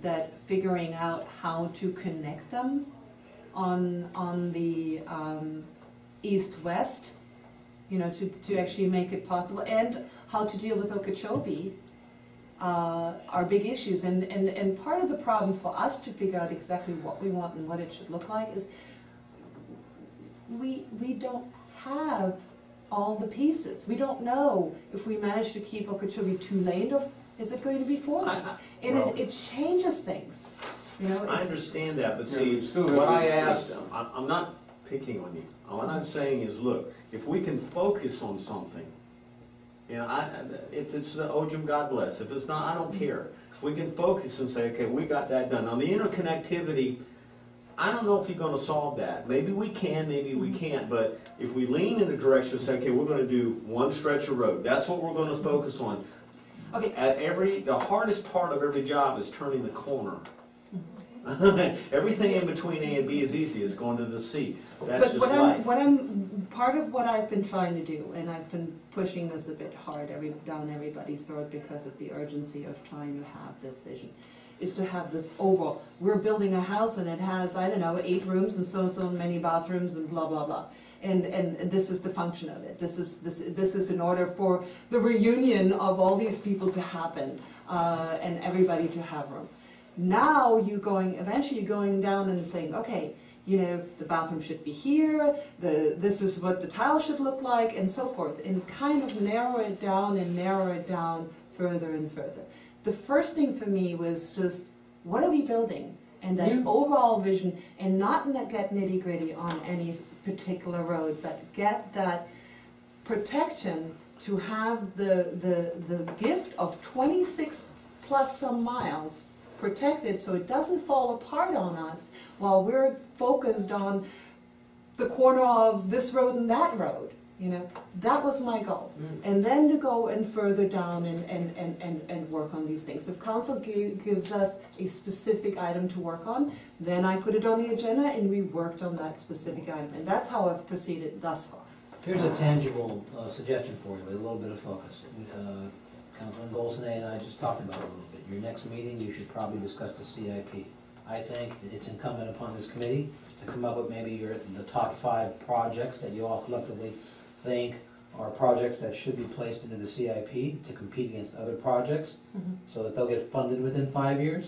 that figuring out how to connect them on the east-west, you know, to actually make it possible, and how to deal with Okeechobee are big issues. And part of the problem for us to figure out exactly what we want and what it should look like is we don't have all the pieces. We don't know if we manage to keep Okeechobee 2-lane or is it going to be 4-lane. And Well- it changes things, you know. I understand that, but Yeah, see, we still have what I to- asked, I'm not picking on you. All I'm saying is, look, if we can focus on something, you know, if it's the OJIM, God bless. If it's not, I don't care. If we can focus and say, okay, we got that done. Now, the interconnectivity, I don't know if you're gonna solve that. Maybe we can, maybe we can't, but if we lean in the direction of saying, okay, we're gonna do one stretch of road, that's what we're gonna focus on. Okay. The hardest part of every job is turning the corner. Everything in between A and B is easy, it's going to the C. That's just life. Part of what I've been trying to do, and I've been pushing this a bit hard down everybody's throat because of the urgency of trying to have this vision, is to have this overall. We're building a house and it has, I don't know, 8 rooms and so many bathrooms and blah, blah, blah. And this is the function of it. This is in order for the reunion of all these people to happen and everybody to have room. Now eventually you're going down and saying, okay, you know, the bathroom should be here, this is what the tile should look like, and so forth, and kind of narrow it down further and further. The first thing for me was just, what are we building? And that overall vision, and not get nitty-gritty on any particular road, but get that protection to have the gift of 26 plus some miles protected so it doesn't fall apart on us while we're focused on the corner of this road and that road. You know, that was my goal. And then to go and further down and work on these things. If council gives us a specific item to work on, then I put it on the agenda and we worked on that specific item. And that's how I've proceeded thus far. Here's a tangible suggestion for you with a little bit of focus. Councilman Golsonay and I just talked about it a little bit. Your next meeting, you should probably discuss the CIP. I think it's incumbent upon this committee to come up with maybe the top 5 projects that you all collectively think are projects that should be placed into the CIP to compete against other projects so that they'll get funded within 5 years.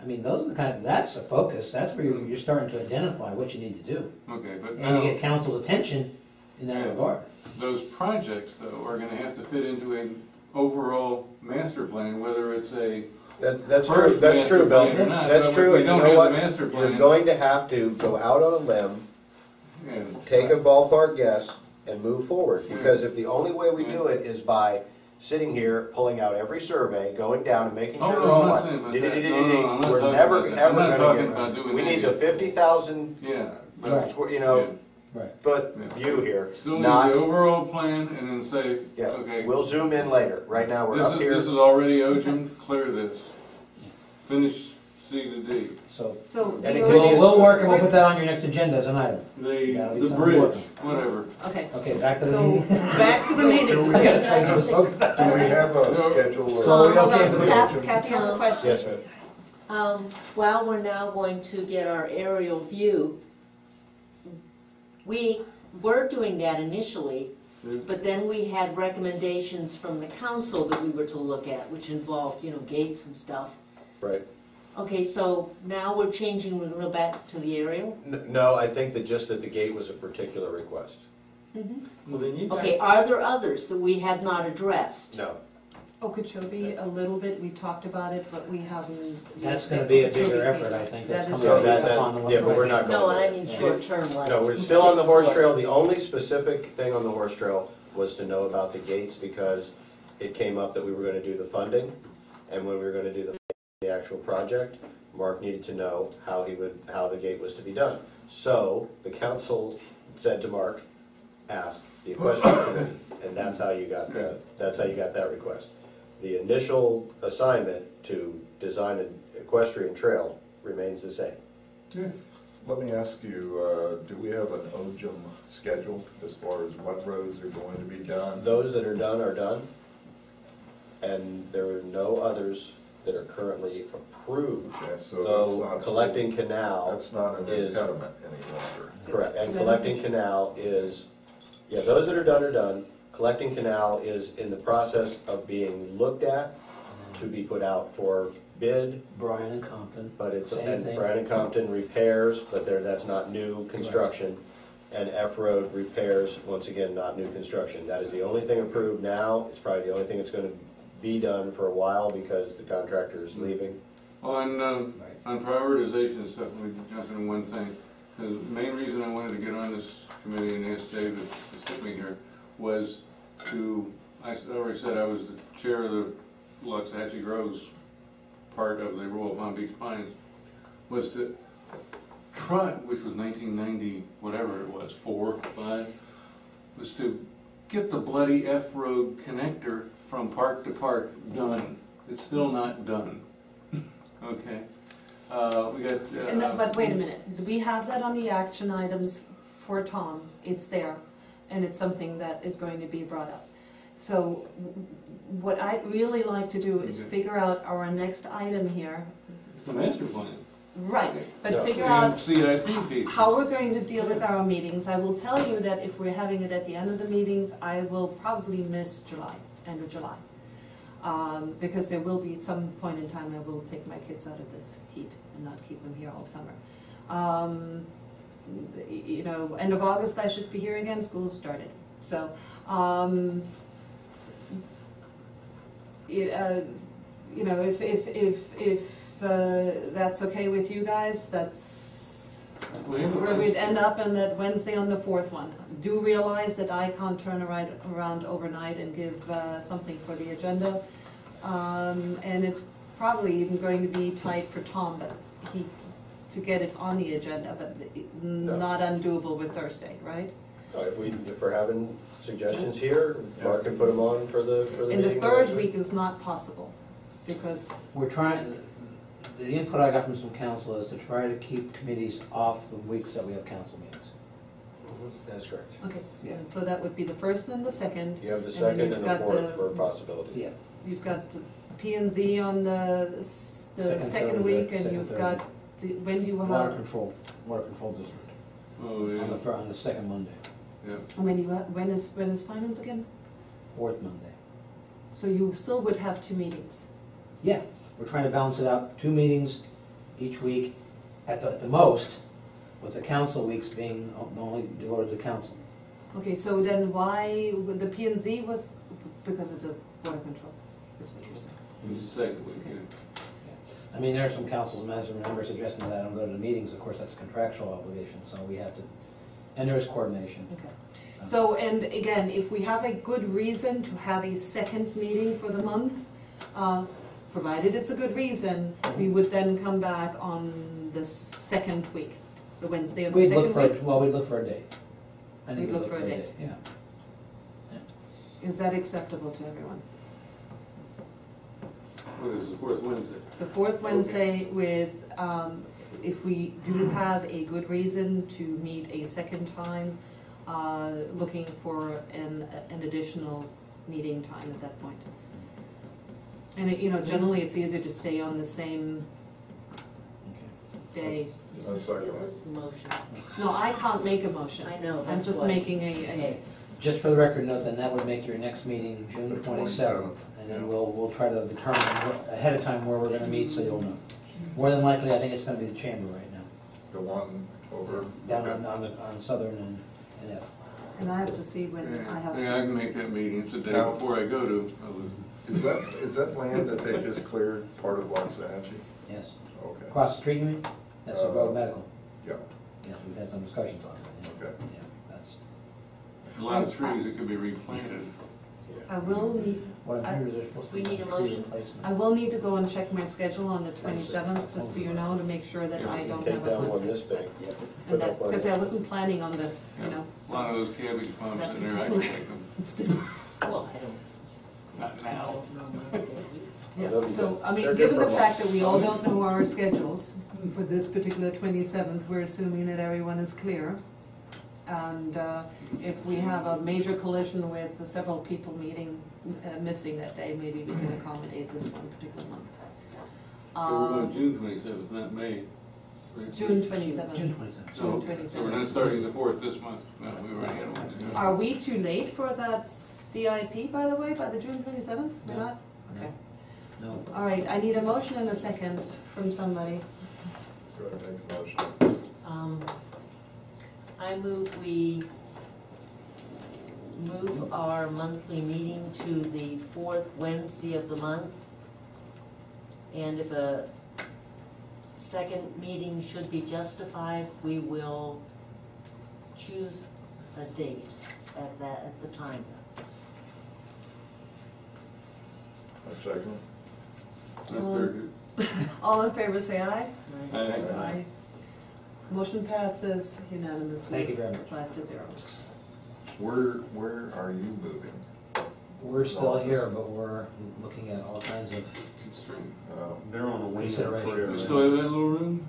I mean, those are that's the focus. That's where you're starting to identify what you need to do. Okay, but And you get council's attention in that regard. Those projects, though, are gonna have to fit into an overall master plan, whether it's a That's true, first that's master true, Bill. plan or not. That's But true, if we and you don't know have what? the master You're plan, going to have to go out on a limb, and take a ballpark guess, and move forward. Yeah. Because if the only way we Yeah. do it is by sitting here, pulling out every survey, going down and making Oh, sure no, they're all I'm not like, saying about that. No, I'm not we're talking never, about that. ever I'm not talking gonna about doing get, we that need the either. 50,000 yeah. Right. you know, Right. foot Yeah. view here, Still need not, the overall plan and then say, yeah, okay, we'll zoom in later. Right now, we're this up here. is already OJIM, clear this. Finish C to D. So And it we'll, could be- we'll work and we'll put that on your next agenda as an item. That'll be The something bridge, working. whatever. Okay, Okay, back to the so meeting. back to the meeting. Do we have a schedule or? So we Hold okay on, for the Kathy has a question. Yes, ma'am. While we're now going to get our aerial view, we were doing that initially, but then we had recommendations from the council that we were to look at, which involved, you know, gates and stuff. Right. Okay, so now we're changing, we're going back to the aerial? No, I think that just that the gate was a particular request. Well, then you Okay, guys, are there others that we have not addressed? No. Okeechobee, a little bit, we talked about it, but we haven't. That's gonna be a bigger Okeechobee effort, came. I think. That That's is coming right. upon the one. Yeah, but we're not No, going and I there. mean short-term, like. No, we're still on the horse 6 trail. The only specific thing on the horse trail was to know about the gates because it came up that we were gonna do the funding. And when we were gonna do the actual project, Mark needed to know how the gate was to be done. So the council said to Mark, ask the equestrian committee, and that's how you got that request. The initial assignment to design an equestrian trail remains the same. Let me ask you, do we have an OJIM schedule as far as what roads are going to be done? Those that are done, and there are no others that are currently approved. Okay, so that's Though not. collecting canal That's not an is- impediment any longer. correct, and collecting canal is, yeah, those that are done. Collecting canal is in the process of being looked at to be put out for bid, Brian and Compton. but it's, Same and thing. Brandon Compton repairs, but that's not new construction. And F Road repairs, once again, not new construction. That is the only thing approved now. It's probably the only thing that's gonna be done for a while because the contractor is leaving. On prioritization and stuff, we jump into one thing. The main reason I wanted to get on this committee and ask Dave to sit me here was to, I already said I was the chair of the Loxahatchee Groves part of the Royal Palm Beach Pines, was to try, which was 1990, whatever it was, 4, 5, was to get the bloody F-road connector from park to park done. It's still not done. Okay? We got... But wait a minute, we have that on the action items for Tom, it's there, and it's something that is going to be brought up. So what I'd really like to do is Okay. figure out our next item here. The master plan. Right, but Yeah. figure And out CIP piece. how we're going to deal with our meetings. I will tell you that if we're having it at the end of the meetings, I will probably miss July, end of July. Because there will be some point in time I will take my kids out of this heat and not keep them here all summer. You know, end of August I should be here again, school's started. So, you know, if that's okay with you guys, that's where we'd end up, and that Wednesday on the 4th one. Do realize that I can't turn around overnight and give something for the agenda. And it's probably even going to be tight for Tom, but to get it on the agenda, but not undoable with Thursday, right? If we're having suggestions here, Mark can put them on for the In the meeting. third week is not possible, because, We're trying, the input I got from some council is to try to keep committees off the weeks that we have council meetings. That's correct. okay, and so that would be the 1st and the 2nd. You have the And then second you've and the got fourth for possibilities. Yeah. You've got the P and Z on the Second, second third, week, and second, you've third. got, when do you Water have, control district, Oh, yeah, on the second Monday, yeah. when is finance again? fourth Monday. So you still would have 2 meetings. Yeah, we're trying to balance it out, 2 meetings each week at the most, with the council weeks being only devoted to council. Okay, so then why, the P and Z was because of the water control, is what you're saying? It was the second week, yeah. I mean, there are some councils, as a member, suggesting that I don't go to the meetings, of course, that's a contractual obligation, so we have to, and there is coordination. Okay. So, and again, if we have a good reason to have a second meeting for the month, provided it's a good reason, we would then come back on the second week, the Wednesday of the We'd second look for, week. we'd look for a date. I think We'd look for a date. Yeah. Is that acceptable to everyone? What is the 4th Wednesday? The 4th Wednesday with, if we do have a good reason to meet a second time, looking for an additional meeting time at that point. And you know, generally it's easier to stay on the same day. Is this a motion? No, I can't make a motion. I know, I'm that's just why. making Okay. Just for the record, note then that would make your next meeting June The 27th. And then yeah. we'll try to determine ahead of time where we're gonna meet, so you'll know. More than likely, I think it's gonna be the chamber right now. The one over. Down on Southern and F. And I have to see when I have. Yeah, I can make that meeting, it's the day Now- before I go to. Is that land that they just cleared part of Loxahatchee? Yes. Okay. Across the street, you mean? That's the Grove Medical. Yeah, Yes, we've had some discussions on it. Yeah. okay. Yeah, that's, A lot of trees that could be replanted. I will need, what I'm hearing is there's supposed to We be need a tree motion. replacement. I will need to go and check my schedule on the 27th, just so you know, to make sure that I don't Take have down a one this big. Yep. Put up one. because I wasn't planning on this, you Yeah, know. A lot of those cabbage palms in there, I can take them. Well, I don't. Not now. Yeah, so, I mean, They're given the different fact that we all don't know our schedules for this particular 27th, we're assuming that everyone is clear. And if we have a major collision with the several people missing that day, maybe we can accommodate this one particular month. So we're going June 27th, not May. right? June 27th. June 27th. So, June so we're not 27th. starting the 4th this month. No, we already had one. so- Are we too late for that CIP, by the way, by the June 27th? We're No. not? Okay. No. All right, I need a motion and a second from somebody. Go ahead and make the motion. I move we move our monthly meeting to the 4th Wednesday of the month. And if a second meeting should be justified, we will choose a date at the time. A second. All in favor, say aye. Aye. Motion passes unanimously. Thank you very much. 5-0. Where are you moving? We're still here, but we're looking at all kinds of, They're on a wing and a Consideration. prayer. You still have that little room?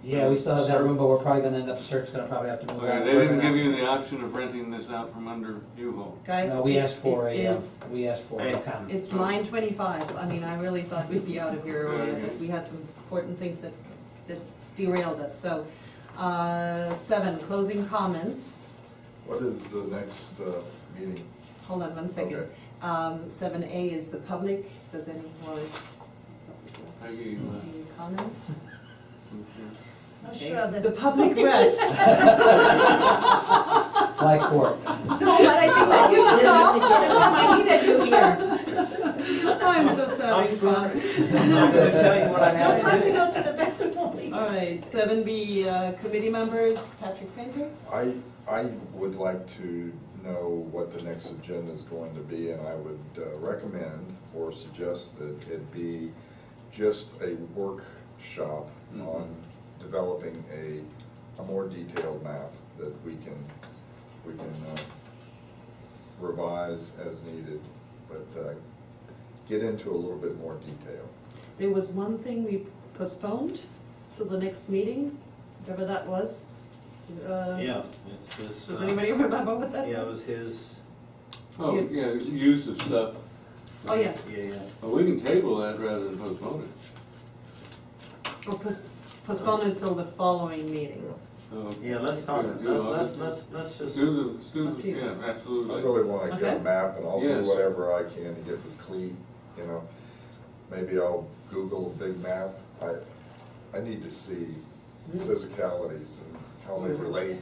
yeah, we still have that room, but we're probably gonna end up, CERT's gonna probably have to move out. Okay, they didn't give you the option of renting this out from under U-Haul. Guys, No, we it- asked for it a, is- a comment. It's 9:25. I mean, I really thought we'd be out of here earlier, Okay. but we had some important things that derailed us. So, 7, closing comments. What is the next meeting? Hold on one second. Okay. 7A is the public. Does anyone I gave you any comments? Not Okay. sure of this. The public rests. It's like court. No, but I think that you took off by the time I needed you here. I'm just I'm having sorry. fun. I'm not gonna tell you what I No have time to to do. go to the bathroom. All right, 7B, committee members, Patrick Painter. I would like to know what the next agenda is going to be, and I would recommend or suggest that it be just a workshop on developing a more detailed map that we can revise as needed, but get into a little bit more detail. There was one thing we postponed to the next meeting, whatever that was. Yeah, it's this. Does anybody remember what that Yeah, it was? was his, Oh, yeah, it's use of stuff. Oh, yes. yeah. Well, we can table that rather than postpone it. Or postpone it until the following meeting. So, Yeah, let's talk, do August. let's just. Do the, Up to you. yeah, I absolutely. really want to get Okay. a map, and I'll do Yes. whatever I can to get with Clete, you know. Maybe I'll Google a big map. I need to see physicalities and how they relate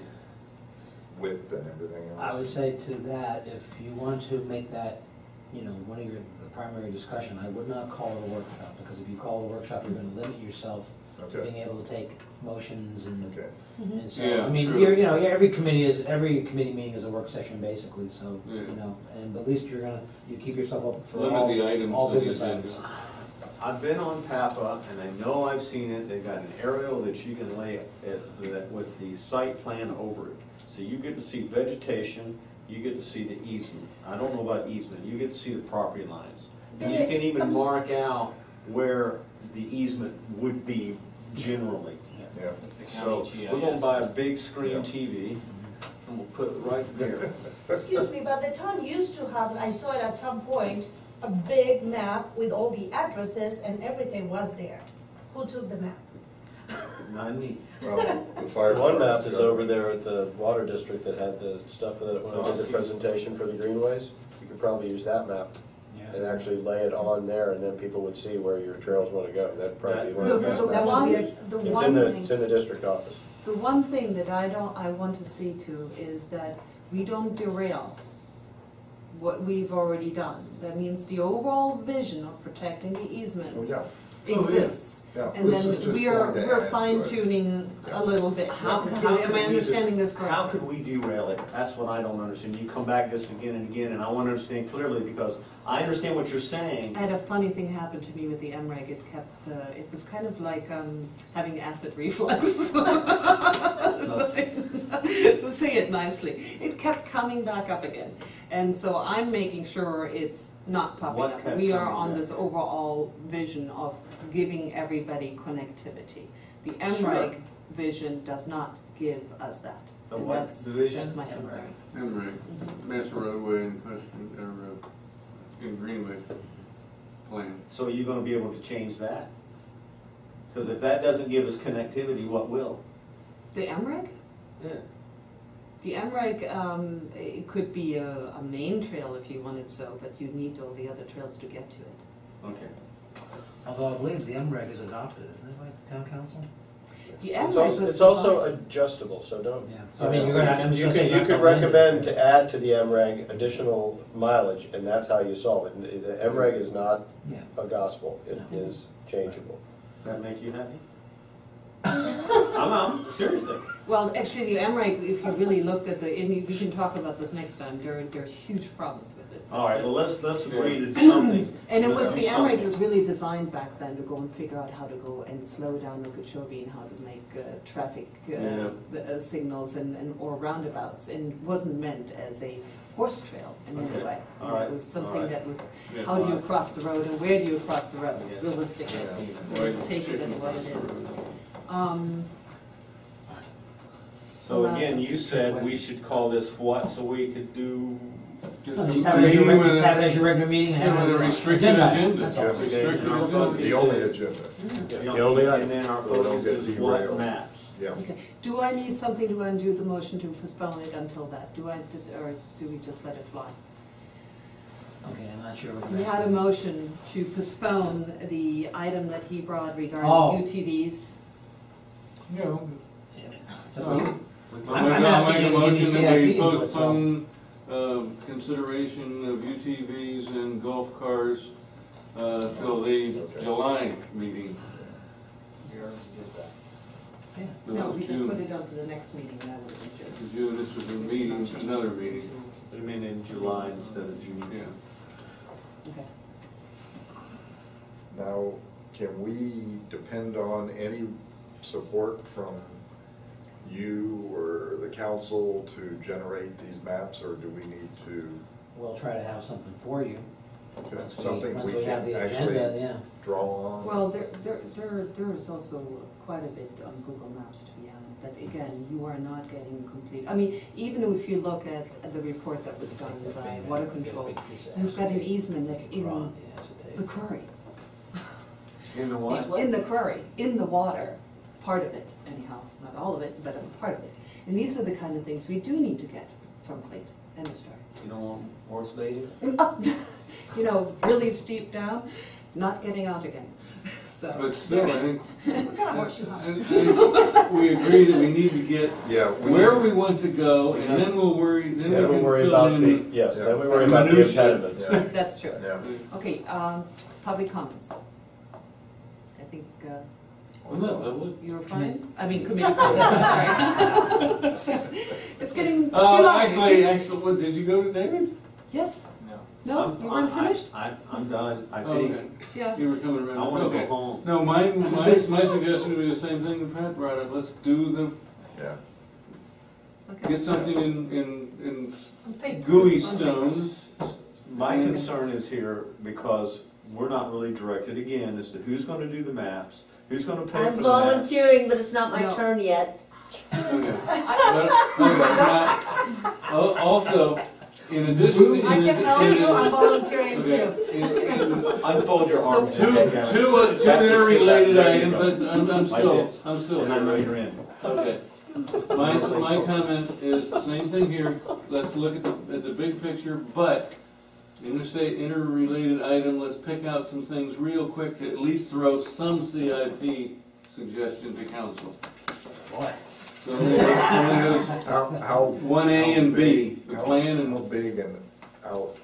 with and everything else. I would say to that, if you want to make that, one of the primary discussion, I would not call it a workshop, because if you call it a workshop, you're gonna limit yourself to Okay. being able to take motions and. Okay. And so, Yeah, I mean, true. every committee meeting is a work session basically, so, Yeah. and at least you keep yourself up for Limit the items all on the business agenda. items. I've been on Papa, and I know I've seen it, they've got an aerial that you can lay with the site plan over it. So you get to see vegetation, you get to see the easement. I don't know about easement, you get to see the property lines. And you Yes. can even mark out where the easement would be generally. Yeah. It's the So county GIS. we're gonna buy a system. big screen Yeah. TV, and we'll put it right there. Excuse me, but the town used to have, I saw it at some point, a big map with all the addresses and everything was there. Who took the map? Not me. Well, the fire One map department's is got it. over there at the water district that had the stuff that when I did the presentation for the greenways. You could probably use that map and actually lay it on there, and then people would see where your trails want to go. That'd probably be one The of the best the maps. one, to the use. It's in one the, thing. it's in the district office. The one thing that I want to see to is that we don't derail what we've already done. That means the overall vision of protecting the Oh, easements yeah. exists. Yeah, And this is then just we're going to add to it. fine tuning a little bit. How Am could I we understanding this How correctly? could we derail it? That's what I don't understand. You come back this again and again, and I want to understand clearly, because I understand what you're saying. I had a funny thing happen to me with the MREG. It kept, it was kind of like having acid reflux. To say it nicely. It kept coming back up again. And so I'm making sure it's not popping What up. kept We are coming on back? this overall vision of giving everybody connectivity. The Sure. MREG vision does not give us that. The And what that's- division? That's my concern. And right, Master roadway in question, or in Greenway plan. So are you going to be able to change that? Because if that doesn't give us connectivity, what will? The MREG? Yeah. The MREG, it could be a main trail if you wanted so, but you need all the other trails to get to it. Okay. Although I believe the MREG is adopted, isn't it, by the town council? The It's MREG also, was it's also designed- adjustable, so don't. Yeah. So I mean, you're gonna. You could recommend to add to the MREG additional mileage, and that's how you solve it. And the MREG is not Yeah. a gospel, it No. is changeable. That make you happy? I'm out, seriously. Well, actually, the Emmerich, if you really looked at the, and we can talk about this next time, there are huge problems with it. All right, well, let's agree to something. And it Let's was, do the Emmerich something. was really designed back then to go and figure out how to go and slow down Okeechobee and how to make traffic signals or roundabouts, and wasn't meant as a horse trail in any Okay. way. All right. It was something All right. that was, Yeah. how do you cross the road and where do you cross the road, Yes. realistically. Yes. So let's take it as what it is. So again, you said we should call this what, so we could do, Just No, a just have it as your meeting just with have it as your regular meeting. and yeah, have with a it- restricted agenda. That's all. Yes. Restricted Okay. agenda. The only agenda, the only item. and then our So we don't focus get is what derailed. maps. yeah. Okay, do I need something to undo the motion to postpone it until that? Or do we just let it fly? Okay, I'm not sure what. We had a motion to postpone the item that he brought regarding Oh. UTVs. Yeah. So, I'll make a motion that we CIP input, so- postpone consideration of UTVs and golf cars till the Okay. July meeting. Yeah. No, we can June. put it on to the next meeting, that would have been In June, this is a meeting, another meeting, I mean, in July instead of June. yeah. June. Okay. Now, can we depend on any support from you or the council to generate these maps, or do we need to, We'll try to have something for you. okay, Once something once we have can the actually agenda, yeah. draw on? Well, there is also quite a bit on Google Maps, to be honest, but again, you are not getting complete, I mean, even if you look at the report that was done by Water Control, you've got an easement that's in the quarry. In the what? It's in the quarry, in the water, part of it anyhow, not all of it, but a part of it. And these are the kind of things we do need to get from Clayton, end of story. You don't want horse baiting? You know, really steep down, not getting out again, so. But still, I think, What kind of horse you have? I think we agree that we need to get Yeah. where we want to go, and then we'll worry, then we Then we can worry fill about the, in. yes, then we Yeah. worry about the Minutia. impediments. Yeah. That's true. Yeah. Okay, public comments. I think, Well, no, that would. you were fine? I mean, committee comments, I'm sorry. It's getting too long. Actually, what, did you go to David? Yes, No. no, you weren't finished? I'm done, I Oh, okay. think, Yeah. You were coming I around. wanna go Okay. home. No, my suggestion would be the same thing that Pat brought up. Let's do Yeah. Okay. get something in Pink. gooey stone. My concern is here because we're not really directed again as to who's gonna do the maps, who's gonna pay I'm for the maps. volunteering, but it's not my No. turn yet. Okay. Also, in addition. I can help you, I'm volunteering Okay. too. Unfold your arms. Two That's a interrelated sit-back, items, there you I'm Like still, this. I'm still. And I know you're in. Okay. My comment is the same thing here. Let's look at the big picture, but interstate interrelated item, let's pick out some things real quick to at least throw some CIP suggestion to council. Boy. So only those How? 1A and B, the how- plan and. How big and out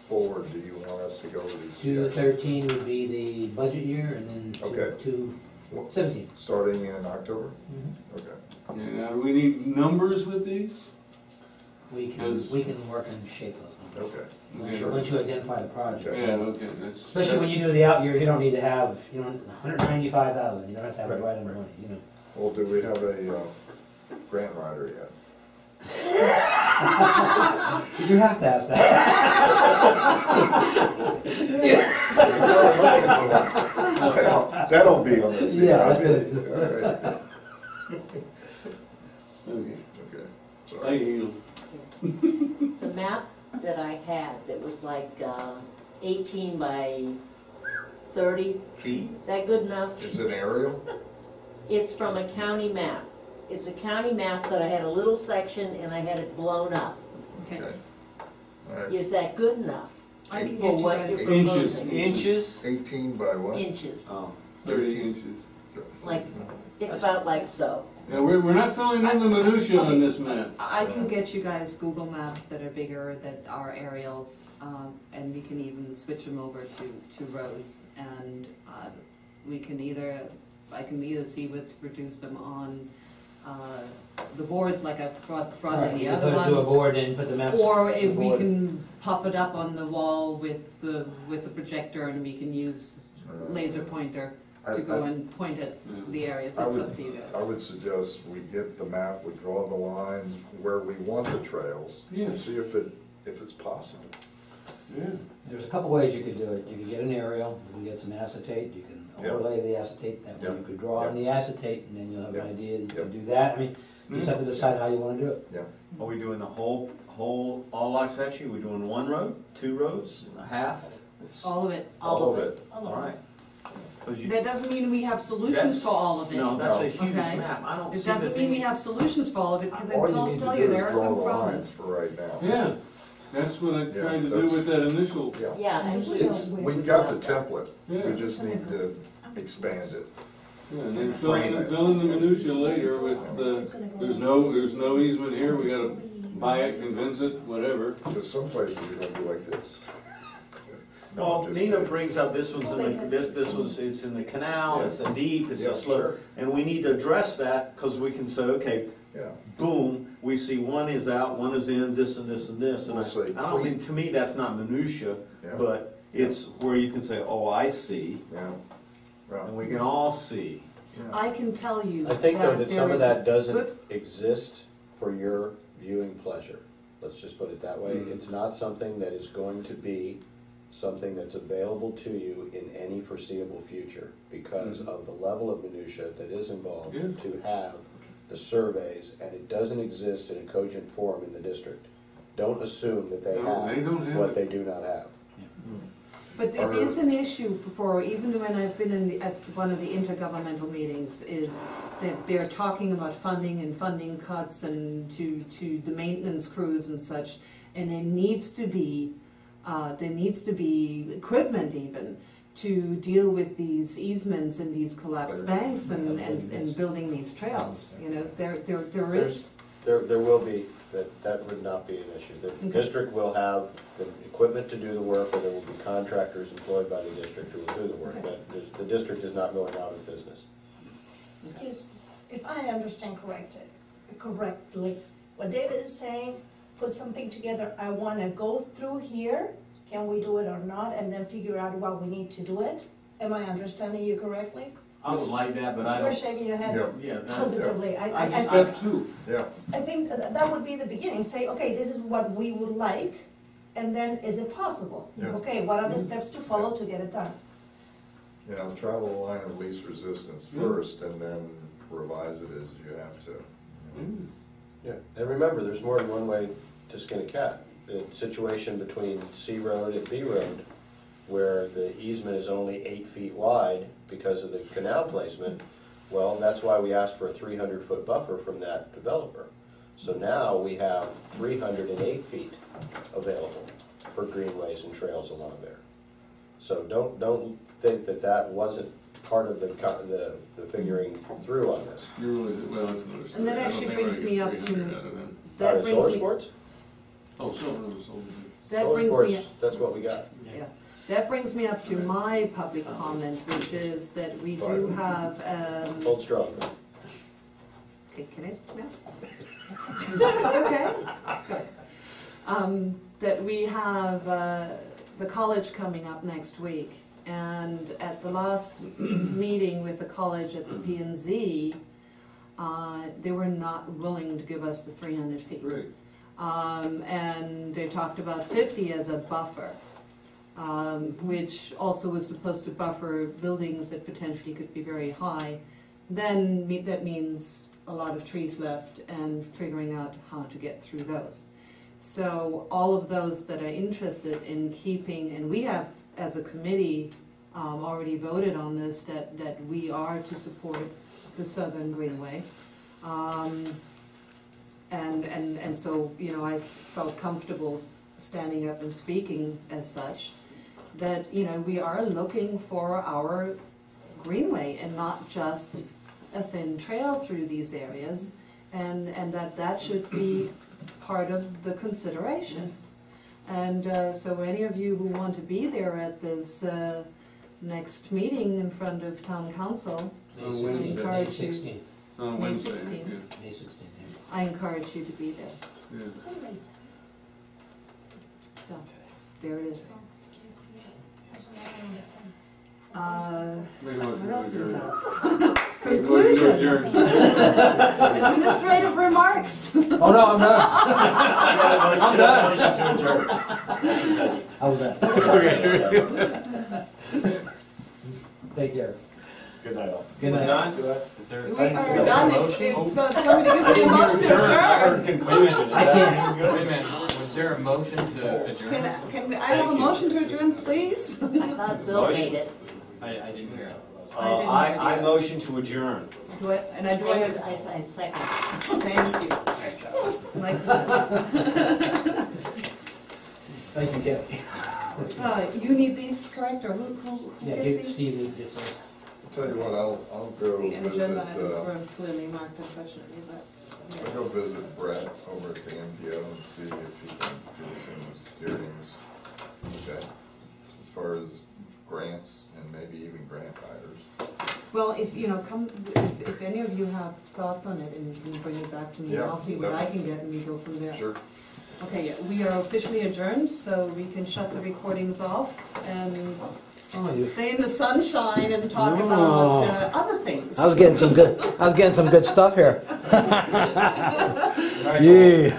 forward do you want us to go with these? 213 would be the budget year, and then Okay. 217. Starting in October? Mhm. Okay. Yeah, now, do we need numbers with these? We can work and shape those numbers. Okay. Okay. Once you identify the project. Okay. Yeah, okay, that's. Especially when you do the out years, you don't need to have, 195,000, you don't have to have the Right, right amount of right. money, you know. Well, do we have a grant writer yet? Did you have to ask that? Well, that'll be on the CIP. Yeah. All right. Okay, Okay. I Sorry. yield. The map that I had, that was like 18 by 30, Feet? is that good enough? It's an aerial? It's from a county map. It's a county map that I had a little section and I had it blown up. Okay. All right. Is that good enough? I can For get you what guys. you're Inches. proposing? Inches? 18 by what? Inches, Oh. 30 inches. like, it's about like so. Yeah, we're not filling in the minutia on this map. I can get you guys Google Maps that are bigger, that are aerials, and we can even switch them over to roads. And we can either I can either see what to reduce them on the boards, like I've brought in the other ones. Do a board and put the maps. Or on the if we board. can pop it up on the wall with the projector, and we can use laser pointer to go and point at the areas. It's up to you I guys. would suggest we get the map, we draw the lines where we want the trails, Yeah. and see if it's possible. Yeah. There's a couple ways you could do it. You could get an aerial, you can get some acetate, you can Yep. overlay the acetate, that way Yep. you could draw on Yep. the acetate, and then you'll have an Yep. idea that you Yep. can do that. I mean, you just have to decide how you wanna do it. Yeah. Are we doing the whole, all Waxahachie? We doing one road, 2 roads, a half? All of it. All of it. All right. 'Cause you- That doesn't mean we have solutions That's- for all of it. No, that's a No. huge Okay. map. I don't see It that doesn't mean we being- have solutions for all of it, because All I'm you need tell to you, do there is are draw some the lines problems. for right now. Yeah, that's what I Yeah, tried to do that's- with that initial, Yeah, actually. We've got the template, Yeah. we just need to expand it. yeah, and then fill in the minutia later with there's no easement here, we gotta buy it, convince it, whatever. Because some places you're gonna be like this. No, I'm Well, just Nina kidding. brings up, this one's in the, this one's, it's in the canal, it's a deep, it's Yeah, a slope. sure. And we need to address that, because we can say, okay, Yeah, boom, we see one is out, one is in, this and this and this. And We'll say I don't clean. think, to me, that's not minutia, Yeah. but it's where you can say, oh, I see, yeah. and we can all see. I can tell you I think though that there some of is a that doesn't good- exist for your viewing pleasure. Let's just put it that way. Mhm. It's not something that is going to be something that's available to you in any foreseeable future because of the level of minutia that is involved Yeah. to have the surveys, and it doesn't exist in a cogent form in the district. Don't assume that they No, they don't have have what it. they do not have. But it is an issue before, even when I've been at one of the intergovernmental meetings, is that they're talking about funding and funding cuts and to the maintenance crews and such, and there needs to be equipment even to deal with these easements and these collapsed banks and building these trails. You know, there is. There will be, that would not be an issue. The Okay. district will have the equipment to do the work, or there will be contractors employed by the district who will do the work. The district is not going out of business. Excuse, if I understand correctly, what David is saying, put something together, I wanna go through here, can we do it or not, and then figure out what we need to do it? Am I understanding you correctly? I would like that, but I You're don't, shaking your head Yeah. yeah, that's, positively. I just- Step two, Yeah, I think that would be the beginning, say, okay, this is what we would like, and then is it possible? Yeah. Okay, what are the steps to follow to get it done? you know, travel the line of least resistance first, and then revise it as you have to. Yeah, and remember, there's more than one way to skin a cat. The situation between C Road and B Road, where the easement is only 8 feet wide because of the canal placement, well, that's why we asked for a 300-foot buffer from that developer. So now we have 308 feet available for greenways and trails along there. So don't think that that wasn't part of the figuring through on this. you're really, well, that's another story. And that I don't actually think we're brings gonna me get up to, 300 out of them. that Out of brings solar me, sports? Oh, solar, solar. that Solar brings sports, me, that's what we got. yeah, that brings me up to my public comment, which is that we do have, Hold strong. okay, can I speak now? Okay, good. That we have the college coming up next week, and at the last meeting with the college at the P&Z, they were not willing to give us the 300 feet. Great. And they talked about 50 as a buffer, which also was supposed to buffer buildings that potentially could be very high. Then that means a lot of trees left and figuring out how to get through those. So all of those that are interested in keeping, and we have as a committee already voted on this, that we are to support the Southern Greenway. And so, you know, I felt comfortable standing up and speaking as such, that, you know, we are looking for our greenway and not just a thin trail through these areas, and that should be part of the consideration. And so any of you who want to be there at this next meeting in front of town council, On May Wednesday. Encourage you. 16th. On May Wednesday, 16th. yeah. May 16th. I encourage you to be there. Yeah. So, there it is. Make a motion What to else do we adjourn. have? Make a motion to Conclusion. adjourn. Administrative remarks. Oh, no, I'm done. I'm done. How was that? Take care. Good night all. Good night. Done? Is there? We is are there done a if, motion? somebody gives me a motion to adjourn. Conclusion. I can't. Wait a minute, was there a motion to adjourn? Can I have a motion to adjourn, please? I thought Bill Motion. made it. I didn't hear it. I motion to adjourn. Do I, and I do I have, I second. thank you. Like this. Thank you, Kelly. You need these correct, or who Yeah, gets give these? Steve this one. Tell you what, I'll go The visit, agenda items I'll were clearly marked unfortunately, but. go visit Brett over at the MPO and see if he can do some steerings, okay? As far as grants and maybe even grant writers. Well, if, if any of you have thoughts on it, and you can bring it back to me, Yeah, I'll see what I can get and we go from there. Sure. Okay, yeah, we are officially adjourned, so we can shut the recordings off and Oh, you. stay in the sunshine and talk No. about other things. I was getting some good stuff here. Gee.